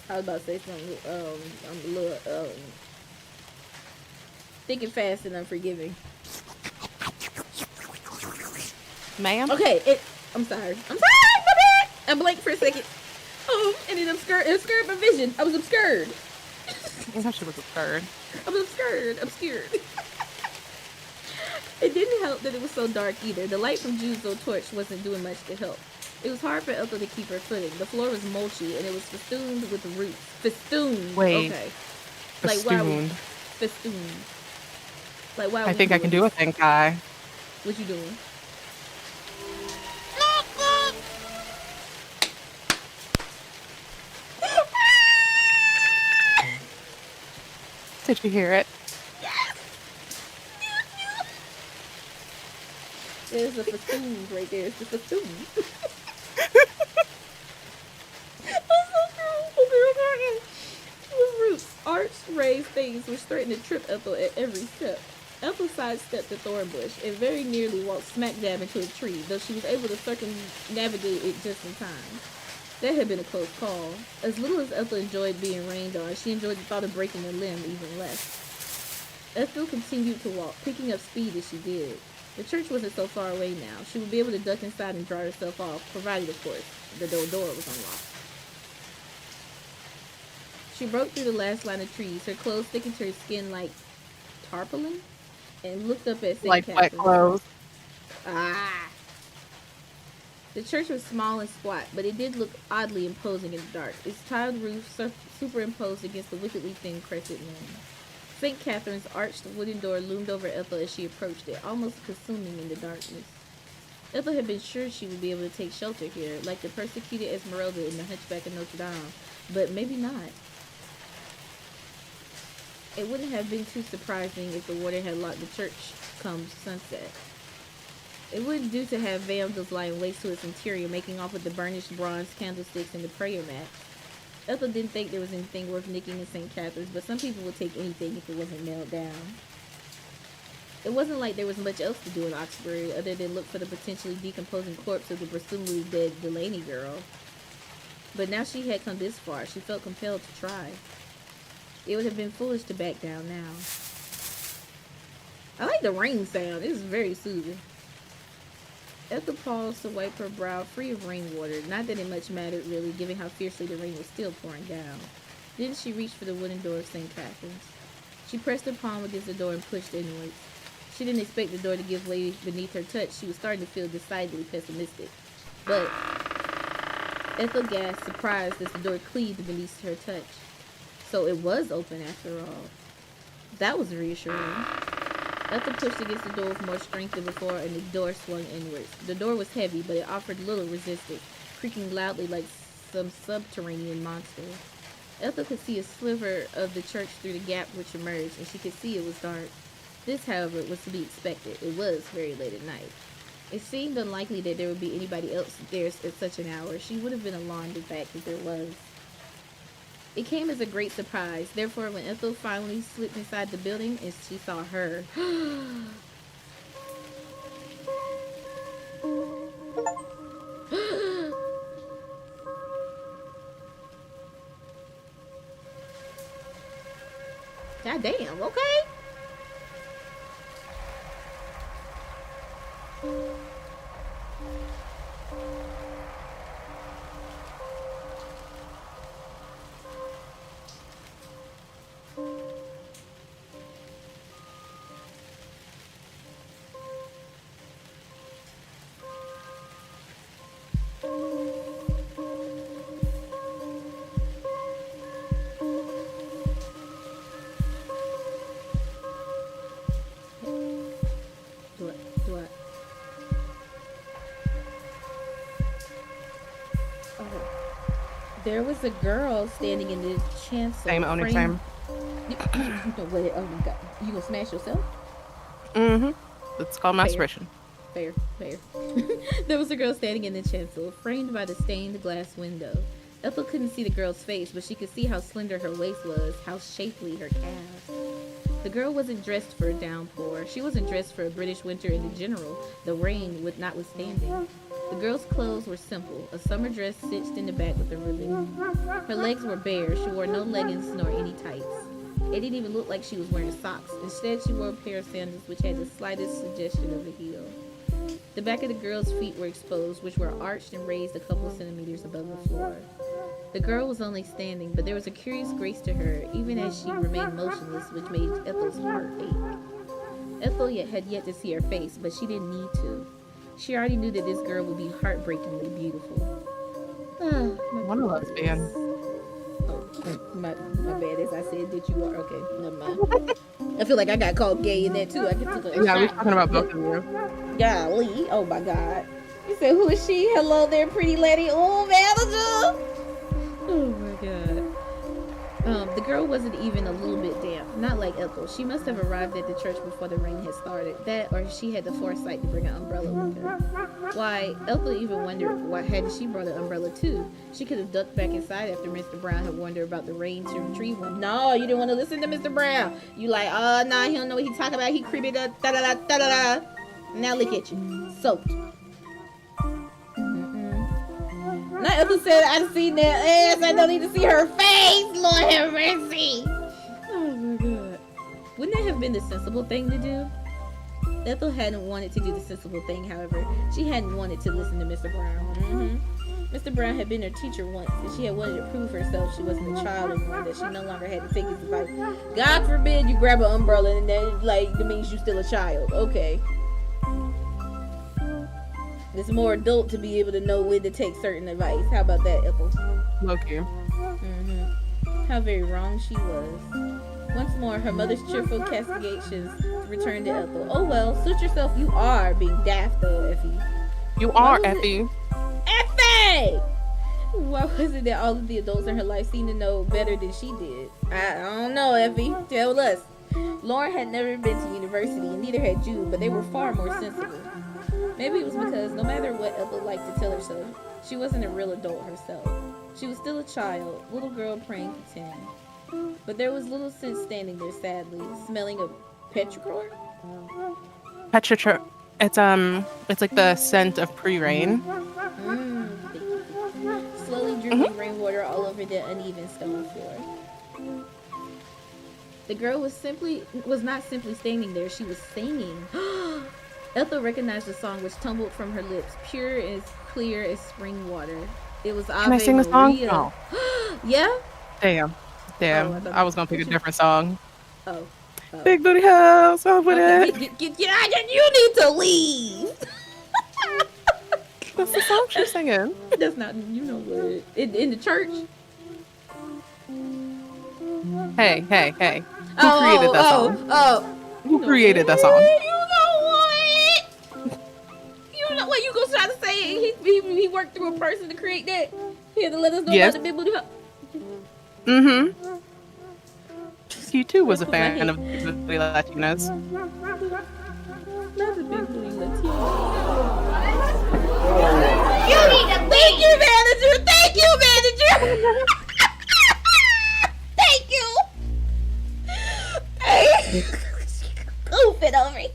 I was about to say something, thick and fast and unforgiving. Ma'am? Okay, I'm sorry, my bad! I blinked for a second. Oh, and it obscured my vision. I was obscured. I thought she was absurd. I was obscured. It didn't help that it was so dark either. The light from Jude's little torch wasn't doing much to help. It was hard for Ethel to keep her footing. The floor was mulchy and it was festooned with roots. Festooned. Wait. Okay. Festooned. Festooned. Like wow. I think I can do a thing, Kai. What you doing? Did you hear it? There's a festoon right there. It's the festoon. With roots, arched, raised things which threatened to trip Ethel at every step. Ethel sidestepped the thorn bush and very nearly walked smack dab into a tree, though she was able to circumnavigate it just in time. That had been a close call. As little as Ethel enjoyed being rained on, she enjoyed the thought of breaking a limb even less. Ethel continued to walk, picking up speed as she did. The church wasn't so far away now. She would be able to duck inside and dry herself off, provided, of course, the door was unlocked. She broke through the last line of trees, her clothes sticking to her skin like tarpaulin, and looked up at St. Like Catherine's. wet clothes. Ah! The church was small and squat, but it did look oddly imposing in the dark, its tiled roof superimposed against the wickedly thin crescent moon. St. Catherine's arched wooden door loomed over Ethel as she approached it, almost consuming in the darkness. Ethel had been sure she would be able to take shelter here, like the persecuted Esmeralda in the Hunchback of Notre Dame, but maybe not. It wouldn't have been too surprising if the warden had locked the church come sunset. It wouldn't do to have vandals lying waste to its interior, making off with the burnished bronze candlesticks and the prayer mat. Ethel didn't think there was anything worth nicking in St. Catherine's, but some people would take anything if it wasn't nailed down. It wasn't like there was much else to do in Oxbury other than look for the potentially decomposing corpse of the presumably dead Delaney girl. But now she had come this far, she felt compelled to try. It would have been foolish to back down now. I like the rain sound. It's very soothing. Ethel paused to wipe her brow free of rainwater. Not that it much mattered, really, given how fiercely the rain was still pouring down. Then she reached for the wooden door of St. Catherine's. She pressed her palm against the door and pushed inwards. She didn't expect the door to give way beneath her touch. She was starting to feel decidedly pessimistic. But Ethel gasped, surprised as the door cleaved beneath her touch. So it was open after all. That was reassuring. Ethel pushed against the door with more strength than before, and the door swung inwards. The door was heavy, but it offered little resistance, creaking loudly like some subterranean monster. Ethel could see a sliver of the church through the gap which emerged, and she could see it was dark. This, however, was to be expected. It was very late at night. It seemed unlikely that there would be anybody else there at such an hour. She would have been alarmed, in fact, if there was. It came as a great surprise. Therefore, when Ethel finally slipped inside the building and she saw her. God damn, okay. Do I? Oh. There was a girl standing in the chancel. Same owner, same. Wait, oh my god. You gonna smash yourself? Mm-hmm. It's called masturbation. Fair. There was a girl standing in the chancel, framed by the stained glass window. Ethel couldn't see the girl's face, but she could see how slender her waist was, how shapely her calves. The girl wasn't dressed for a downpour. She wasn't dressed for a British winter in general, the rain notwithstanding. The girl's clothes were simple, a summer dress stitched in the back with a ribbon. Her legs were bare. She wore no leggings nor any tights. It didn't even look like she was wearing socks. Instead, she wore a pair of sandals which had the slightest suggestion of a heel. The back of the girl's feet were exposed, which were arched and raised a couple centimeters above the floor. The girl was only standing, but there was a curious grace to her, even as she remained motionless, which made Ethel's heart ache. Ethel had yet to see her face, but she didn't need to. She already knew that this girl would be heartbreakingly beautiful. One a lesbian. Oh, my bad. As I said that you are. Okay, never mind. I feel like I got called gay in that too. I could take a Yeah, we're shot. talking about both of you. Golly. Oh my god. You said, who is she? Hello there, pretty lady. Oh, manager. Oh my god. The girl wasn't even a little bit damp. Not like Ethel. She must have arrived at the church before the rain had started. That, or she had the foresight to bring an umbrella with her. Why, Ethel even wondered why hadn't she brought an umbrella too? She could have ducked back inside after Mr. Brown had warned her about the rain to retrieve one. No, you didn't want to listen to Mr. Brown. You like, oh, nah, he don't know what he talking about. He creepy da da da da da da. Now look at you, soaked. Now Ethel said, I've seen that ass. I don't need to see her face. Lord have mercy. Oh my god. Wouldn't that have been the sensible thing to do? Ethel hadn't wanted to do the sensible thing, however. She hadn't wanted to listen to Mr. Brown. Mr. Brown had been her teacher once, and she had wanted to prove herself she wasn't a child anymore, that she no longer had to take his advice. God forbid you grab an umbrella and then, like, that means you're still a child. Okay. It's more adult to be able to know when to take certain advice. How about that, Ethel? Okay. How very wrong she was. Once more, her mother's cheerful castigations returned to Ethel. Oh well, suit yourself. You are being daft though, Effie. You are, Effie. Effie! Why was it that all of the adults in her life seemed to know better than she did? I don't know, Effie. Tell us. Lauren had never been to university, and neither had Jude, but they were far more sensible. Maybe it was because no matter what Ethel liked to tell herself, she wasn't a real adult herself. She was still a child, little girl praying pretend. But there was little sense standing there sadly, smelling of petrichor. Petrichor. It's like the scent of pre-rain. Slowly dripping rainwater all over the uneven stone floor. The girl was not simply standing there, she was singing. Ethel recognized the song which tumbled from her lips, pure and as clear as spring water. It was Ave Can I sing the song? Maria. No. Yeah? Damn. Oh, I was gonna pick a different song. Oh. Big booty house over there. Get out! You need to leave. That's the song she's singing. That's not, you know what? In the church. Hey. Who created that song? Who created that song? You know what? You gonna try to say he worked through a person to create that? He had to let us know Yes. about the big booty. You too was a fan of Big Booty Latinas. Not the big booty Latino. You need to thank you, manager. Thank you, manager. Thank you. Goof it over here.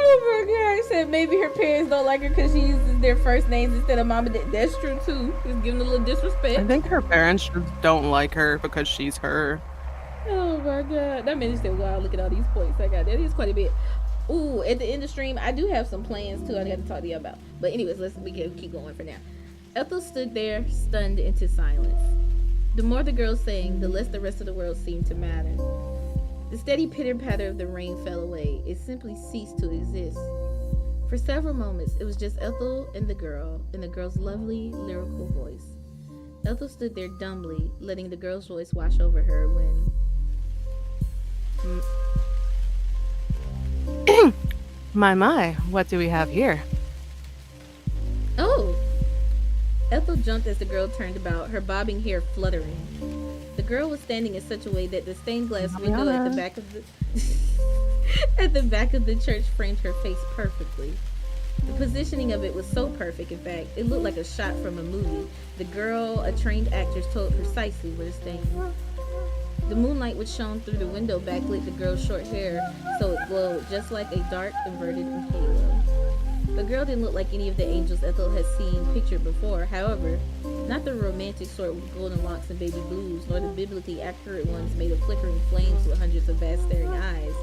Oh my god, I said maybe her parents don't like her because she uses their first names instead of mom and dad. That's true too. Just giving a little disrespect. I think her parents just don't like her because she's her. Oh my god. That made me say, wow, look at all these points I got. That is quite a bit. Ooh, at the end of the stream, I do have some plans too I got to talk to you about. But anyways, we can keep going for now. Ethel stood there, stunned into silence. The more the girl sang, the less the rest of the world seemed to matter. The steady pitter-patter of the rain fell away. It simply ceased to exist. For several moments, it was just Ethel and the girl's lovely, lyrical voice. Ethel stood there dumbly, letting the girl's voice wash over her when... My, what do we have here? Oh! Ethel jumped as the girl turned about, her bobbing hair fluttering. The girl was standing in such a way that the stained glass window at the back of the at the back of the church framed her face perfectly. The positioning of it was so perfect, in fact, it looked like a shot from a movie. The girl, a trained actress, told precisely where to stand. The moonlight which shone through the window backlit the girl's short hair, so it glowed just like a dark, inverted halo. The girl didn't look like any of the angels Ethel had seen pictured before, however, not the romantic sort with golden locks and baby blues, nor the biblically accurate ones made of flickering flames with hundreds of vast staring eyes.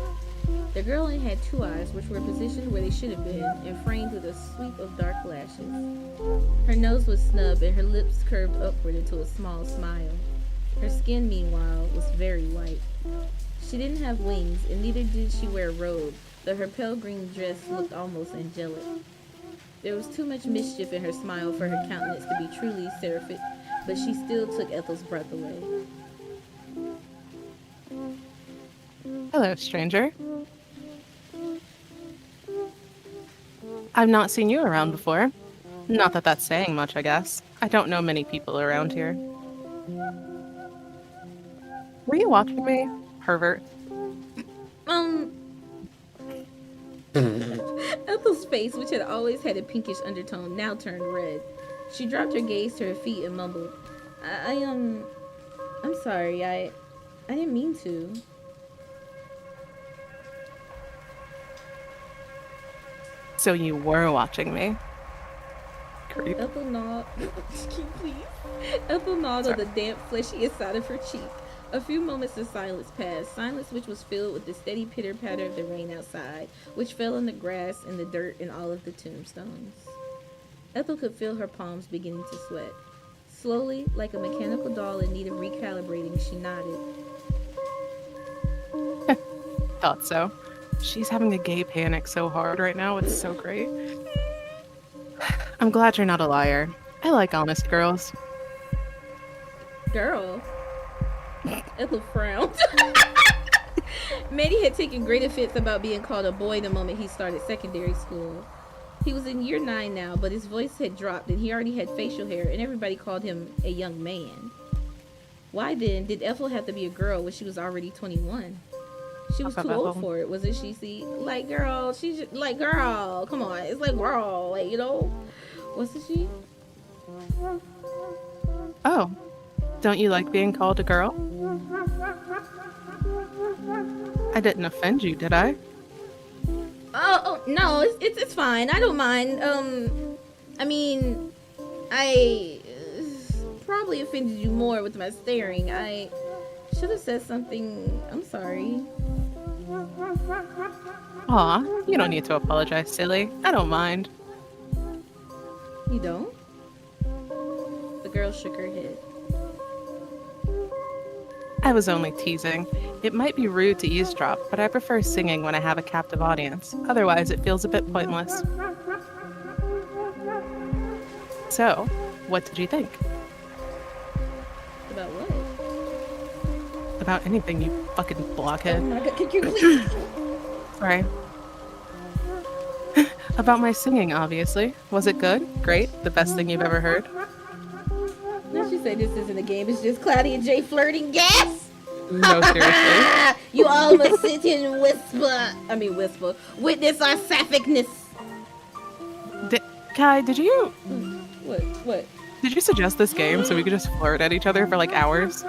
The girl only had two eyes, which were positioned where they should have been, and framed with a sweep of dark lashes. Her nose was snub, and her lips curved upward into a small smile. Her skin, meanwhile, was very white. She didn't have wings, and neither did she wear a robe, though her pale green dress looked almost angelic. There was too much mischief in her smile for her countenance to be truly seraphic, but she still took Ethel's breath away. Hello, stranger. I've not seen you around before. Not that that's saying much, I guess. I don't know many people around here. Were you watching me, pervert? Ethel's face, which had always had a pinkish undertone, now turned red. She dropped her gaze to her feet and mumbled, I'm sorry, I didn't mean to. So you were watching me. Creep. Ethel gnawed. Please. Ethel gnawed on the damp, fleshy inside of her cheek. A few moments of silence passed, silence which was filled with the steady pitter-patter of the rain outside, which fell on the grass and the dirt and all of the tombstones. Ethel could feel her palms beginning to sweat. Slowly, like a mechanical doll in need of recalibrating, she nodded. Thought so. She's having a gay panic so hard right now, it's so great. I'm glad you're not a liar. I like honest girls. Girl. Ethel frowned. Manny had taken great offense about being called a boy the moment he started secondary school. He was in year 9 now, but his voice had dropped and he already had facial hair and everybody called him a young man. Why then did Ethel have to be a girl when she was already 21? She was too old for it, wasn't she? See, like, girl, she's just, like, girl, come on, it's like, girl, like, you know, wasn't she? Oh, don't you like being called a girl? I didn't offend you, did I? Oh no, it's fine. I don't mind. I mean, I probably offended you more with my staring. I should have said something. I'm sorry. Aw, you don't need to apologize, silly. I don't mind. You don't? The girl shook her head. I was only teasing. It might be rude to eavesdrop, but I prefer singing when I have a captive audience. Otherwise, it feels a bit pointless. So, what did you think? About what? About anything, you fucking blockhead. Oh my god, can you please? Sorry. About my singing, obviously. Was it good? Great? The best thing you've ever heard? Now she said this isn't a game, it's just Cloudy and Jay flirting. Gas! No, seriously. You all must sit here and whisper, witness our sapphicness. Kai, did you... What? Did you suggest this game so we could just flirt at each other for like hours?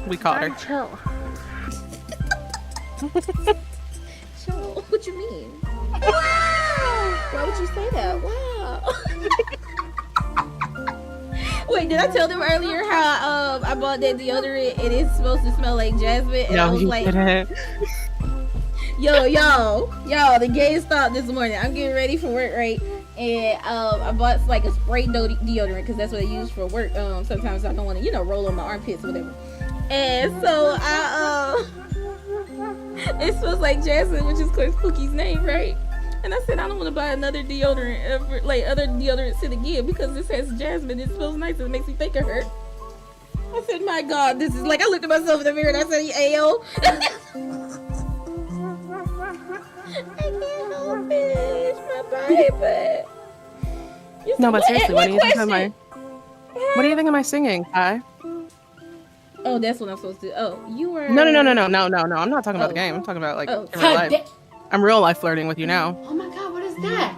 We caught her. Chill. Chill. What you mean? Wow! Why would you say that? Wow. Wait, did I tell them earlier how I bought that deodorant and it's supposed to smell like jasmine? And I was like, didn't. yo, the game stopped this morning. I'm getting ready for work, right? And I bought like a spray deodorant because that's what I use for work. Sometimes I don't want to, roll on my armpits or whatever. And so it smells like jasmine, which is of course Cookie's name, right? And I said I don't want to buy another deodorant ever, like other deodorants in again because this has jasmine. It smells nice and it makes me think of her. I said, my God, this is like I looked at myself in the mirror and I said, Ayo. I can't help it. It's my baby. No, but seriously, what do you think question? what do you think am I singing, Kai? Oh, that's what I'm supposed to. Oh, you were. No. I'm not talking about the game. I'm talking about like Oh, in real life. I'm real life flirting with you now. Oh my god, what is that?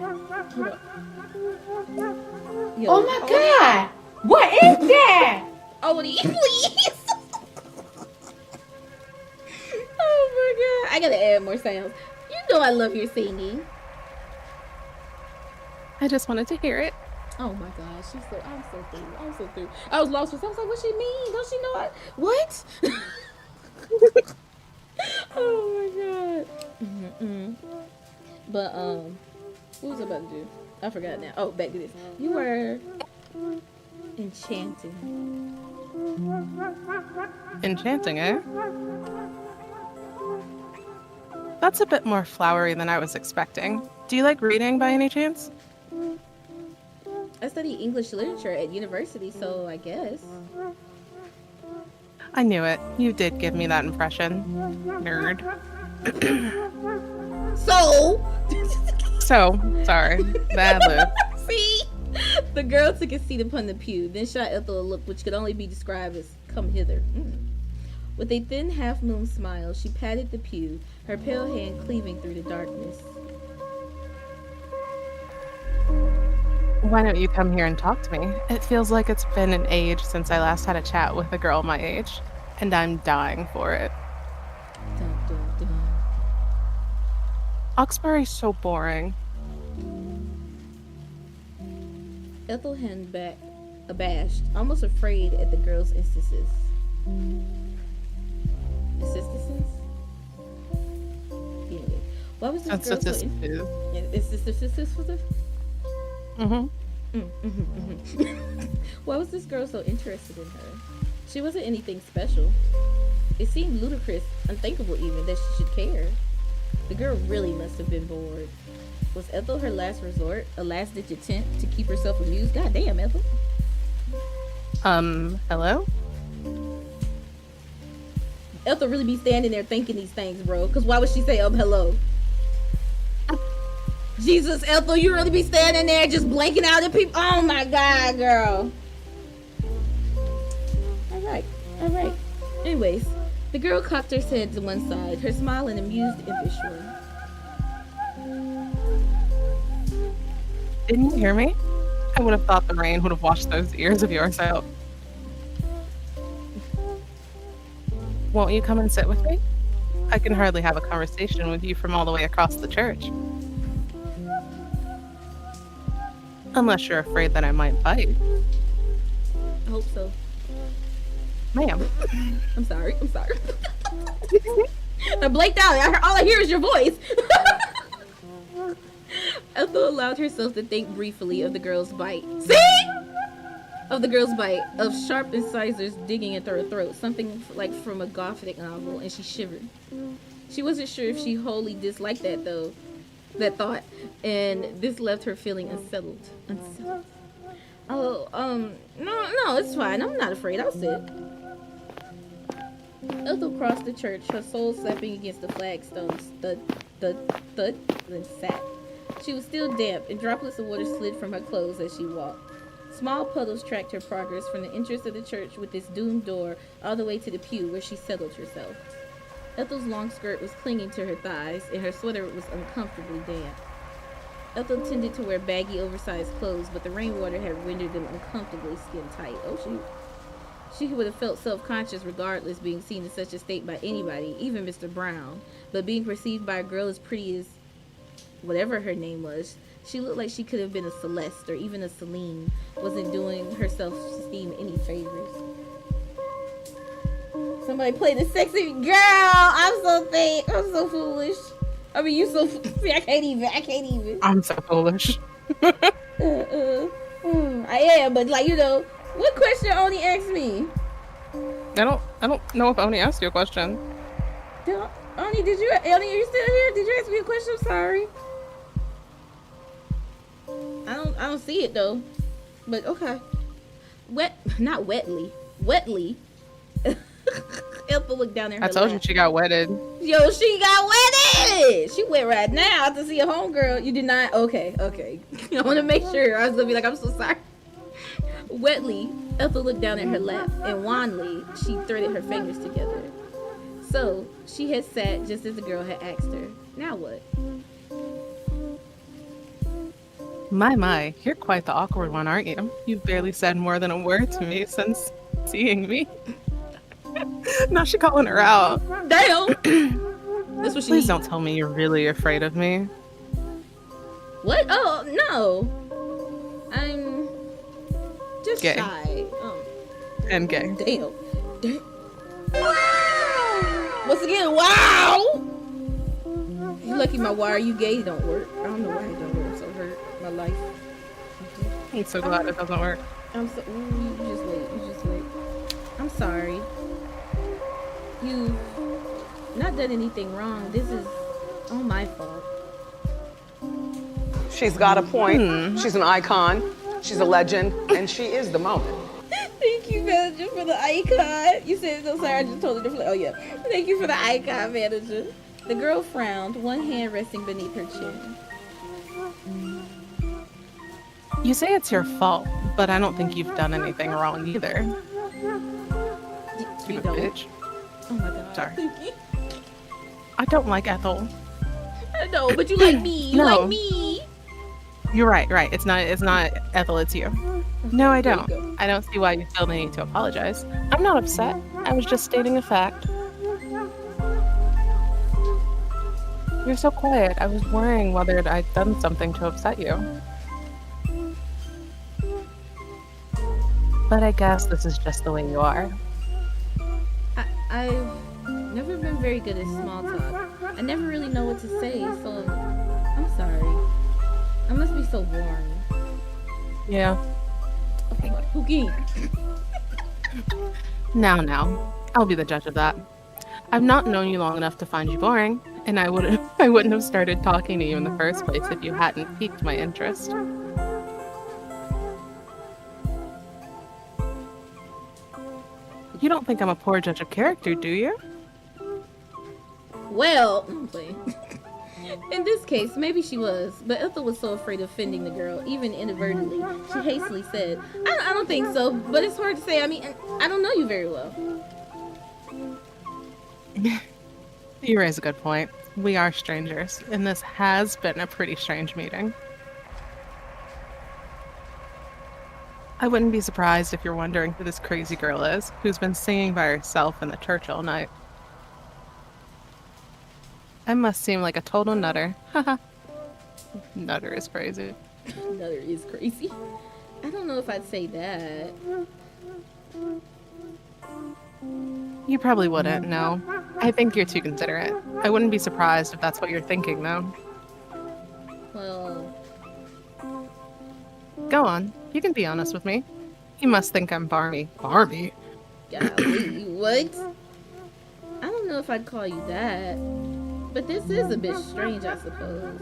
Yo. Oh my god! What is that? Oh, please. Oh my god. I gotta add more sounds. You know I love your singing. I just wanted to hear it. Oh my gosh, I'm so through. I was lost for something. I was like, what she mean? Don't she know what? Oh my god. Mm-mm. But what was I about to do? I forgot now. Oh, back to this. You were enchanting. Enchanting, eh? That's a bit more flowery than I was expecting. Do you like reading by any chance? I study English literature at university, so I guess. I knew it. You did give me that impression. Nerd. So, sorry. Bad lip. See? The girl took a seat upon the pew, then shot Ethel a look which could only be described as, come hither. With a thin half-moon smile, she patted the pew, her pale hand cleaving through the darkness. Why don't you come here and talk to me? It feels like it's been an age since I last had a chat with a girl my age, and I'm dying for it. Dun, dun, dun. Oxbury's so boring. Ethel hung back, abashed, almost afraid at the girl's instances. Insistences? Anyway, why was this girl so Why was this girl so interested in her? She wasn't anything special. It seemed ludicrous, unthinkable even, that she should care. The girl really must have been bored. Was Ethel her last resort, a last-ditch attempt to keep herself amused? God damn, Ethel. Hello? Ethel really be standing there thinking these things, bro. Because why would she say, hello? Jesus, Ethel, you really be standing there just blanking out at people? Oh my God, girl. All right. Anyways, the girl cocked her head to one side, her smile an amused, impish one. Didn't you hear me? I would have thought the rain would have washed those ears of yours out. Won't you come and sit with me? I can hardly have a conversation with you from all the way across the church. Unless you're afraid that I might bite. I hope so. Ma'am. I'm sorry. I blanked out. All I hear is your voice. Ethel allowed herself to think briefly of the girl's bite. See? Of the girl's bite, of sharp incisors digging into her throat, something like from a Gothic novel, and she shivered. She wasn't sure if she wholly disliked that thought, and this left her feeling unsettled. Oh, no, it's fine. I'm not afraid. I'll sit. Ethel crossed the church, her soul slapping against the flagstones, thud, then sat. She was still damp, and droplets of water slid from her clothes as she walked. Small puddles tracked her progress from the entrance of the church with its doomed door all the way to the pew where she settled herself. Ethel's long skirt was clinging to her thighs, and her sweater was uncomfortably damp. Ethel tended to wear baggy, oversized clothes, but the rainwater had rendered them uncomfortably skin-tight. Oh, shoot. She would have felt self-conscious regardless being seen in such a state by anybody, even Mr. Brown. But being perceived by a girl as pretty as whatever her name was, she looked like she could have been a Celeste or even a Celine. Wasn't doing her self-esteem any favors. Somebody play the sexy girl. I'm so fake. I'm so foolish. I mean, you so. See, I can't even. I'm so foolish. I am, but like, what question Oni asked me? I don't know if Oni asked you a question. Oni, are you still here? Did you ask me a question? I'm sorry. I don't see it though. But okay. Not wetly. Wetly. Ethel looked down at her I told you lap. she got wedded. Yo, she got wedded. She went right now to see a homegirl. You did not? Okay. I want to make sure. I was going to be like, I'm so sorry. Wetly, Ethel looked down at her lap, and wanly, she threaded her fingers together. So, she had sat just as the girl had asked her. Now what? My, you're quite the awkward one, aren't you? You've barely said more than a word to me since seeing me. Now she calling her out. Damn! That's what she Please needs. don't tell me you're really afraid of me. What? Oh, no. I'm just Gay. shy. And gay. Damn. Wow! Once again, wow! You lucky my why are you gay don't work. I don't know why it don't work. I'm so hurt. My life. I'm so glad it doesn't work. I'm so. Ooh, you just wait. I'm sorry. You've not done anything wrong. This is all my fault. She's got a point. She's an icon. She's a legend. And she is the moment. Thank you, manager, for the icon. You said so sorry. I just told her to play. Oh yeah. Thank you for the icon, manager. The girl frowned, one hand resting beneath her chin. You say it's your fault, but I don't think you've done anything wrong either. You Stupid don't. bitch. Oh my god. Sorry. I don't like Ethel. I know, but you like me. You No. like me. You're right. It's not Ethel, it's you. No, I There you don't. go. I don't see why you feel the need to apologize. I'm not upset. I was just stating a fact. You're so quiet. I was worrying whether I'd done something to upset you. But I guess this is just the way you are. I've never been very good at small talk. I never really know what to say, so I'm sorry. I must be so boring. Yeah. Okay, Pookie. Now. I'll be the judge of that. I've not known you long enough to find you boring, and I wouldn't have started talking to you in the first place if you hadn't piqued my interest. You don't think I'm a poor judge of character, do you? Well, I'm playing. In this case, maybe she was, but Ethel was so afraid of offending the girl, even inadvertently. She hastily said, I don't think so, but it's hard to say. I mean, I don't know you very well. You raise a good point. We are strangers, and this has been a pretty strange meeting. I wouldn't be surprised if you're wondering who this crazy girl is, who's been singing by herself in the church all night. I must seem like a total nutter. Haha. Nutter is crazy. Another is crazy. I don't know if I'd say that. You probably wouldn't, no. I think you're too considerate. I wouldn't be surprised if that's what you're thinking, though. Well, Go on. You can be honest with me. You must think I'm barmy. Barmy? golly, what? I don't know if I'd call you that. But this is a bit strange, I suppose.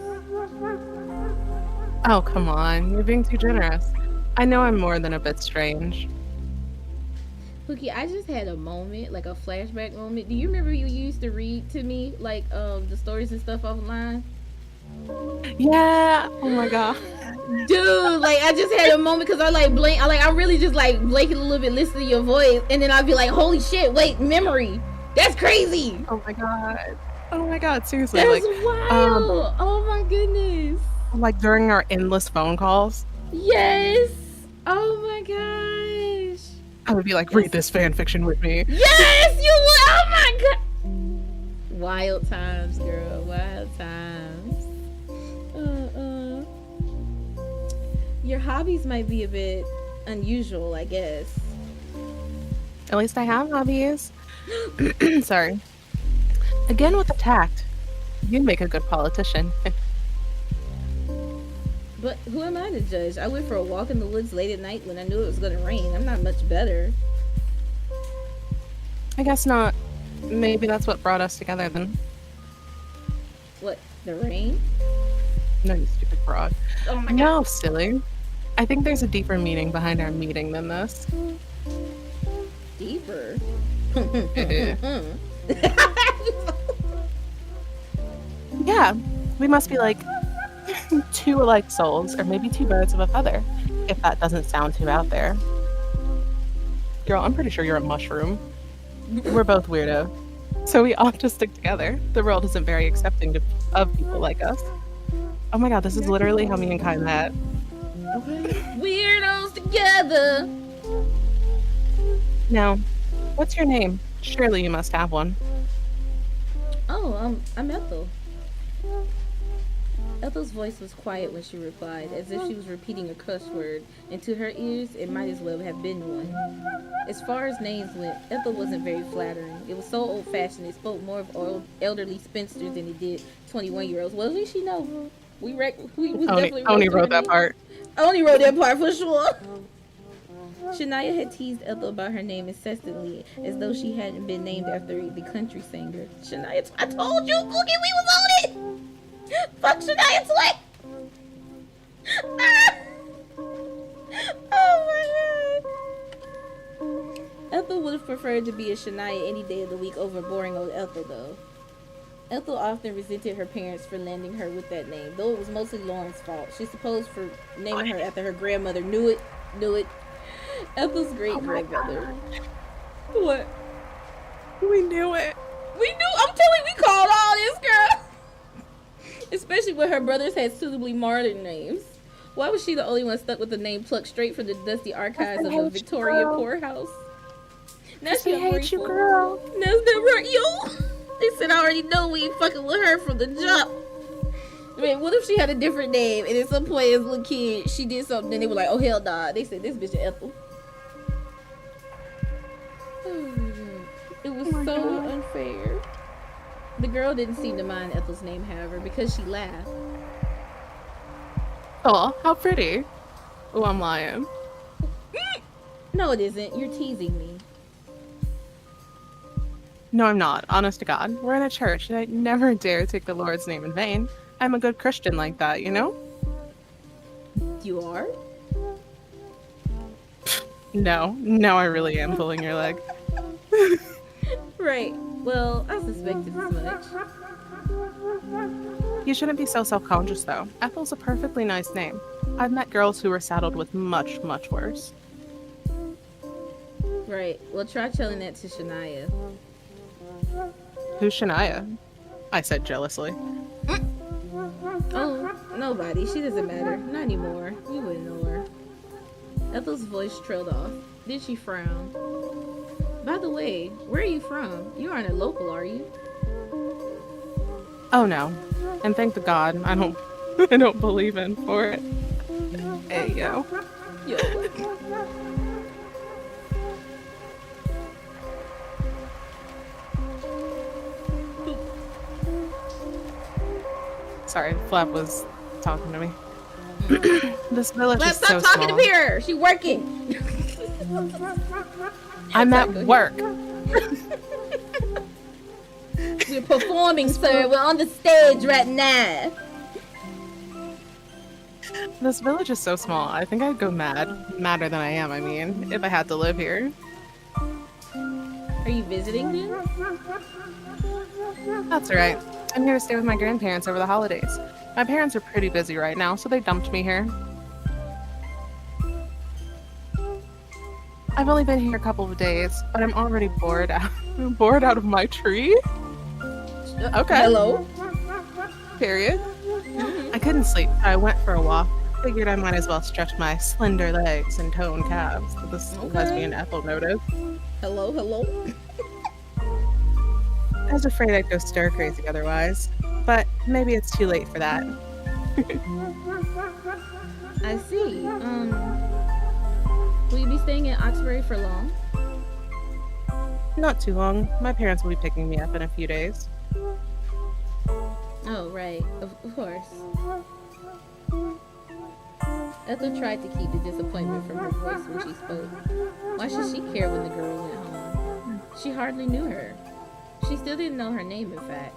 Oh, come on. You're being too generous. I know I'm more than a bit strange. Pookie, I just had a moment, like a flashback moment. Do you remember you used to read to me, like, the stories and stuff offline? Yeah. Oh my god. Dude, like, I just had a moment because I, like, I really just, like, blanking a little bit, listening to your voice. And then I'd be like, holy shit, wait, memory. That's crazy. Oh my god. Oh my god. Seriously. That's like, wild. Oh my goodness. like during our endless phone calls, Yes. Oh my gosh. I would be like, read this fan fiction with me. Yes, you would. Oh my god. Wild times, girl. Wild times. Your hobbies might be a bit unusual, I guess. At least I have hobbies. Sorry. Again with the tact. You make a good politician. But who am I to judge? I went for a walk in the woods late at night when I knew it was going to rain. I'm not much better. I guess not. Maybe that's what brought us together then. What? The rain? No, you stupid frog. Oh my god. No, silly. I think there's a deeper meaning behind our meeting than this. Deeper? Yeah, we must be like two alike souls, or maybe two birds of a feather, if that doesn't sound too out there. Girl, I'm pretty sure you're a mushroom. We're both weirdo, so we ought to stick together. The world isn't very accepting of people like us. Oh my god, this is literally how me and Kai met. Weirdos together. Now, what's your name? Surely you must have one. Oh, I'm Ethel. Ethel's voice was quiet when she replied, as if she was repeating a cuss word, and to her ears, it might as well have been one. As far as names went, Ethel wasn't very flattering. It was so old-fashioned, it spoke more of elderly spinsters than it did 21-year-olds. Well, at least she know. We was definitely Only wrote that part. I only wrote that part for sure. Shania had teased Ethel about her name incessantly, as though she hadn't been named after the country singer. Shania, I told you, Cookie, we was on it! Fuck Shania Twain! Oh my god. Ethel would have preferred to be a Shania any day of the week over boring old Ethel, though. Ethel often resented her parents for landing her with that name, though it was mostly Lauren's fault. She's supposed for naming her after her grandmother. Knew it. Ethel's great-grandmother. What? We knew it. We knew. I'm telling you, we called all this, girl. Especially when her brothers had suitably modern names. Why was she the only one stuck with the name plucked straight from the dusty archives of a Victorian poorhouse? Now she hates you, girl. That's never you. They said I already know we ain't fucking with her from the jump. I mean, what if she had a different name and at some point as a little kid she did something and they were like, oh hell nah. They said this bitch is Ethel. It was so unfair. The girl didn't seem to mind Ethel's name, however, because she laughed. Oh, how pretty. Oh, I'm lying. No, it isn't. You're teasing me. No, I'm not. Honest to God. We're in a church, and I never dare take the Lord's name in vain. I'm a good Christian like that, you know? You are? No, I really am pulling your leg. Right. Well, I suspected as much. You shouldn't be so self-conscious, though. Ethel's a perfectly nice name. I've met girls who were saddled with much, much worse. Right. Well, try telling that to Shania. Who's Shania? I said jealously. Oh, nobody. She doesn't matter. Not anymore. You wouldn't know her. Ethel's voice trailed off. Then she frowned. By the way, where are you from? You aren't a local, are you? Oh no. And thank the God, I don't believe in for it. Hey yo. Yo. Sorry, Flap was talking to me. This village is so Stop talking small. to her. She's working. I'm at work. We're performing, sir. We're on the stage right now. This village is so small. I think I'd go mad. Madder than I am, I mean, if I had to live here. Are you visiting them? That's right. I'm here to stay with my grandparents over the holidays. My parents are pretty busy right now, so they dumped me here. I've only been here a couple of days, but I'm already bored out of my tree. Okay. Hello? Period. I couldn't sleep, so I went for a walk. Figured I might as well stretch my slender legs and toned calves that this lesbian Ethel noticed. Hello? I was afraid I'd go stir crazy otherwise, but maybe it's too late for that. I see. Will you be staying in Oxbury for long? Not too long. My parents will be picking me up in a few days. Oh, right. Of course. Ethel tried to keep the disappointment from her voice when she spoke. Why should she care when the girl went home? She hardly knew her. She still didn't know her name, in fact.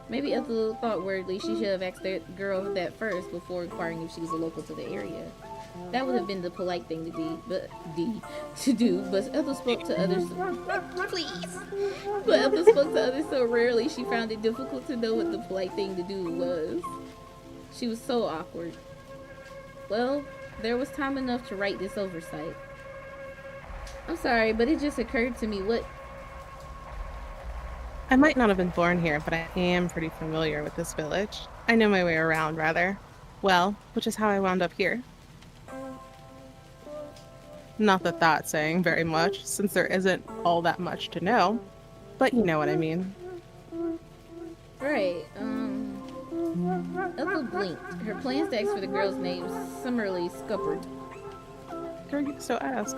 Maybe Ethel thought weirdly she should have asked that girl that first before inquiring if she was a local to the area. That would have been the polite thing to do, but Ethel spoke to others. Please. But Ethel spoke to others so rarely, she found it difficult to know what the polite thing to do was. She was so awkward. Well, there was time enough to right this oversight. I'm sorry, but it just occurred to me what... I might not have been born here, but I am pretty familiar with this village. I know my way around, rather. Well, which is how I wound up here. Not that that's saying very much, since there isn't all that much to know, but you know what I mean. Right, Ethel blinked. Her plans to ask for the girl's name summarily scuppered. Girl, you so ask.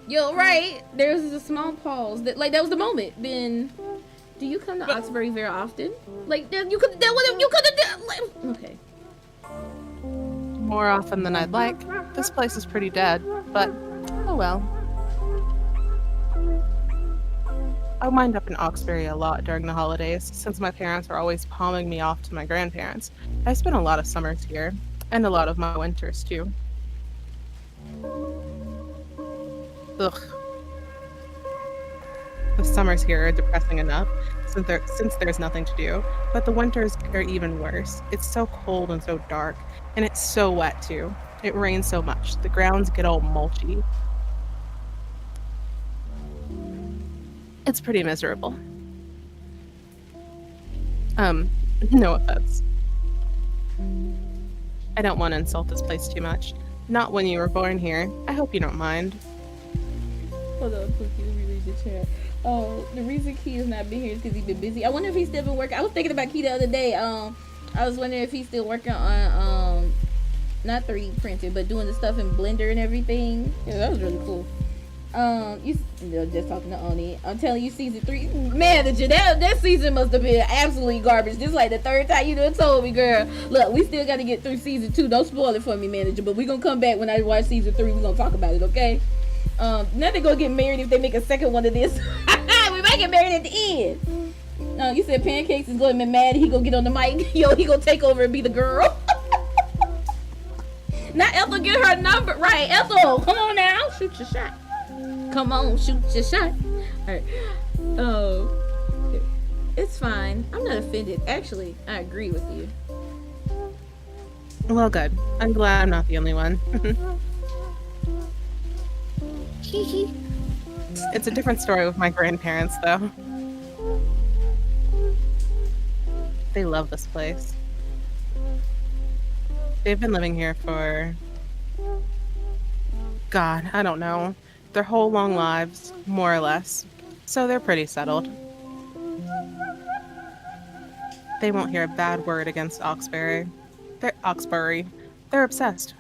Yo, right, there was a small pause. That was the moment. Then, do you come to Oxbury very often? Like, you could have done, like, okay. More often than I'd like. This place is pretty dead, but oh well. I wind up in Oxbury a lot during the holidays, since my parents are always palming me off to my grandparents. I spend a lot of summers here, and a lot of my winters too. Ugh. The summers here are depressing enough, since there's nothing to do, but the winters are even worse. It's so cold and so dark, and it's so wet too. It rains so much, the grounds get all mulchy. It's pretty miserable. No offense. I don't want to insult this place too much. Not when you were born here. I hope you don't mind. Hold on, Cookie, let me read the chat. Oh, the reason Key has not been here is because he's been busy. I wonder if he's still been working. I was thinking about Key the other day. I was wondering if he's still working on not 3D printing, but doing the stuff in Blender and everything. Yeah, that was really cool. Just talking to Oni. I'm telling you, season 3, manager, that season must have been absolutely garbage. This like the third time you done told me, girl. Look, we still got to get through season 2. Don't spoil it for me, manager. But we gonna come back when I watch season 3. We gonna talk about it, okay? Now they gonna get married if they make a second one of this. We might get married at the end. No, you said Pancakes is gonna be mad. He gonna get on the mic. Yo, he gonna take over and be the girl. Now Ethel get her number right. Ethel, come on now, shoot your shot. Come on, shoot your shot. Alright. Oh. It's fine. I'm not offended. Actually, I agree with you. Well, good. I'm glad I'm not the only one. It's a different story with my grandparents, though. They love this place. They've been living here for... God, I don't know. Their whole long lives, more or less. So they're pretty settled. They won't hear a bad word against Oxbury. They're obsessed.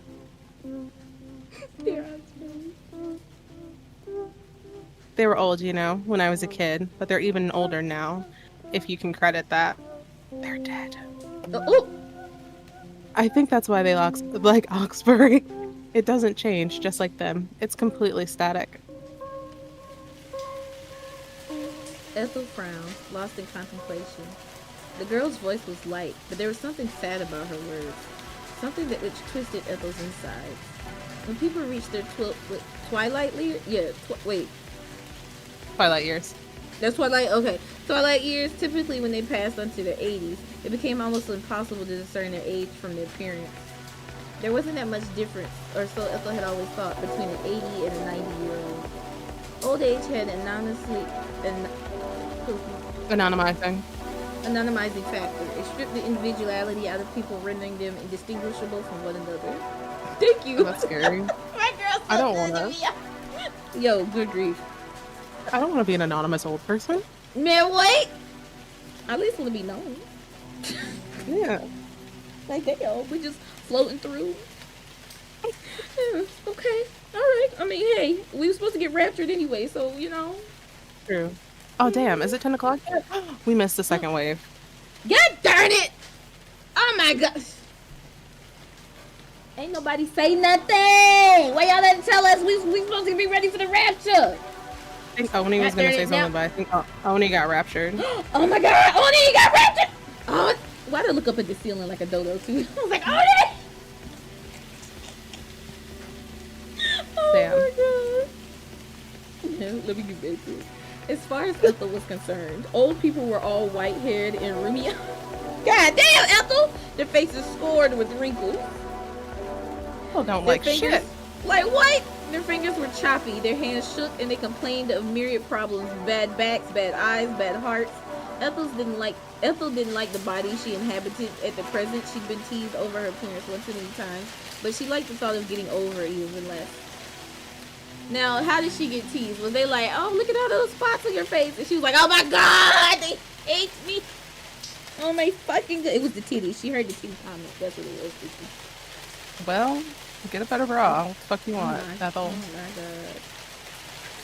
They were old, you know, when I was a kid, but they're even older now, if you can credit that. They're dead. Oh. I think that's why they like Oxbury. It doesn't change, just like them. It's completely static. Ethel frowned, lost in contemplation. The girl's voice was light, but there was something sad about her words. Something which twisted Ethel's insides. When people reached their twilight years? Twilight years. That's Twilight? Okay. Twilight years, typically when they passed onto their 80s, it became almost impossible to discern their age from their appearance. There wasn't that much difference, or so Ethel had always thought, between an 80 and a 90-year-old. Old age had anonymizing factor. It stripped the individuality out of people, rendering them indistinguishable from one another. Thank you. That's scary. My girl's so I don't want to. Yo, good grief. I don't want to be an anonymous old person. Man, wait. I at least want to be known. Yeah. Like, damn, we just floating through. Yeah, okay. All right. I mean, hey, we were supposed to get raptured anyway, so, you know. True. Oh, damn. Is it 10 o'clock yet? We missed the second wave. God darn it! Oh, my gosh. Ain't nobody say nothing. Why y'all didn't tell us we supposed to be ready for the rapture? I think Oni was going to say something, but I think Oni got raptured. Oh, my God. Oni got raptured. Oh, why did I look up at the ceiling like a dodo, too? I was like, Oni! Let me get back to it. As far as Ethel was concerned, old people were all white-haired and roomy. God damn, Ethel! Their faces scored with wrinkles. People don't Their like fingers, shit. like what? Their fingers were choppy, their hands shook, and they complained of myriad problems: bad backs, bad eyes, bad hearts. Ethel didn't like the body she inhabited at the present. She'd been teased over her appearance one too many times, but she liked the thought of getting over it even less. Now, how did she get teased? Was they like, oh, look at all those spots on your face? And she was like, oh my god, they hate me. Oh my fucking god. It was the titties. She heard the titty comment. That's what it was. Well, get a better bra. What the fuck you want, Ethel? Oh my god.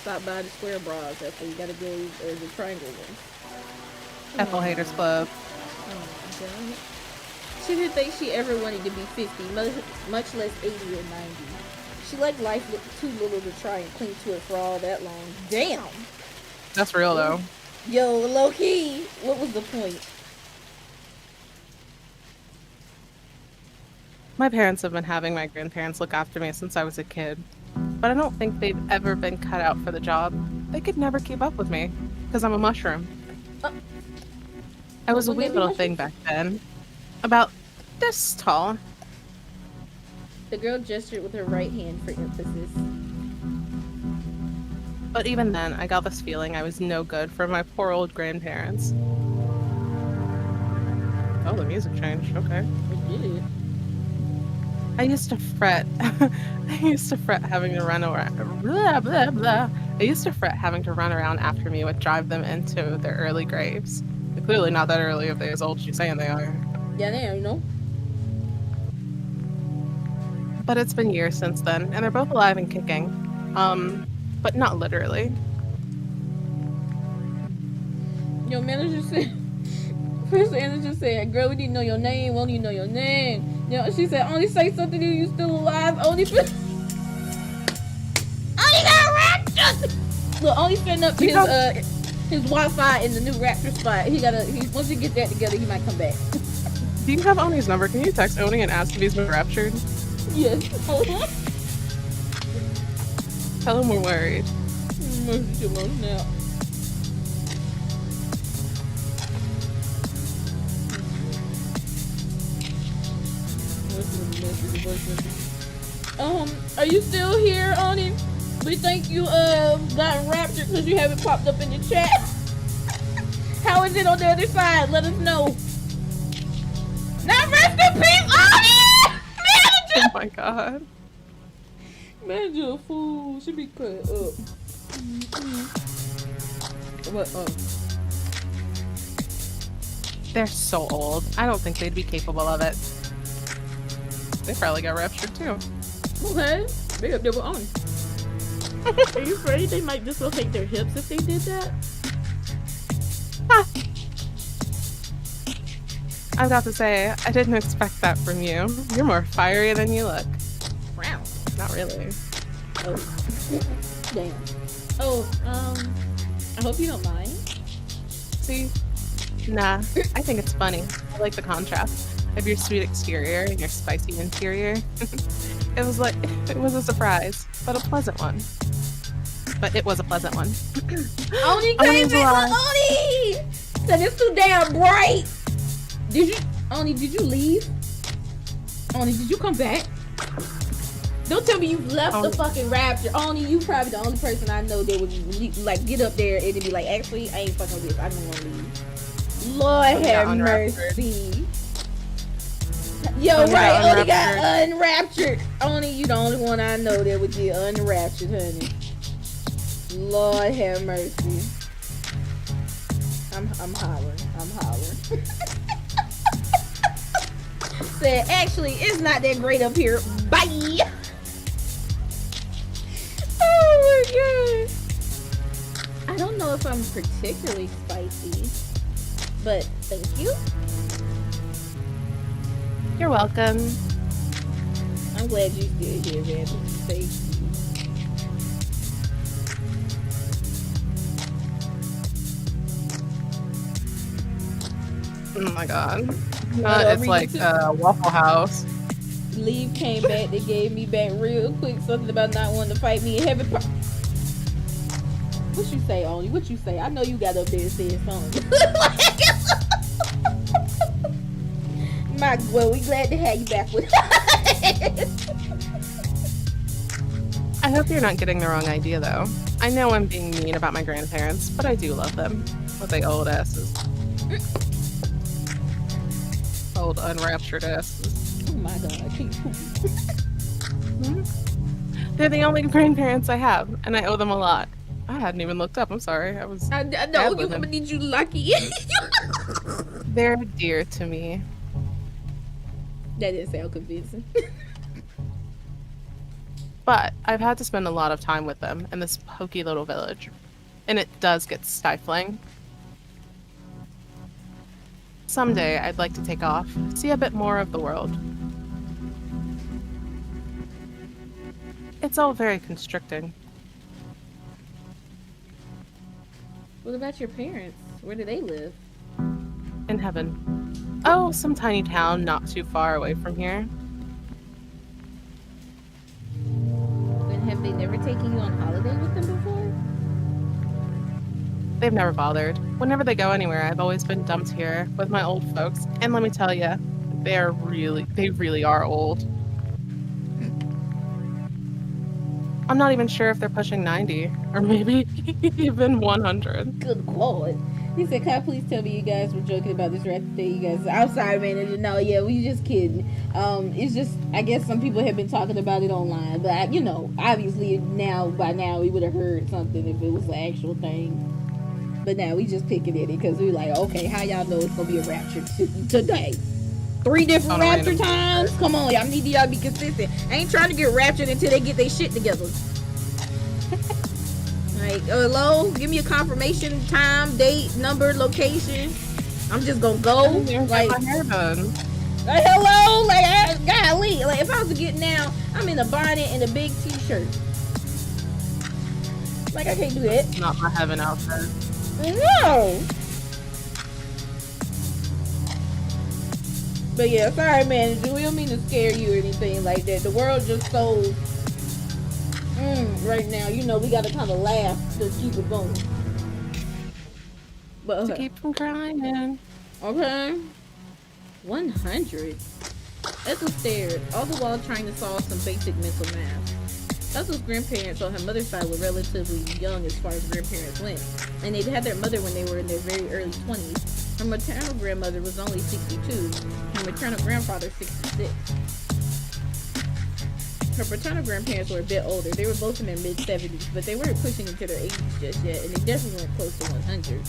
Stop by the square bras, Ethel. You gotta go the triangle ones. Ethel Haters Club. Oh my god. She didn't think she ever wanted to be 50, much less 80 or 90. She liked life too little to try and cling to it for all that long. Damn! That's real, though. Yo, low key, what was the point? My parents have been having my grandparents look after me since I was a kid, but I don't think they've ever been cut out for the job. They could never keep up with me, because I'm a mushroom. I was a wee little thing back then, about this tall. The girl gestured with her right hand for emphasis. But even then, I got this feeling I was no good for my poor old grandparents. Oh, the music changed. Okay. It did. I used to fret. I used to fret having to run around. Blah, blah, blah. I used to fret having to run around after me would drive them into their early graves. They're clearly not that early if they're as old as you're saying they are. Yeah, they are, you know. But it's been years since then, and they're both alive and kicking. But not literally. Your manager said, first manager said, girl, we didn't know your name, we only know your name. You know, she said, only say something to you still alive, only got raptured! Look, only setting up his Wi-Fi in the new rapture spot. Once he get that together, he might come back. Do you have Oni's number? Can you text Oni and ask if he's been raptured? Yes. Tell him we're worried. Now. Are you still here, Oni? We think you got raptured because you haven't popped up in the chat. How is it on the other side? Let us know. Now rest in peace, Oni! Oh my god. Manager a fool. She be cut up. What? They're so old. I don't think they'd be capable of it. They probably got raptured too. Okay. Big up there with Oni. Are you afraid they might dislocate their hips if they did that? I've got to say, I didn't expect that from you. You're more fiery than you look. Wow. Not really. Oh. Damn. Oh, I hope you don't mind. See? Nah, I think it's funny. I like the contrast of your sweet exterior and your spicy interior. It was a surprise, but a pleasant one. But it was a pleasant one. Oni came back! Oni! Said it's too damn bright! Did you leave? Oni, did you come back? Don't tell me you left the fucking rapture. Oni, you probably the only person I know that would like get up there and it'd be like, actually, I ain't fucking with this. I don't want to leave. Lord have mercy. Yo, right, Oni got unraptured. Oni, you the only one I know that would get unraptured, honey. Lord have mercy. I'm hollering. Said, actually, it's not that great up here. Bye. Oh my god. I don't know if I'm particularly spicy, but thank you. You're welcome. I'm glad you still here, man. Thank you. Oh my god. It's like a Waffle House. Leave came back. They gave me back real quick something about not wanting to fight me in heaven. What you say, Oni? What you say? I know you got up there and said something. Well, we glad to have you back with us. I hope you're not getting the wrong idea, though. I know I'm being mean about my grandparents, but I do love them. But they old asses. Old unraptured asses. Oh my god, I can't poop. They're the only grandparents I have, and I owe them a lot. I hadn't even looked up. I'm sorry. I know you. But did you lucky? They're dear to me. That didn't sound convincing. But I've had to spend a lot of time with them in this pokey little village, and it does get stifling. Someday I'd like to take off, see a bit more of the world. It's all very constricting. What about your parents? Where do they live? In heaven. Oh, some tiny town not too far away from here. And have they never taken you on holiday with them before? They've never bothered. Whenever they go anywhere, I've always been dumped here with my old folks. And let me tell you, they really are old. I'm not even sure if they're pushing 90 or maybe even 100. Good lord. He said, can I please tell me you guys were joking about this right there? You guys, outside manager. No, yeah, we just kidding. It's just, I guess some people have been talking about it online, but obviously by now we would have heard something if it was an actual thing. But now we just picking at it because we're like, okay, how y'all know it's gonna be a rapture today? 3 different rapture times? Come on, y'all need y'all be consistent. I ain't trying to get raptured until they get their shit together. Like, hello, give me a confirmation, time, date, number, location. I'm just gonna go. Like, my hair done. Like, hello, like, golly, like if I was to get now, I'm in a bonnet and a big t-shirt. Like, I can't do that. Not my heaven outfit. No. But yeah, sorry, manager. We don't mean to scare you or anything like that. The world just so right now. We gotta kind of laugh to keep it going. But okay. To keep from crying. Okay. 100. Ethel stared, all the while trying to solve some basic mental math. Ethel's grandparents on her mother's side were relatively young as far as grandparents went, and they'd had their mother when they were in their very early 20s. Her maternal grandmother was only 62, her maternal grandfather 66. Her paternal grandparents were a bit older. They were both in their mid-70s, but they weren't pushing into their 80s just yet, and they definitely weren't close to 100.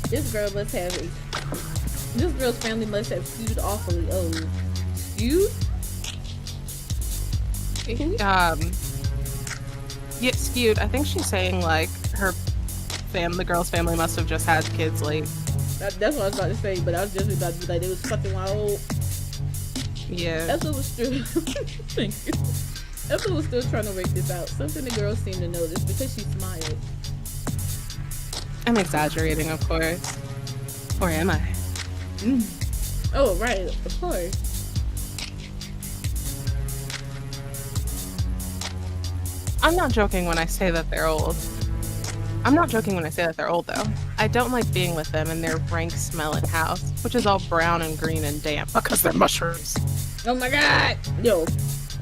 This girl's family must have skewed awfully old. Skewed? Yeah, skewed. I think she's saying like the girl's family must have just had kids late. That's what I was about to say, but I was just about to be like, it was fucking wild. Yeah. Ethel was still thank you. Ethel was still trying to work this out. Something the girls seemed to notice because she smiled. I'm exaggerating, of course. Or am I? Oh, right, of course. I'm not joking when I say that they're old. I'm not joking when I say that they're old, though. I don't like being with them in their rank smelling house, which is all brown and green and damp because they're mushrooms. Oh my god! Yo,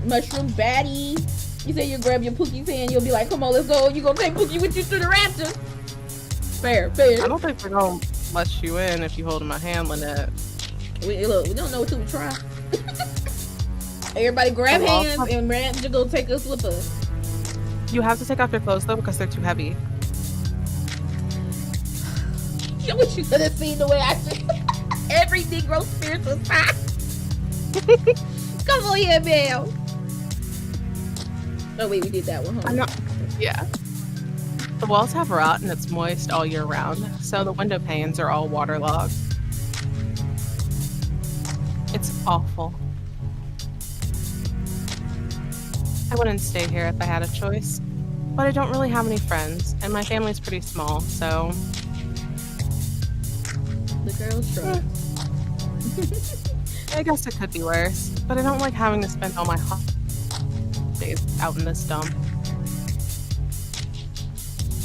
mushroom baddie. You say you grab your Pookie's hand, you'll be like, come on, let's go. You gonna take Pookie with you to the raptor? Fair. I don't think they're gonna let you in if you hold my hand, Lynette. We don't know until we try. Everybody grab hands and Raptor go take us with us. You have to take off your clothes, though, because they're too heavy. I wish you could have seen the way I just every Negro spirit was high. Come on here, Belle. Oh wait, we did that one, huh? I'm not. Yeah. The walls have rot and it's moist all year round, so the window panes are all waterlogged. It's awful. I wouldn't stay here if I had a choice, but I don't really have any friends, and my family's pretty small, so... The girl's drunk. I guess it could be worse, but I don't like having to spend all my holidays out in this dump.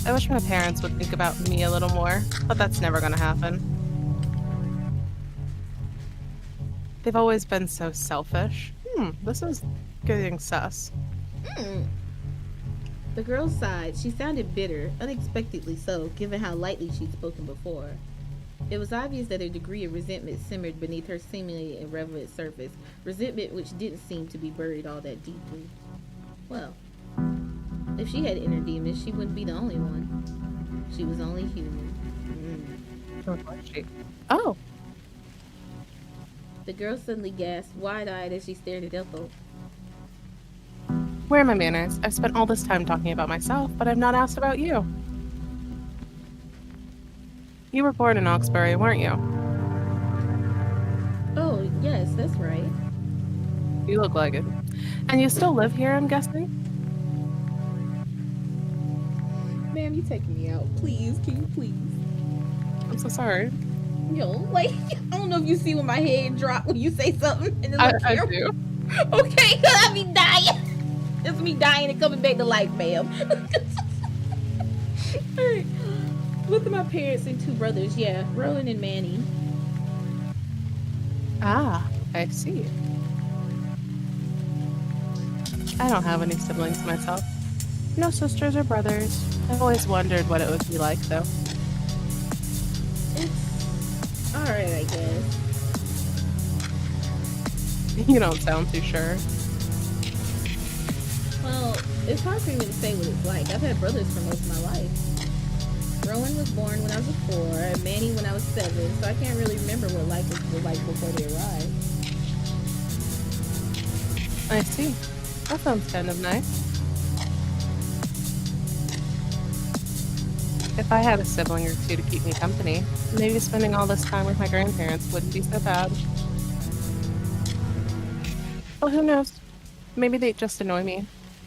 I wish my parents would think about me a little more, but that's never gonna happen. They've always been so selfish. This is getting sus. The girl sighed. She sounded bitter, unexpectedly so, given how lightly she'd spoken before. It was obvious that a degree of resentment simmered beneath her seemingly irrelevant surface, resentment which didn't seem to be buried all that deeply. Well, if she had inner demons, she wouldn't be the only one. She was only human. What was she? Oh, The girl suddenly gasped, wide-eyed as she stared at Ethel. where are my manners? I've spent all this time talking about myself, but I've not asked about you. You were born in Oxbury, weren't you? Oh, yes, that's right. You look like it. And you still live here, I'm guessing? Ma'am, you taking me out. Please, can you please? I'm so sorry. Yo, like, I don't know if you see when my head drop when you say something. And I do. Okay, I be dying. It's me dying and coming back to life, ma'am. Alright. With my parents and 2 brothers, yeah, Rowan and Manny. Ah, I see. I don't have any siblings myself. No sisters or brothers. I've always wondered what it would be like, though. It's alright, I guess. You don't sound too sure. Well, it's hard for me to say what it's like. I've had brothers for most of my life. Rowan was born when I was 4, and Manny when I was 7, so I can't really remember what life was like before they arrived. I see. That sounds kind of nice. If I had a sibling or 2 to keep me company, maybe spending all this time with my grandparents wouldn't be so bad. Well, who knows? Maybe they'd just annoy me.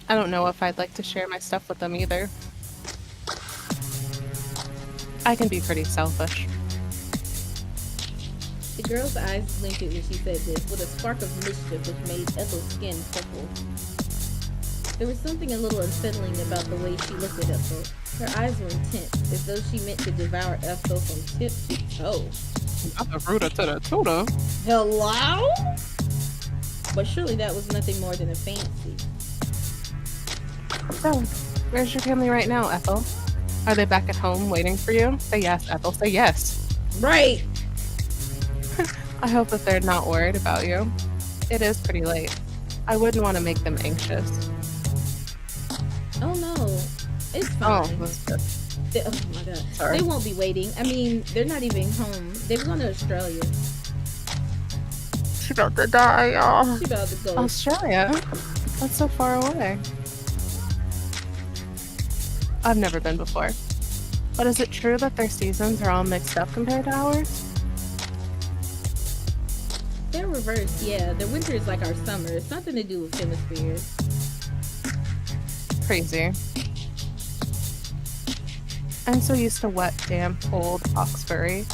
I don't know if I'd like to share my stuff with them either. I can be pretty selfish. The girl's eyes glinted when she said this, with a spark of mischief which made Ethel's skin purple. There was something a little unsettling about the way she looked at Ethel. Her eyes were intense, as though she meant to devour Ethel from tip to toe. Not the rooter to the tutor. Hello? But surely that was nothing more than a fancy. So, where's your family right now, Ethel? Are they back at home waiting for you? Say yes, Ethel, say yes. Right! I hope that they're not worried about you. It is pretty late. I wouldn't want to make them anxious. Oh no, it's Oh, fine. that's good. Oh my god. Sorry. They won't be waiting. I mean, they're not even home. They're going to Australia. She's about to die, y'all. She about to go. Australia? That's so far away. I've never been before. But is it true that their seasons are all mixed up compared to ours? They're reversed, yeah. The winter is like our summer. It's nothing to do with hemispheres. Crazy. I'm so used to wet, damp, cold Hawkesbury.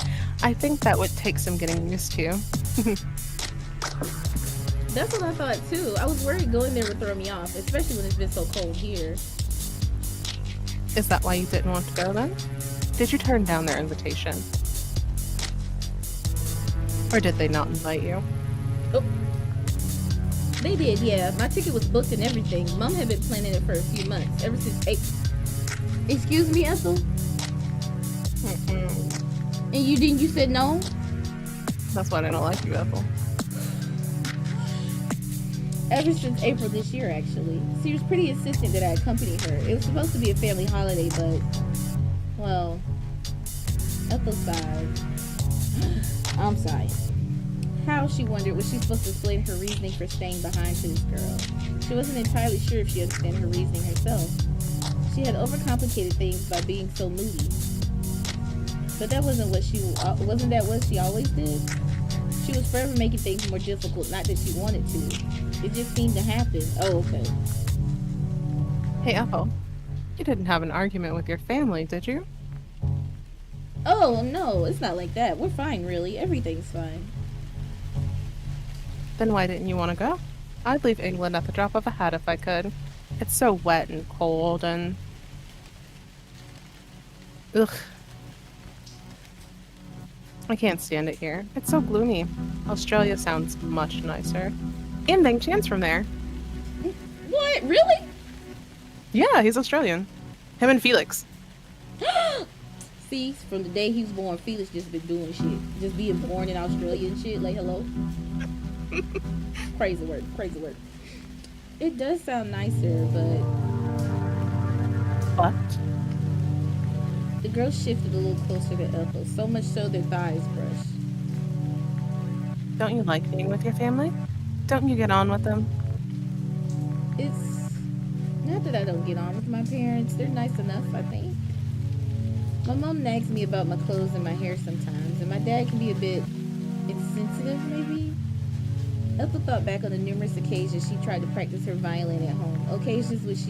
I think that would take some getting used to. That's what I thought too. I was worried going there would throw me off, especially when it's been so cold here. Is that why you didn't want to go then? Did you turn down their invitation? Or did they not invite you? Oh. They did, yeah. My ticket was booked and everything. Mom had been planning it for a few months, ever since April. Excuse me, Ethel? And you said no? That's why I don't like you, Ethel. Ever since April this year, actually. She was pretty insistent that I accompany her. It was supposed to be a family holiday, but, well, Ethel sighed. I'm sorry. How, she wondered, was she supposed to explain her reasoning for staying behind to this girl? She wasn't entirely sure if she understood her reasoning herself. She had overcomplicated things by being so moody. But that wasn't that what she always did? She was forever making things more difficult, not that she wanted to. It just seemed to happen. Oh, okay. Hey, Ethel. You didn't have an argument with your family, did you? Oh, no, it's not like that. We're fine, really. Everything's fine. Then why didn't you want to go? I'd leave England at the drop of a hat if I could. It's so wet and cold and... Ugh. I can't stand it here. It's so gloomy. Australia sounds much nicer. And Bang Chan's from there. What? Really? Yeah, he's Australian. Him and Felix. See, from the day he was born, Felix just been doing shit. Just being born in Australia and shit. Like, hello? Crazy word. Crazy word. It does sound nicer, but... What? The girls shifted a little closer to Ethel, so much so their thighs brushed. Don't you like being with your family? Don't you get on with them? It's not that I don't get on with my parents. They're nice enough, I think. My mom nags me about my clothes and my hair sometimes, and my dad can be a bit insensitive, maybe. Ethel thought back on the numerous occasions she tried to practice her violin at home, occasions which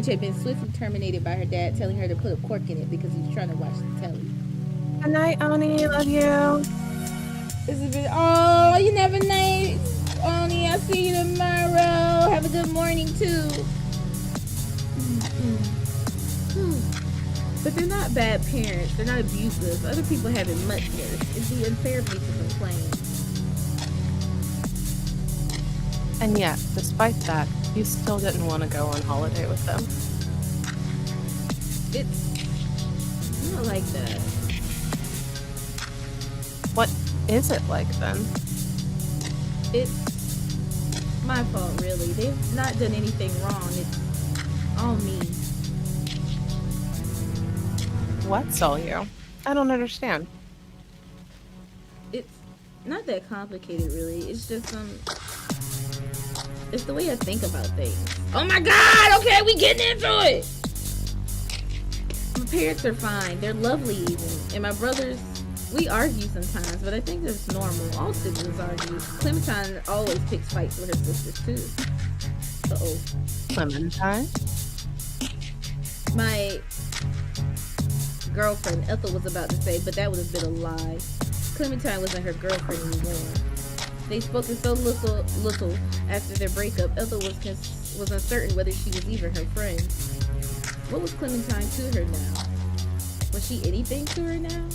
had been swiftly terminated by her dad telling her to put a cork in it because he was trying to watch the telly. Good night, Oni. Love you. This has been, oh, you never know, Oni. I'll see you tomorrow. Have a good morning, too. But they're not bad parents. They're not abusive. Other people have it much worse. It'd be unfair of me to complain. And yet, despite that, you still didn't want to go on holiday with them. It's not like that. What is it like then? It's my fault, really. They've not done anything wrong. It's all me. What's all you? I don't understand. It's not that complicated, really. It's just it's the way I think about things. Oh my god! Okay, we getting into it. My parents are fine. They're lovely, even. And my brothers, we argue sometimes, but I think that's normal. All siblings argue. Clementine always picks fights with her sisters too. Uh-oh. Clementine? My girlfriend, Ethel was about to say, but that would have been a lie. Clementine wasn't her girlfriend anymore. They spoken so little after their breakup. Ethel was uncertain whether she was even her friend. What was Clementine to her now? Was she anything to her now?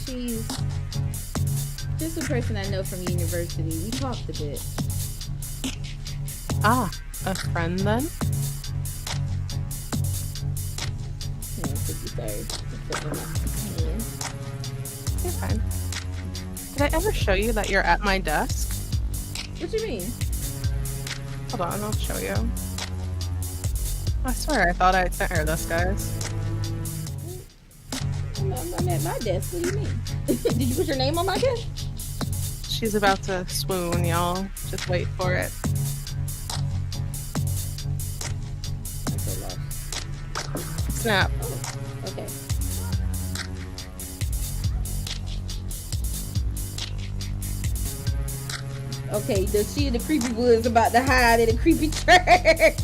She's just a person I know from university. We talked a bit. Ah, a friend then? Sorry. You're fine. Did I ever show you that you're at my desk? What you mean? Hold on, I'll show you. I swear I thought I sent her this, guys. I'm at my desk. What do you mean? Did you put your name on my desk? She's about to swoon, y'all. Just wait for it. I'm so lost. Snap. Oh, okay. Okay, she in the creepy woods about to hide in a creepy church.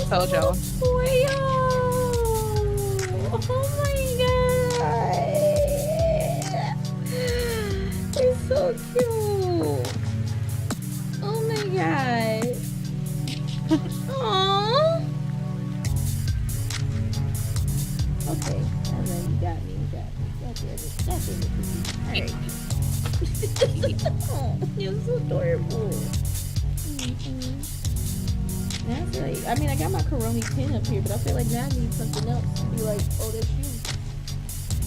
Told y'all. Oh my god. It's so cute. Oh my god. Aww. Okay. I know you got me. That's it. Alright. Oh, you're so adorable. Now I feel like, I mean, I got my Karoni pin up here, but I feel like now I need something else to be like, oh, that's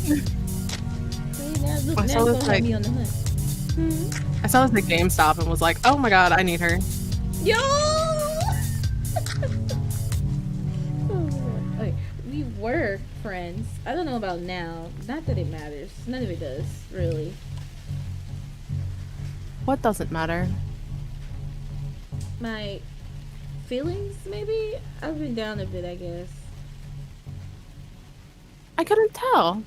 you. See, now look, I now saw it's this, gonna like, have me on the hunt. I saw this at GameStop and was like, oh my god, I need her. Yo! Okay, we were friends. I don't know about now. Not that it matters. None of it does, really. What doesn't matter? My feelings, maybe? I've been down a bit, I guess. I couldn't tell.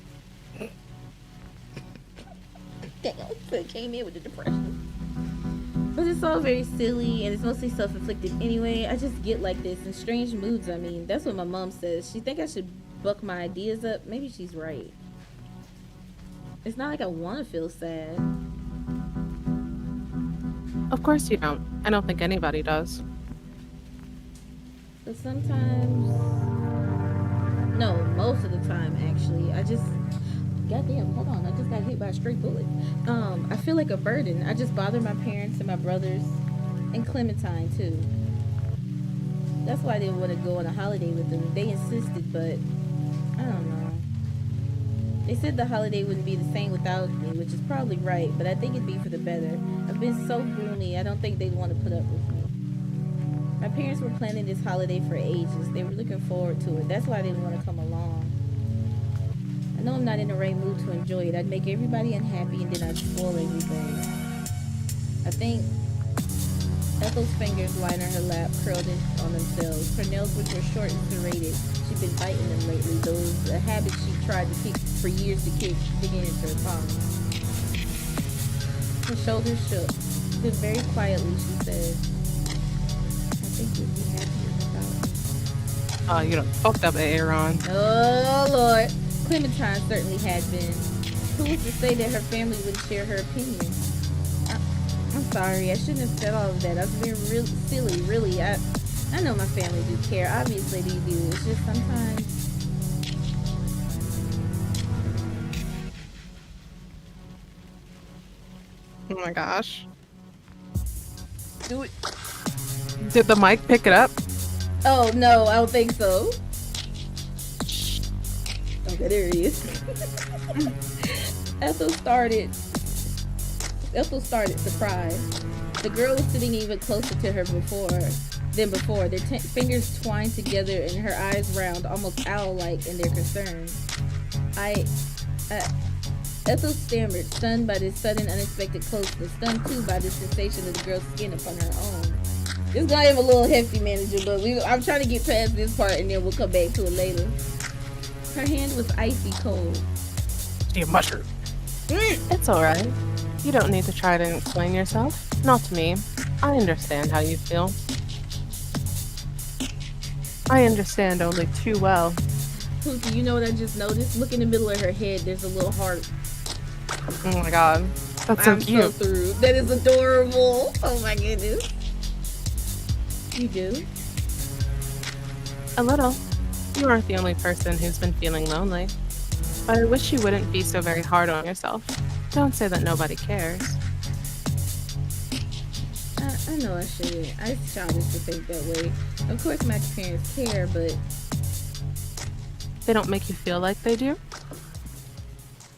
Damn, I came in with the depression. But it's all very silly and it's mostly self-inflicted anyway. I just get like this in strange moods. I mean, that's what my mom says. She think I should buck my ideas up. Maybe she's right. It's not like I want to feel sad. Of course you don't. I don't think anybody does. But sometimes, no, most of the time actually, goddamn, hold on, I just got hit by a straight bullet. I feel like a burden. I just bother my parents and my brothers, and Clementine too. That's why I didn't want to go on a holiday with them. They insisted, but I don't know. They said the holiday wouldn't be the same without me, which is probably right, but I think it'd be for the better. I've been so gloomy, I don't think they'd want to put up with me. My parents were planning this holiday for ages. They were looking forward to it. That's why I didn't want to come along. I know I'm not in the right mood to enjoy it. I'd make everybody unhappy and then I'd spoil everything. I think Ethel's fingers lying on her lap curled in on themselves. Her nails, which were short and serrated, she'd been biting them lately. Those a habit she tried to kick for years to kick, digging into her palms. Her shoulders shook. Then very quietly she said, I think you'd be happier without me. Oh, you done fucked up, Aaron. Oh, Lord. Clementine certainly had been. Who was to say that her family wouldn't share her opinion? I'm sorry, I shouldn't have said all of that. I was being real silly, really. I know my family do care. Obviously they do. It's just sometimes. Oh my gosh. Do it. Did the mic pick it up? Oh, no, I don't think so. Okay, there it is. Ethel started surprised. The girl was sitting even closer to her than before. Their fingers twined together and her eyes round, almost owl-like in their concern. Ethel stammered, stunned by this sudden, unexpected closeness, stunned too by the sensation of the girl's skin upon her own. It's gonna have a little hefty, manager, but I'm trying to get past this part and then we'll come back to it later. Her hand was icy cold. See a mushroom. It's alright. You don't need to try to explain yourself. Not to me. I understand how you feel. I understand only too well. Pookie, you know what I just noticed? Look in the middle of her head, there's a little heart. Oh my god. That's so I'm cute. so through. That is adorable. Oh my goodness. You do? A little. You aren't the only person who's been feeling lonely. But I wish you wouldn't be so very hard on yourself. Don't say that nobody cares. I know I shouldn't. It's childish to think that way. Of course my parents care, but... They don't make you feel like they do?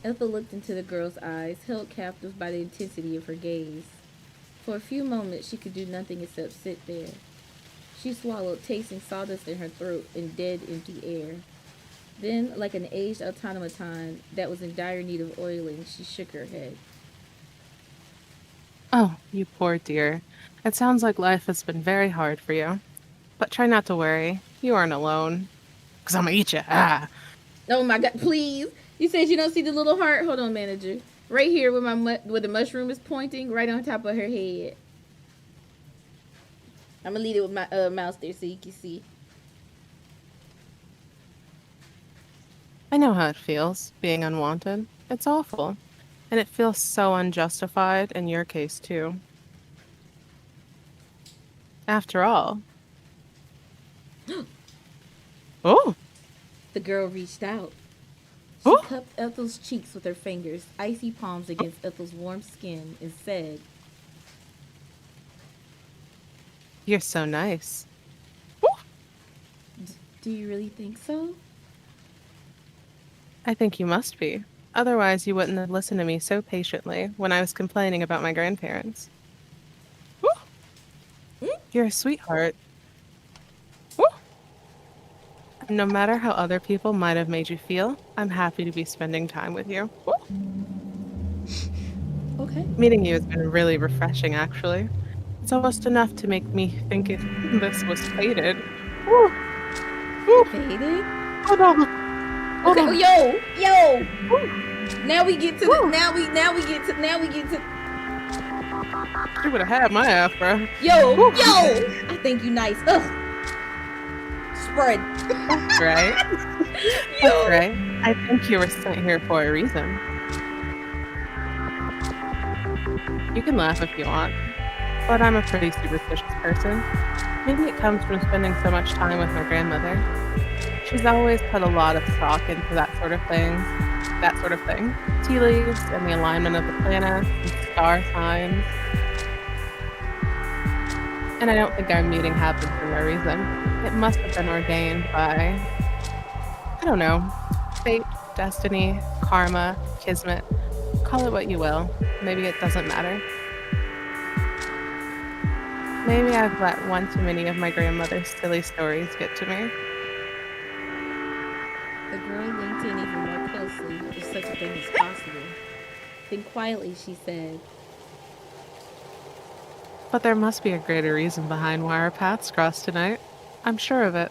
Ethel looked into the girl's eyes, held captive by the intensity of her gaze. For a few moments she could do nothing except sit there. She swallowed, tasting sawdust in her throat and dead empty air. Then, like an aged automaton that was in dire need of oiling, she shook her head. Oh, you poor dear. It sounds like life has been very hard for you. But try not to worry. You aren't alone. 'Cause I'm gonna eat you. Ah. Oh my god, please! You said you don't see the little heart? Hold on, manager. Right here where the mushroom is pointing, right on top of her head. I'm gonna leave it with my mouse there so you can see. I know how it feels, being unwanted. It's awful. And it feels so unjustified in your case, too. After all. Oh! The girl reached out. She Oh. cupped Ethel's cheeks with her fingers, icy palms against Ethel's warm skin, and said, You're so nice. Do you really think so? I think you must be. Otherwise, you wouldn't have listened to me so patiently when I was complaining about my grandparents. You're a sweetheart. No matter how other people might have made you feel, I'm happy to be spending time with you. Okay. Meeting you has been really refreshing, actually. It's almost enough to make me think if this was fated. Faded? Hold on. Hold Okay, on. yo! Now we get to the, now we get to, You would have had my afro. yo! I think you nice. Ugh. Spread. Right? That's right. I think you were sent here for a reason. You can laugh if you want. but I'm a pretty superstitious person. Maybe it comes from spending so much time with my grandmother. She's always put a lot of stock into that sort of thing. Tea leaves and the alignment of the planets and star signs. And I don't think our meeting happened for no reason. It must have been ordained by, I don't know, fate, destiny, karma, kismet. Call it what you will. Maybe it doesn't matter. Maybe I've let one too many of my grandmother's silly stories get to me. The girl leaned in even more closely, if such a thing is possible. Then quietly she said, But there must be a greater reason behind why our paths crossed tonight. I'm sure of it.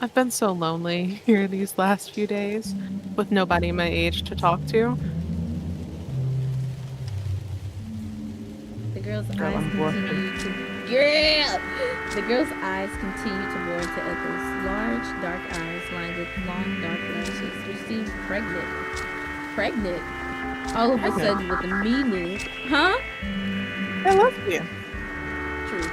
I've been so lonely here these last few days, with nobody my age to talk to. The girl's Girl, eyes I'm continued to The girl's eyes continued to bore into Ethel's large, dark eyes lined with long, dark lashes, which seemed pregnant. Pregnant? All of a sudden with a meaning. Huh? I love you. True.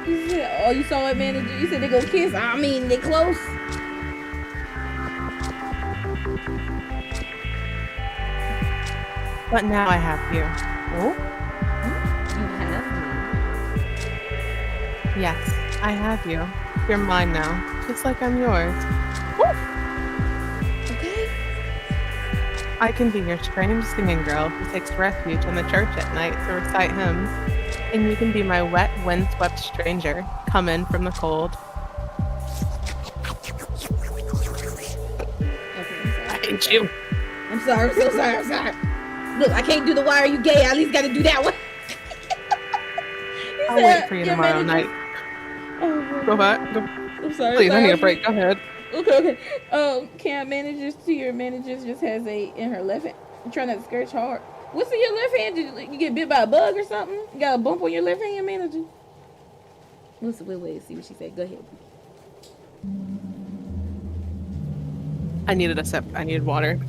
You said, oh, you saw it, manager? You said they go kiss? I mean, they close. But now I have you. Oh? You have me. Yes, I have you. You're mine now, just like I'm yours. Okay. I can be your strange singing girl who takes refuge in the church at night to recite hymns. And you can be my wet, windswept stranger, come in from the cold. Okay, I hate you. I'm sorry. I'm so sorry. I'm sorry. Look, I can't do the why are you gay? I at least got to do that one. I'll wait for you tomorrow night. Oh, Go back. Go. I'm sorry. Please, I need a break. Go ahead. Okay. Can managers to your managers just has in her left hand. I'm trying not to scratch hard. What's in your left hand? Did you get bit by a bug or something? You got a bump on your left hand, manager? Wait, see what she said. Go ahead. I needed a sip. I needed water.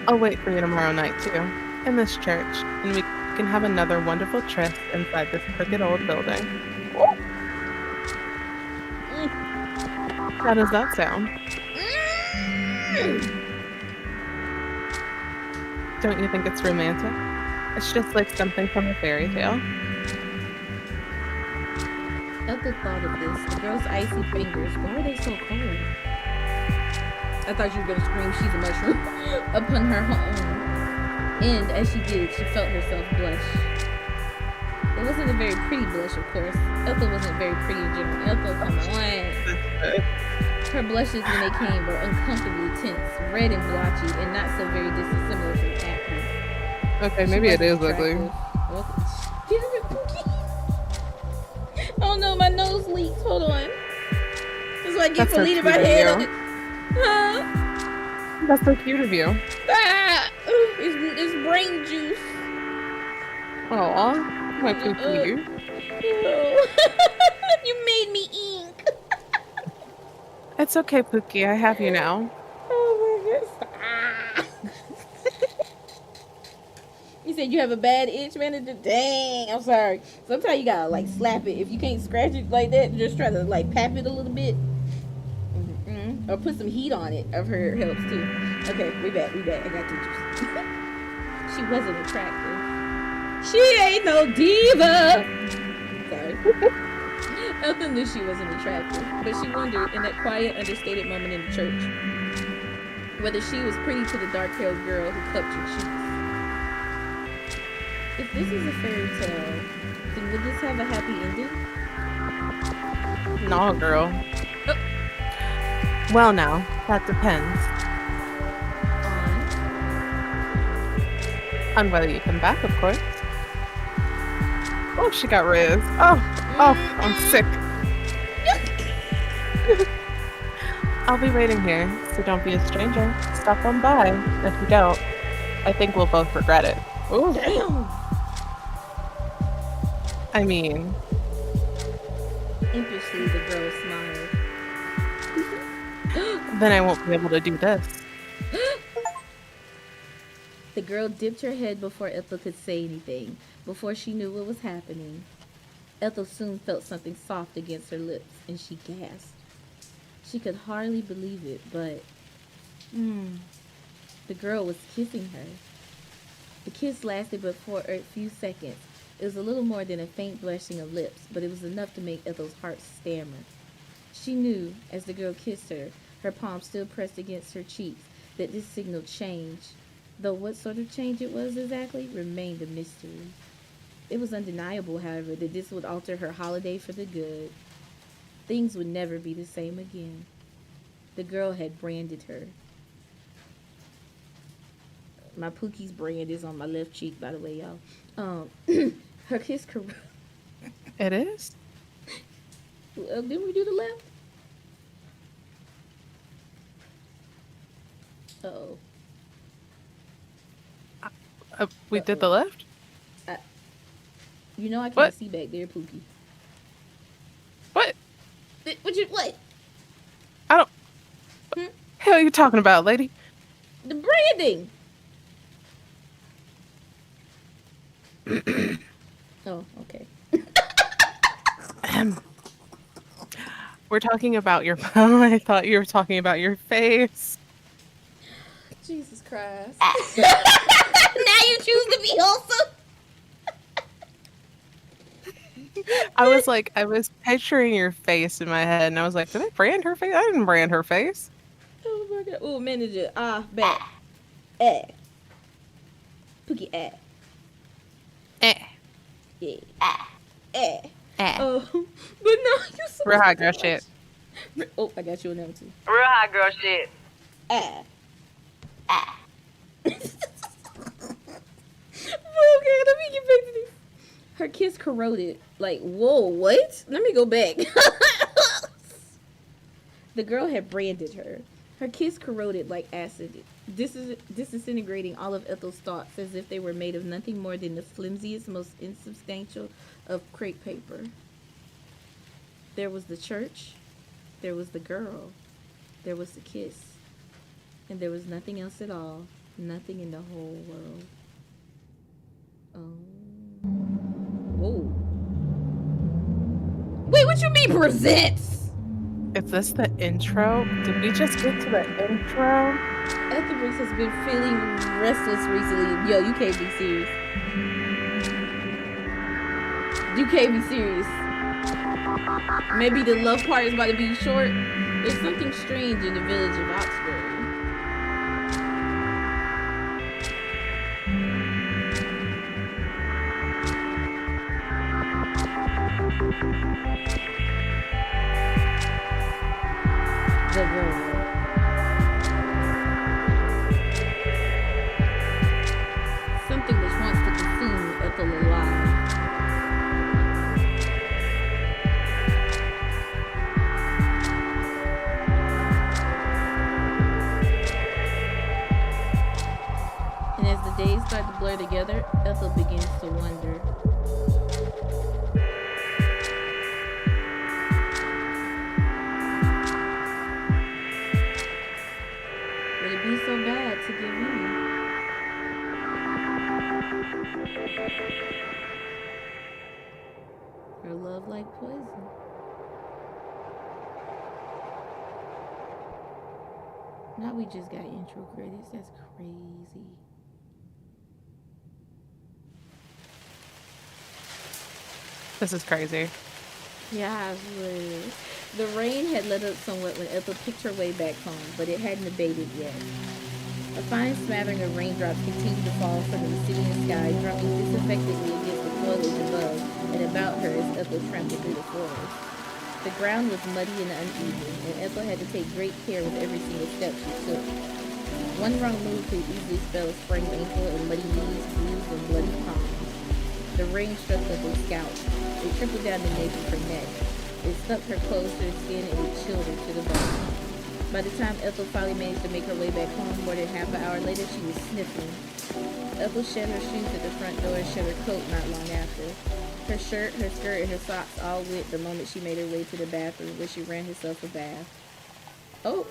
I'll wait for you tomorrow night, too, in this church, and we can have another wonderful tryst inside this crooked old building. How does that sound? Don't you think it's romantic? It's just like something from a fairy tale. Ethel thought of this. The girl's icy fingers. Why are they so cold? I thought you were going to scream, she's a mushroom, upon her own. And as she did, she felt herself blush. It wasn't a very pretty blush, of course. Ethel wasn't very pretty in general. Ethel, come on. Her blushes, when they came, were uncomfortably tense, red and blotchy, and not so very dissimilar from acne. Okay, maybe it is ugly. Oh no, my nose leaks. Hold on. That's what I get for leaning my cute of head. you. Huh? That's so cute of you. Ah, it's brain juice. Aw, my cookie. You made me ink. It's okay, Pookie. I have you now. Oh my goodness. Ah. You said you have a bad itch, manager? Dang, I'm sorry. Sometimes you gotta like slap it. If you can't scratch it like that, just try to like pap it a little bit. Or put some heat on it. I've heard helps too. Okay, we back. I got teachers. She wasn't attractive. She ain't no diva. Sorry. Ethel knew she wasn't attractive, but she wondered in that quiet, understated moment in the church whether she was pretty to the dark-haired girl who cupped her cheeks. If this is a fairy tale, then would this have a happy ending? No, girl. Well, now, that depends on whether you come back, of course. Oh, she got riz. Oh, I'm sick. I'll be waiting here, so don't be a stranger. Stop on by. If you don't, I think we'll both regret it. Ooh. Damn. I mean... Impishly, the girl smiled. Then I won't be able to do this. The girl dipped her head before Ethel could say anything, before she knew what was happening. Ethel soon felt something soft against her lips, and she gasped. She could hardly believe it, but the girl was kissing her. The kiss lasted but for a few seconds. It was a little more than a faint blushing of lips, but it was enough to make Ethel's heart stammer. She knew, as the girl kissed her, her palm still pressed against her cheeks, that this signaled change, though what sort of change it was exactly remained a mystery. It was undeniable, however, that this would alter her holiday for the good. Things would never be the same again. The girl had branded her. My Pookie's brand is on my left cheek, by the way, y'all. Her kiss It is? Didn't we do the left? Uh-oh. We did the left? You know I can't What? see back there, Pookie. What? What? I don't... What hell are you talking about, lady? The branding! Oh, okay. We're talking about your... I thought you were talking about your face. Jesus Christ. Now you choose to be wholesome? I was picturing your face in my head, and I was like, did I brand her face? I didn't brand her face. Oh my God. Oh, manager. Back. Pookie, Yeah. Oh, but no, you so Real hot girl shit. Oh, I got you on that one too. Real hot girl shit. Okay, let me get back to this. Her kiss corroded. Like, whoa, what? Let me go back. The girl had branded her. Her kiss corroded like acid. Disintegrating all of Ethel's thoughts as if they were made of nothing more than the flimsiest, most insubstantial of crepe paper. There was the church. There was the girl. There was the kiss. And there was nothing else at all. Nothing in the whole world. Oh. Whoa. Wait, what you mean presents? Is this the intro? Did we just get to the intro? Ethel Brooks has been feeling restless recently. Yo, you can't be serious. You can't be serious. Maybe the love part is about to be short. There's something strange in the village of Oxford. The girl. Something which wants to consume Ethel alive. And as the days start to blur together, Ethel begins to wonder. Would it be so bad to give in? Her love like poison. Now we just got intro credits. That's crazy. This is crazy. Yeah, it was. The rain had let up somewhat when Ethel picked her way back home, but it hadn't abated yet. A fine smattering of raindrops continued to fall from the Obsidian sky, drumming disaffectedly against the foliage above and about her as Ethel trampled through the forest. The ground was muddy and uneven, and Ethel had to take great care with every single step she took. One wrong move could easily spell a sprained ankle and muddy knees, bruised and bloody palms. The rain struck Ethel's scalp. It trickled down the nape of her neck. It stuck her clothes to her skin and it chilled her to the bone. By the time Ethel finally managed to make her way back home, more than half an hour later, she was sniffling. Ethel shed her shoes at the front door and shed her coat not long after. Her shirt, her skirt, and her socks all wet the moment she made her way to the bathroom where she ran herself a bath. Oh.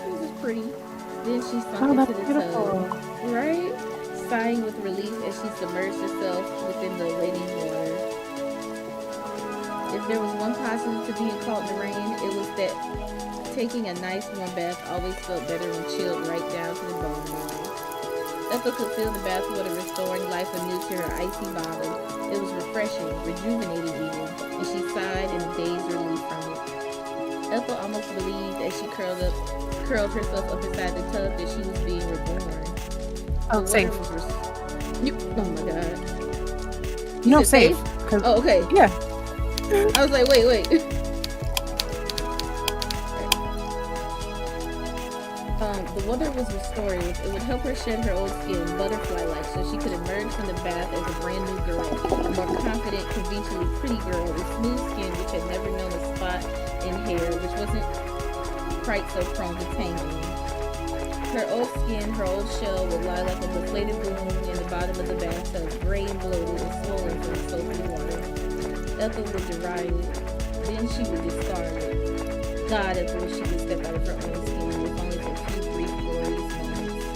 This is pretty. Then she sunk Oh, into that's the beautiful. tub, right? Sighing with relief as she submerged herself within the waiting water. If there was one positive to being caught in the rain, it was that taking a nice warm bath always felt better when chilled right down to the bone. Ethel could feel the bathwater restoring life anew to her icy body. It was refreshing, rejuvenating even, and she sighed in a dazed relief from it. Ethel almost believed as she curled herself up inside the tub that she was being reborn. Oh, safe. Oh my god. No, safe? safe. Oh, okay. Yeah. I was like, wait. The water was restorative. It would help her shed her old skin, butterfly-like, so she could emerge from the bath as a brand new girl, a more confident, conventionally pretty girl with smooth skin which had never known a spot in hair, which wasn't quite so prone to tangling. Her old skin, her old shell would lie like a deflated balloon in the bottom of the bathtub, gray and bloated and swollen from the soapy water. Ethel would deride it. Then she would discard it. God, Ethel wish she could step out of her own skin with only for a few brief, glorious moments.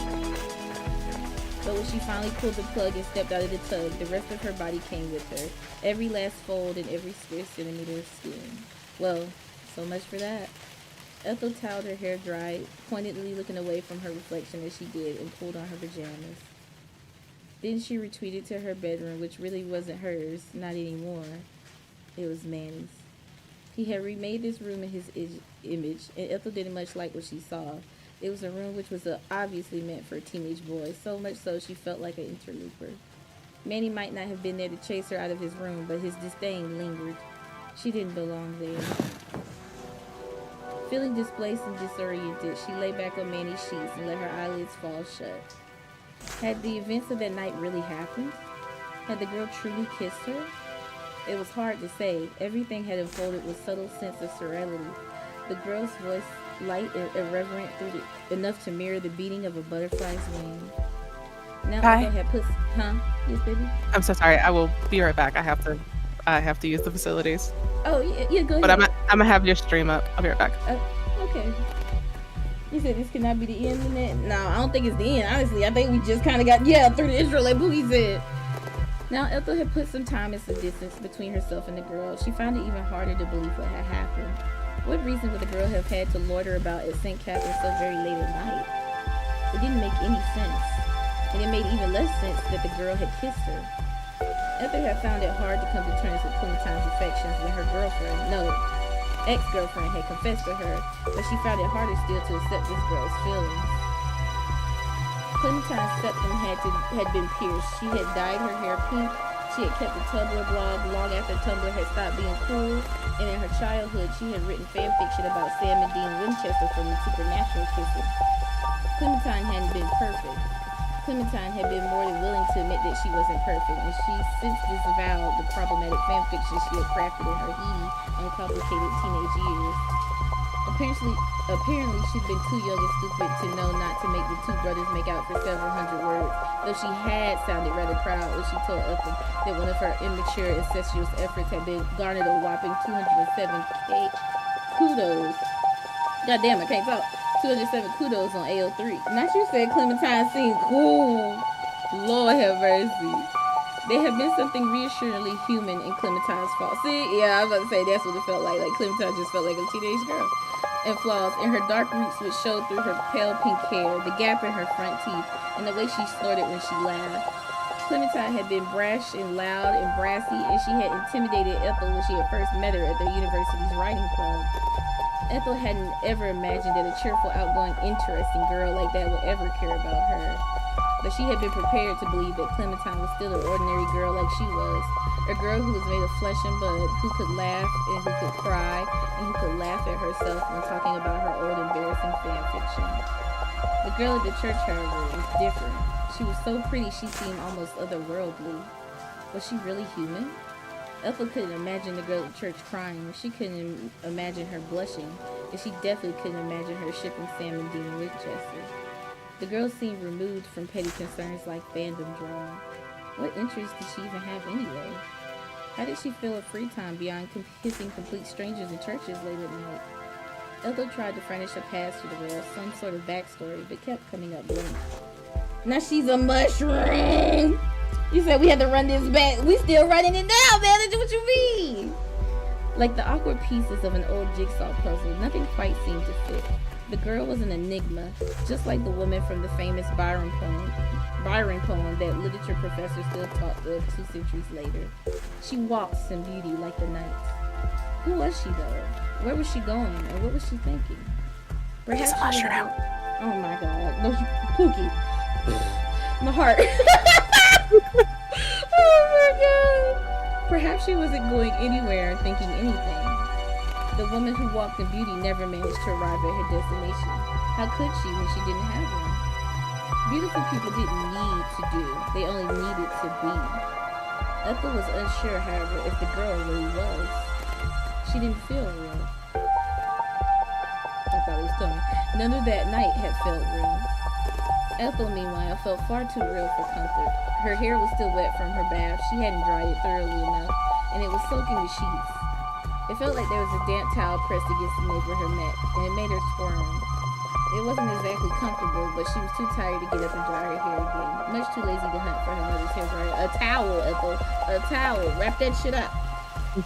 But when she finally pulled the plug and stepped out of the tub, the rest of her body came with her. Every last fold and every square centimeter of skin. Well, so much for that. Ethel toweled her hair dry, pointedly looking away from her reflection as she did, and pulled on her pajamas. Then she retreated to her bedroom, which really wasn't hers, not anymore. It was Manny's. He had remade this room in his image, and Ethel didn't much like what she saw. It was a room which was obviously meant for a teenage boy, so much so she felt like an interloper. Manny might not have been there to chase her out of his room, but his disdain lingered. She didn't belong there. Feeling displaced and disoriented, she lay back on Manny's sheets and let her eyelids fall shut. Had the events of that night really happened? Had the girl truly kissed her? It was hard to say. Everything had unfolded with subtle sense of surreality. The girl's voice, light and irreverent, enough to mirror the beating of a butterfly's wing. Now Hi. Ethel had put... Huh? Yes, baby? I'm so sorry. I will be right back. I have to use the facilities. Oh, yeah, go ahead. But I'm gonna have your stream up. I'll be right back. Okay. You said this cannot be the end of it? No, I don't think it's the end. Honestly, I think we just kind of got, through the intro like Boogie said. Now, Ethel had put some time and some distance between herself and the girl. She found it even harder to believe what had happened. What reason would the girl have had to loiter about at St. Catherine's so very late at night? It didn't make any sense. And it made even less sense that the girl had kissed her. Ethel had found it hard to come to terms with Clementine's affections when her ex-girlfriend had confessed to her, but she found it harder still to accept this girl's feelings. Clementine's septum had been pierced. She had dyed her hair pink. She had kept a Tumblr blog long after Tumblr had stopped being cool. And in her childhood, she had written fan fiction about Sam and Dean Winchester from the Supernatural Kisses. Clementine hadn't been perfect. Clementine had been more than willing to admit that she wasn't perfect, and she since disavowed the problematic fan fiction she had crafted in her heady, uncomplicated teenage years. Apparently, she'd been too young and stupid to know not to make the two brothers make out for several hundred words, though she had sounded rather proud when she told Ethel that one of her immature incestuous efforts had been garnered a whopping 207K kudos. God damn, I can't talk. 207 kudos on AO3. Not you said Clementine seemed cool. Lord have mercy. There had been something reassuringly human in Clementine's fault. See, yeah, I was about to say that's what it felt like. Like Clementine just felt like a teenage girl. And flaws in her dark roots which showed through her pale pink hair, the gap in her front teeth, and the way she snorted when she laughed. Clementine had been brash and loud and brassy, and she had intimidated Ethel when she had first met her at the university's writing club. Ethel hadn't ever imagined that a cheerful, outgoing, interesting girl like that would ever care about her. But she had been prepared to believe that Clementine was still an ordinary girl like she was. A girl who was made of flesh and blood, who could laugh and who could cry, and who could laugh at herself when talking about her old embarrassing fan fiction. The girl at the church, however, was different. She was so pretty she seemed almost otherworldly. Was she really human? Ethel couldn't imagine the girl at church crying. She couldn't imagine her blushing. And she definitely couldn't imagine her shipping Sam and Dean Winchester. The girl seemed removed from petty concerns like fandom drama. What interest did she even have anyway? How did she fill her free time beyond kissing complete strangers in churches late at night? Ethel tried to furnish a past for the girl, some sort of backstory, but kept coming up blank. Now she's a mushroom. You said we had to run this back. We still running it now, manager. What you mean? Like the awkward pieces of an old jigsaw puzzle, nothing quite seemed to fit. The girl was an enigma, just like the woman from the famous Byron poem that literature professors still talk of 2 centuries later. She walks in beauty like the night. Who was she though? Where was she going? And what was she thinking? Perhaps it's a mushroom. Oh my god. No, Pookie. My heart. Oh my god. Perhaps she wasn't going anywhere and thinking anything. The woman who walked in beauty never managed to arrive at her destination. How could she when she didn't have one? Beautiful people didn't need to do. They only needed to be. Ethel was unsure, however, if the girl really was. She didn't feel real. I thought it was Tony. None of that night had felt real. Ethel, meanwhile, felt far too real for comfort. Her hair was still wet from her bath. She hadn't dried it thoroughly enough, and it was soaking with sheets. It felt like there was a damp towel pressed against the nape of her neck, and it made her squirm. It wasn't exactly comfortable, but she was too tired to get up and dry her hair again. Much too lazy to hunt for her mother's hair dryer. A towel, Ethel. A towel. Wrap that shit up.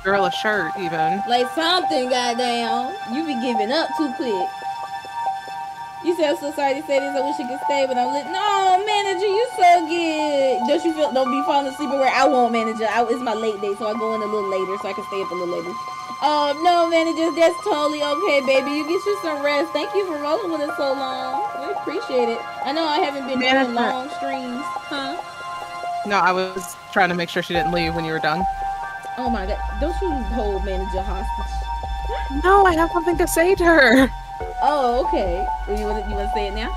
Girl, a shirt, even. Like something, goddamn. You be giving up too quick. You said, I'm so sorry to say this. I wish you could stay, but I'm lit. No, manager, you so good. Don't be falling asleep where I won't, manager. It's my late day, so I go in a little later so I can stay up a little later. No, manager, that's totally okay, baby. You get you some rest. Thank you for rolling with us so long. We appreciate it. I know I haven't been doing long streams, huh? No, I was trying to make sure she didn't leave when you were done. Oh my god, don't you hold manager hostage. No, I have something to say to her. Oh, okay. You want to say it now?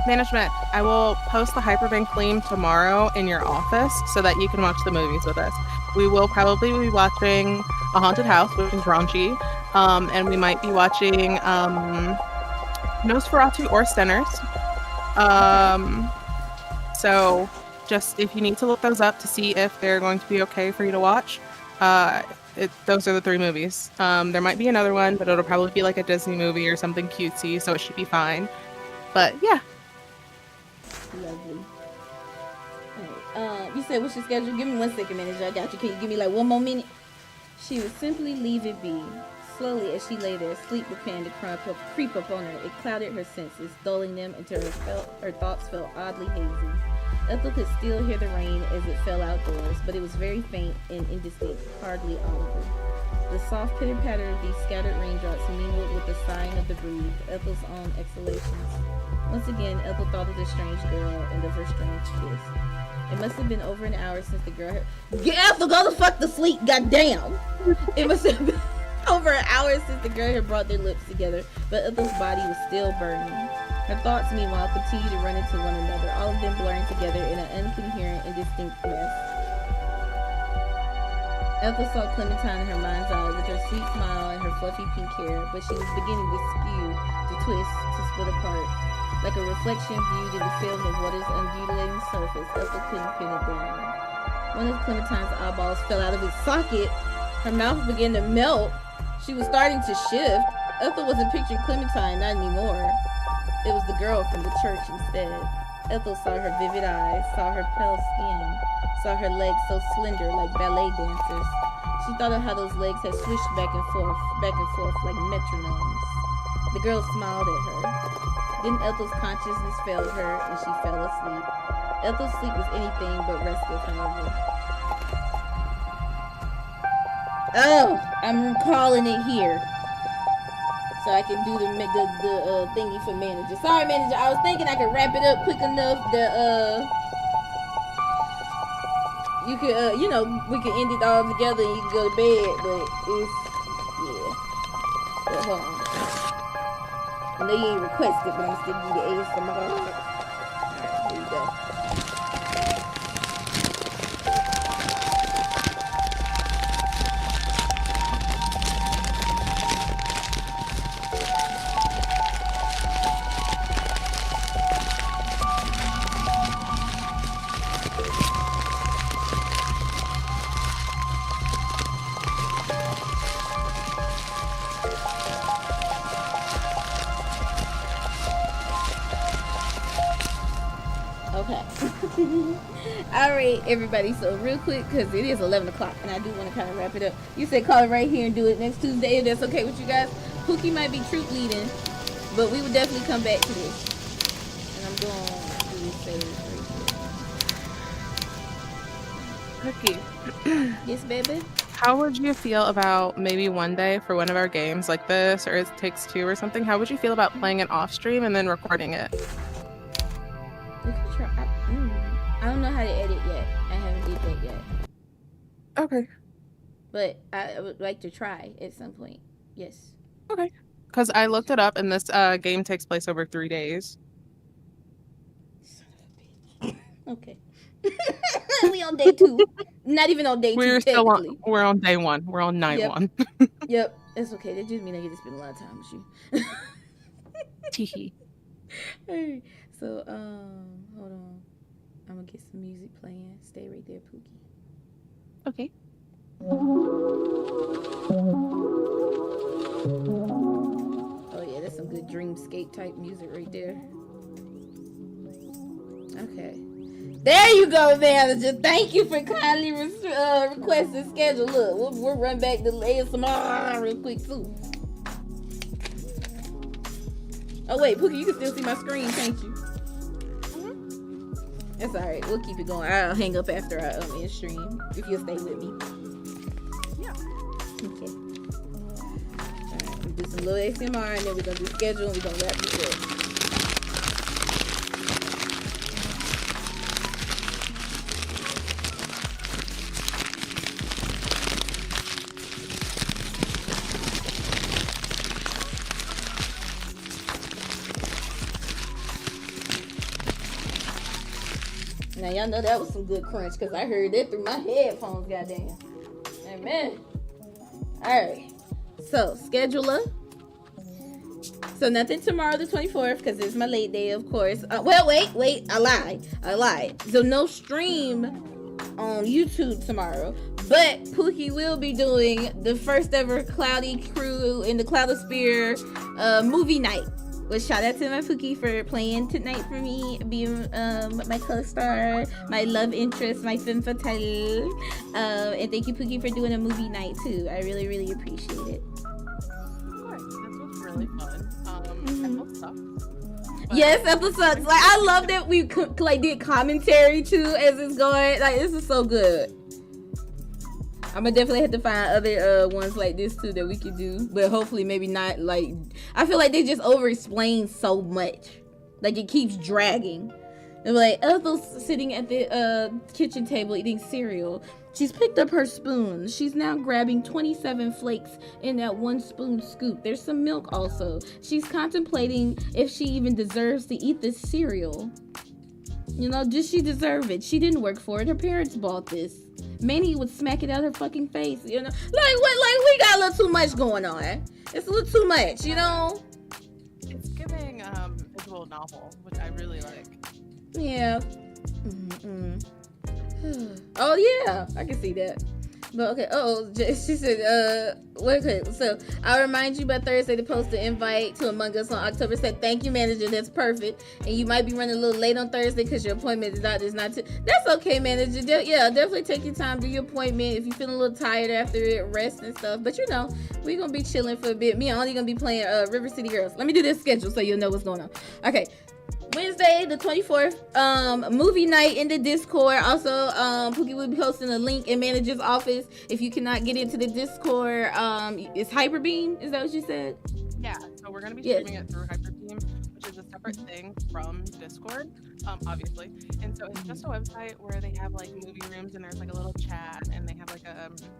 Management, I will post the hyperbank claim tomorrow in your office so that you can watch the movies with us. We will probably be watching A Haunted House, which is raunchy, and we might be watching Nosferatu or Sinners. So just if you need to look those up to see if they're going to be okay for you to watch, those are the 3 movies. There might be another one, but it'll probably be like a Disney movie or something cutesy, so it should be fine. But yeah. Lovely. Alright, you said what's your schedule? Give me 1 second, manager. I got you. Can you give me like 1 more minute? She would simply leave it be. Slowly, as she lay there, sleep began to creep up on her. It clouded her senses, dulling them until her thoughts felt oddly hazy. Ethel could still hear the rain as it fell outdoors, but it was very faint and indistinct, hardly audible. The soft pitter-patter of these scattered raindrops mingled with the sighing of the breeze, Ethel's own exhalations. Once again, Ethel thought of the strange girl and of her strange kiss. It must have been over an hour since the girl had... Get Ethel, go the fuck to sleep, goddamn! It must have been over an hour since the girl had brought their lips together, but Ethel's body was still burning. Her thoughts, meanwhile, continued to run into one another, all of them blurring together in an incoherent and distinct mess. Ethel saw Clementine in her mind's eye with her sweet smile and her fluffy pink hair, but she was beginning to skew, to twist, to split apart. Like a reflection viewed in the film of water's undulating surface, Ethel couldn't pin it down. One of Clementine's eyeballs fell out of its socket. Her mouth began to melt. She was starting to shift. Ethel wasn't picturing Clementine, not anymore. It was the girl from the church instead. Ethel saw her vivid eyes, saw her pale skin, saw her legs so slender like ballet dancers. She thought of how those legs had swished back and forth like metronomes. The girl smiled at her. Then Ethel's consciousness failed her and she fell asleep. Ethel's sleep was anything but restive, however. Oh, I'm calling it here. So I can do the thingy for manager. Sorry, manager. I was thinking I could wrap it up quick enough that you could we could end it all together and you can go to bed. But it's But hold on. I know you ain't requested, but I'm still give you the ASMR. Alright, here we go. All right, everybody. So real quick, because it is 11 o'clock, and I do want to kind of wrap it up. You said call it right here and do it next Tuesday, if that's okay with you guys. Pookie might be troop leading, but we would definitely come back to this. And I'm going to do this right here. Cookie. Yes, baby. How would you feel about maybe one day for one of our games like this, or It Takes Two or something? How would you feel about playing it off stream and then recording it? We could try. I don't know how to edit yet. I haven't did that yet. Okay. But I would like to try at some point. Yes. Okay. Because I looked it up, and this game takes place over 3 days. Son of a bitch. Okay. We on day 2. Not even on day 2. We're still on. We're on day 1. We're on night 1. Yep. That's okay. That just means I get to spend a lot of time with you. Teehee. Hey. So hold on. I'm gonna get some music playing. Stay right there, Pookie. Okay. Oh yeah, that's some good dreamscape type music right there. Okay. There you go, manager. Thank you for kindly requesting schedule. Look, we'll run back to ASMR real quick too. Oh wait, Pookie, you can still see my screen, can't you? That's all right. We'll keep it going. I'll hang up after I end stream if you'll stay with me. Yeah. Okay. All right. We'll do some little ASMR and then we're gonna do schedule and we're gonna wrap this up. Now y'all know that was some good crunch because I heard that through my headphones, goddamn. Amen. Alright. So, scheduler. So nothing tomorrow the 24th because it's my late day, of course. Well, wait. I lied. So no stream on YouTube tomorrow. But Pookie will be doing the first ever Cloudy Crew in the Cloudosphere movie night. Well, shout out to my Pookie for playing tonight for me, being my co-star, my love interest, my femme fatale. And thank you, Pookie, for doing a movie night too. I really, really appreciate it. Of course, this was really fun. Ethel sucks. Yes, Ethel sucks. Like I love that we did commentary too as it's going. Like this is so good. I'm gonna definitely have to find other ones like this too that we could do, but hopefully maybe not like. I feel like they just over-explain so much, like it keeps dragging. They're like Ethel's sitting at the kitchen table eating cereal. She's picked up her spoon. She's now grabbing 27 flakes in that 1 spoon scoop. There's some milk also. She's contemplating if she even deserves to eat this cereal. You know, does she deserve it? She didn't work for it. Her parents bought this. Manny would smack it out her fucking face, you know? Like, what? Like, we got a little too much going on. It's a little too much, you know? It's giving visual novel, which I really like. Yeah. Oh, yeah. I can see that. But, okay. She said, okay, so I'll remind you by Thursday to post the invite to Among Us on October 2nd. Thank you, manager. That's perfect. And you might be running a little late on Thursday because your appointment is not that's okay, manager. Yeah, definitely take your time, do your appointment. If you're feeling a little tired after it, rest and stuff. But you know, we're going to be chilling for a bit. Me, I'm only going to be playing River City Girls. Let me do this schedule so you'll know what's going on. Okay. Wednesday the 24th, movie night in the Discord. Also, Pookie will be posting a link in manager's office. If you cannot get into the Discord, it's Hyperbeam. Is that what you said? Yeah, so we're going to be streaming it through Hyperbeam, which is a separate thing from Discord, obviously. And so it's just a website where they have like movie rooms and there's like a little chat and they have like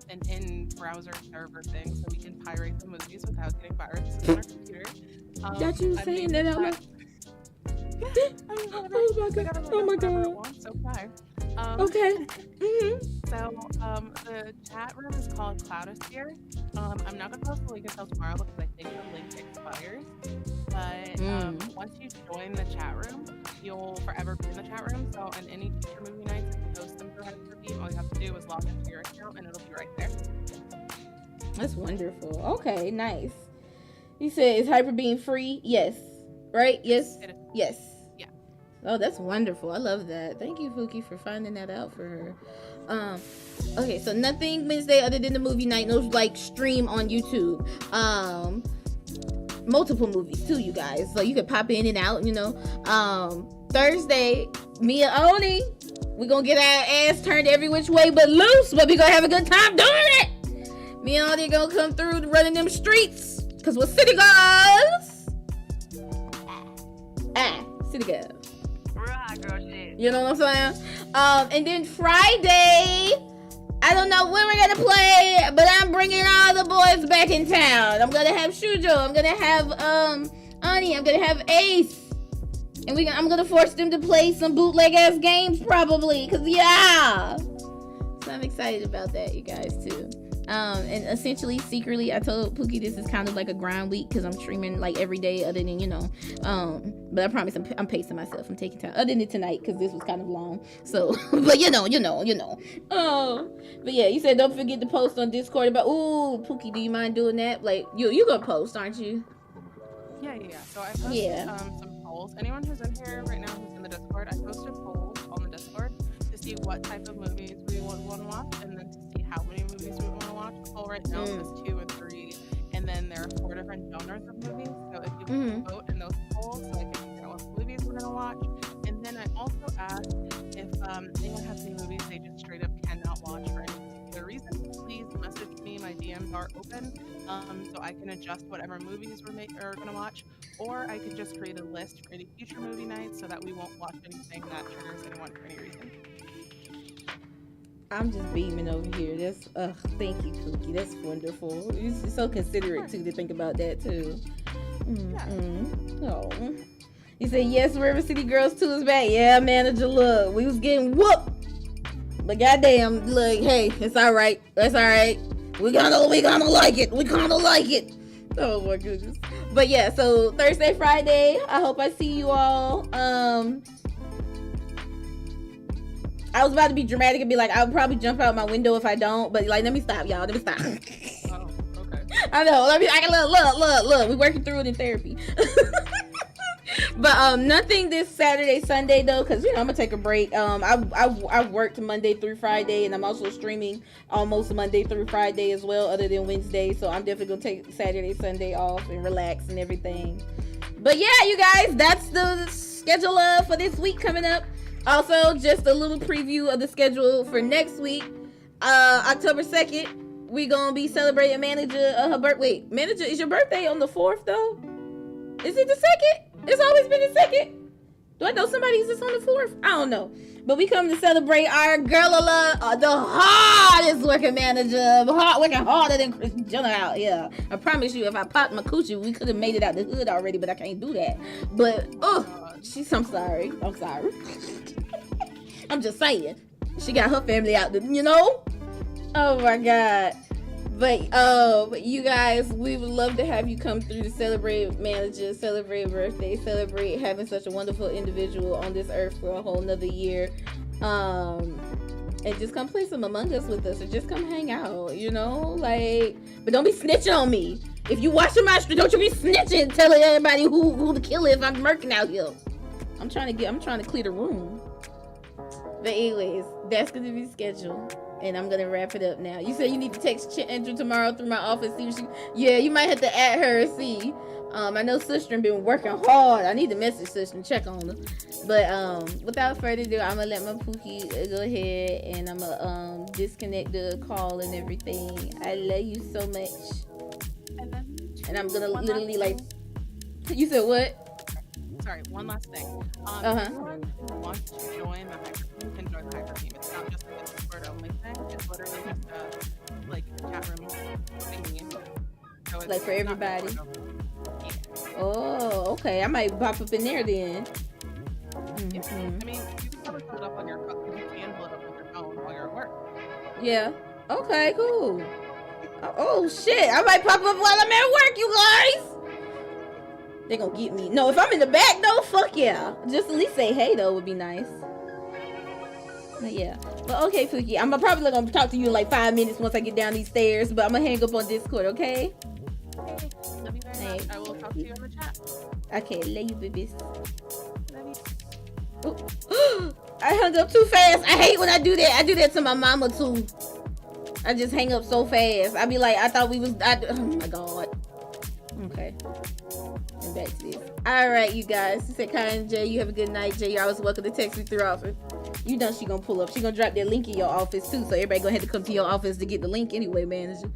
an in-browser server thing so we can pirate the movies without getting viruses on our computer. Got you saying that out loud? Oh my god. So fly. Okay. So the chat room is called Cloudosphere. I'm not gonna post the link until tomorrow because I think the link expires. But once you join the chat room, you'll forever be in the chat room. So on any future movie nights, if you post them through Hyperbeam, all you have to do is log into your account and it'll be right there. That's wonderful. Okay, nice. You said is Hyperbeam free? Yes. Right? Yes. It is. Yes. Yeah. Oh, that's wonderful. I love that. Thank you, Pookie, for finding that out for her. Okay, so nothing Wednesday other than the movie night. No like stream on YouTube. Multiple movies too, you guys. So you can pop in and out, you know. Thursday, me and Oni, we gonna get our ass turned every which way but loose, but we gonna have a good time doing it. Me and Oni gonna come through running them streets, cause we're city girls. City girls. Real hot girl shit. You know what I'm saying? And then Friday, I don't know when we're gonna play, but I'm bringing all the boys back in town. I'm gonna have Shujo. I'm gonna have Ani. I'm gonna have Ace, and I'm gonna force them to play some bootleg ass games probably, cause yeah. So I'm excited about that, you guys too. And essentially, secretly, I told Pookie this is kind of like a grind week because I'm streaming like every day, other than but I promise I'm pacing myself. I'm taking time, other than tonight because this was kind of long. So, but you know. But yeah, you said don't forget to post on Discord about. Ooh, Pookie, do you mind doing that? Like you gonna post, aren't you? Yeah. So I posted some polls. Anyone who's in here right now who's in the Discord, I posted polls on the Discord to see what type of movies we would want to watch, and then to see how many movies we would want to watch. The poll right now is 2 and 3, and then there are 4 different genres of movies. So if you want to vote in those polls, so I can figure out what movies we're gonna watch. And then I also asked if anyone has any movies they just straight up cannot watch for any particular reason. Please message me. My DMs are open, so I can adjust whatever movies we're gonna watch, or I could just create a list for any future movie nights so that we won't watch anything that triggers anyone for any reason. I'm just beaming over here. That's thank you, Pookie. That's wonderful. You're so considerate too to think about that too. Oh, you say yes, River City Girls 2 is back. Yeah, manager, look, we was getting whooped, but goddamn, look, hey, it's all right. That's all right. We gonna like it. We gonna like it. Oh my goodness. But yeah, so Thursday, Friday. I hope I see you all. I was about to be dramatic and be like, I would probably jump out my window if I don't, but like, let me stop, y'all. Let me stop. Oh, okay. I know. I can look. We working through it in therapy. But nothing this Saturday, Sunday though, because I'm gonna take a break. I worked Monday through Friday, and I'm also streaming almost Monday through Friday as well, other than Wednesday. So I'm definitely gonna take Saturday, Sunday off and relax and everything. But yeah, you guys, that's the schedule for this week coming up. Also, just a little preview of the schedule for next week. October 2nd, we gonna be celebrating Manager her birthday. Wait, Manager, is your birthday on the 4th though? Is it the 2nd? It's always been the 2nd. Do I know somebody's just on the 4th? I don't know. But we come to celebrate our girl, the hardest working manager, working harder than Chris Jenner out here. I promise you, if I popped my coochie, we could have made it out the hood already, but I can't do that. But, I'm sorry. I'm just saying. She got her family out there, Oh my God. But you guys, we would love to have you come through to celebrate Manager, celebrate birthday, celebrate having such a wonderful individual on this earth for a whole nother year. And just come play some Among Us with us, or just come hang out, but don't be snitching on me. If you watching my stream, don't you be snitching, telling everybody who the killer is. I'm murking out here. I'm trying to clear the room. But anyways, that's gonna be scheduled. And I'm gonna wrap it up now. You said you need to text Andrew tomorrow through my office. See if you might have to add her and see. I know Sister been working hard. I need to message Sister and check on her. But without further ado, I'm gonna let my Pookie go ahead, and I'm gonna disconnect the call and everything. I love you so much. And I'm gonna literally you said what? Sorry, one last thing. Anyone who wants to join the hyper team can join the hyper team. It's not just like a Discord only thing. It's literally just a chat room thingy. So it's like for everybody. Yeah. Oh, okay. I might pop up in there then. Yeah. I mean, you can probably pull it up on your phone. You can pull it up on your phone while you're at work. Yeah. Okay. Cool. Oh shit! I might pop up while I'm at work, you guys. They gonna get me. No, if I'm in the back though, fuck yeah. Just at least say hey though would be nice. But yeah. But okay, Pookie, I'm probably gonna talk to you in like 5 minutes once I get down these stairs. But I'm gonna hang up on Discord, okay? Love you very much. I will talk to you in the chat. Okay, love you, babies. Love you. I hung up too fast. I hate when I do that. I do that to my mama too. I just hang up so fast. I be like, I thought we was. Oh my god. Okay. And back to this. All right, you guys. She said, Kai and Jay, you have a good night. Jay, you're always welcome to text me through office. You know she gonna pull up. She gonna drop that link in your office too. So everybody gonna have to come to your office to get the link anyway, manager.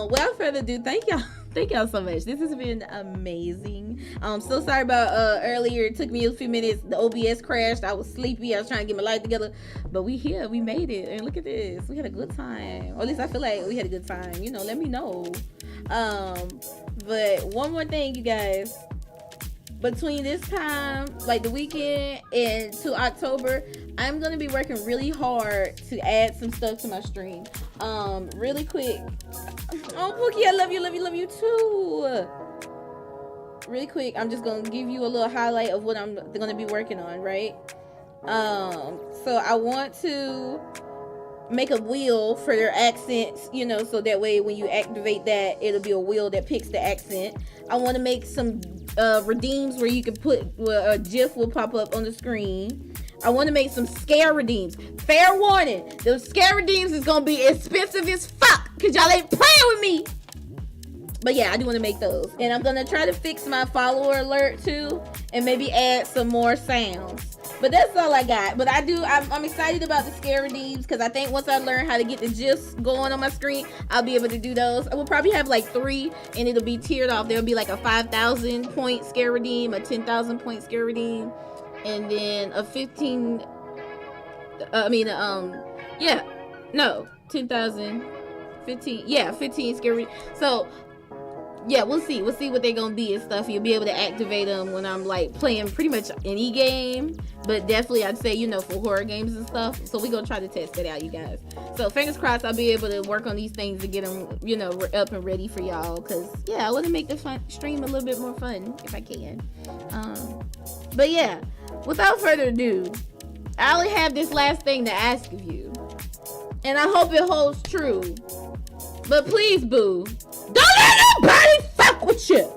Without further ado, thank y'all. Thank y'all so much. This has been amazing. So sorry about earlier. It took me a few minutes. The OBS crashed. I was sleepy. I was trying to get my life together. But we here. We made it. And look at this. We had a good time. Or at least I feel like we had a good time. You know, let me know. But one more thing, you guys. Between this time, like the weekend and to October, I'm gonna be working really hard to add some stuff to my stream. Really quick. Oh, Pookie, I love you too. Really quick, I'm just gonna give you a little highlight of what I'm gonna be working on, right? So I want to make a wheel for their accents, you know, so that way when you activate that, it'll be a wheel that picks the accent. I want to make some redeems where you can put a GIF will pop up on the screen. I want to make some scare redeems. Fair warning, those scare redeems is gonna be expensive as fuck because y'all ain't playing with me. But yeah, I do want to make those, and I'm gonna try to fix my follower alert too, and maybe add some more sounds. But that's all I got. But I'm excited about the scare redeems because I think once I learn how to get the GIFs going on my screen, I'll be able to do those. I will probably have like 3, and it'll be tiered off. There'll be like a 5,000 point scare redeem, a 10,000 point scare redeem, and then a 10,000. No, 10,000, 15. Yeah, 15 scare redeem. So. Yeah, we'll see what they're gonna be and stuff. You'll be able to activate them when I'm like playing pretty much any game, but definitely I'd say, you know, for horror games and stuff. So we're gonna try to test it out, you guys. So fingers crossed I'll be able to work on these things to get them, you know, up and ready for y'all, because yeah, I want to make the stream a little bit more fun if I can. But yeah, without further ado, I only have this last thing to ask of you, and I hope it holds true. But please, boo, don't let nobody fuck with you,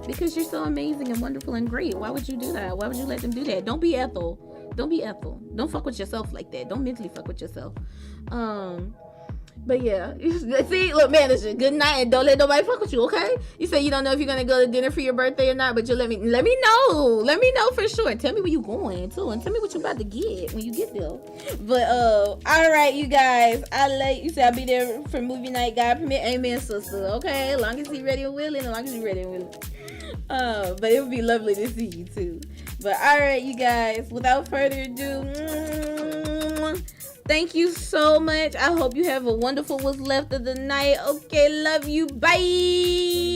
because you're so amazing and wonderful and great. Why would you do that? Why would you let them do that? Don't be Ethel. Don't be Ethel. Don't fuck with yourself like that. Don't mentally fuck with yourself. But yeah, see, look, manager, good night, and don't let nobody fuck with you, okay? You say you don't know if you're gonna go to dinner for your birthday or not, but you let me know for sure. Tell me where you going too, and tell me what you about to get when you get there. But all right, you guys, you say I'll be there for movie night, God permit, amen, sister. Okay, as long as he ready and willing, but it would be lovely to see you too. But all right, you guys, without further ado, thank you so much. I hope you have a wonderful what's left of the night. Okay, love you. Bye.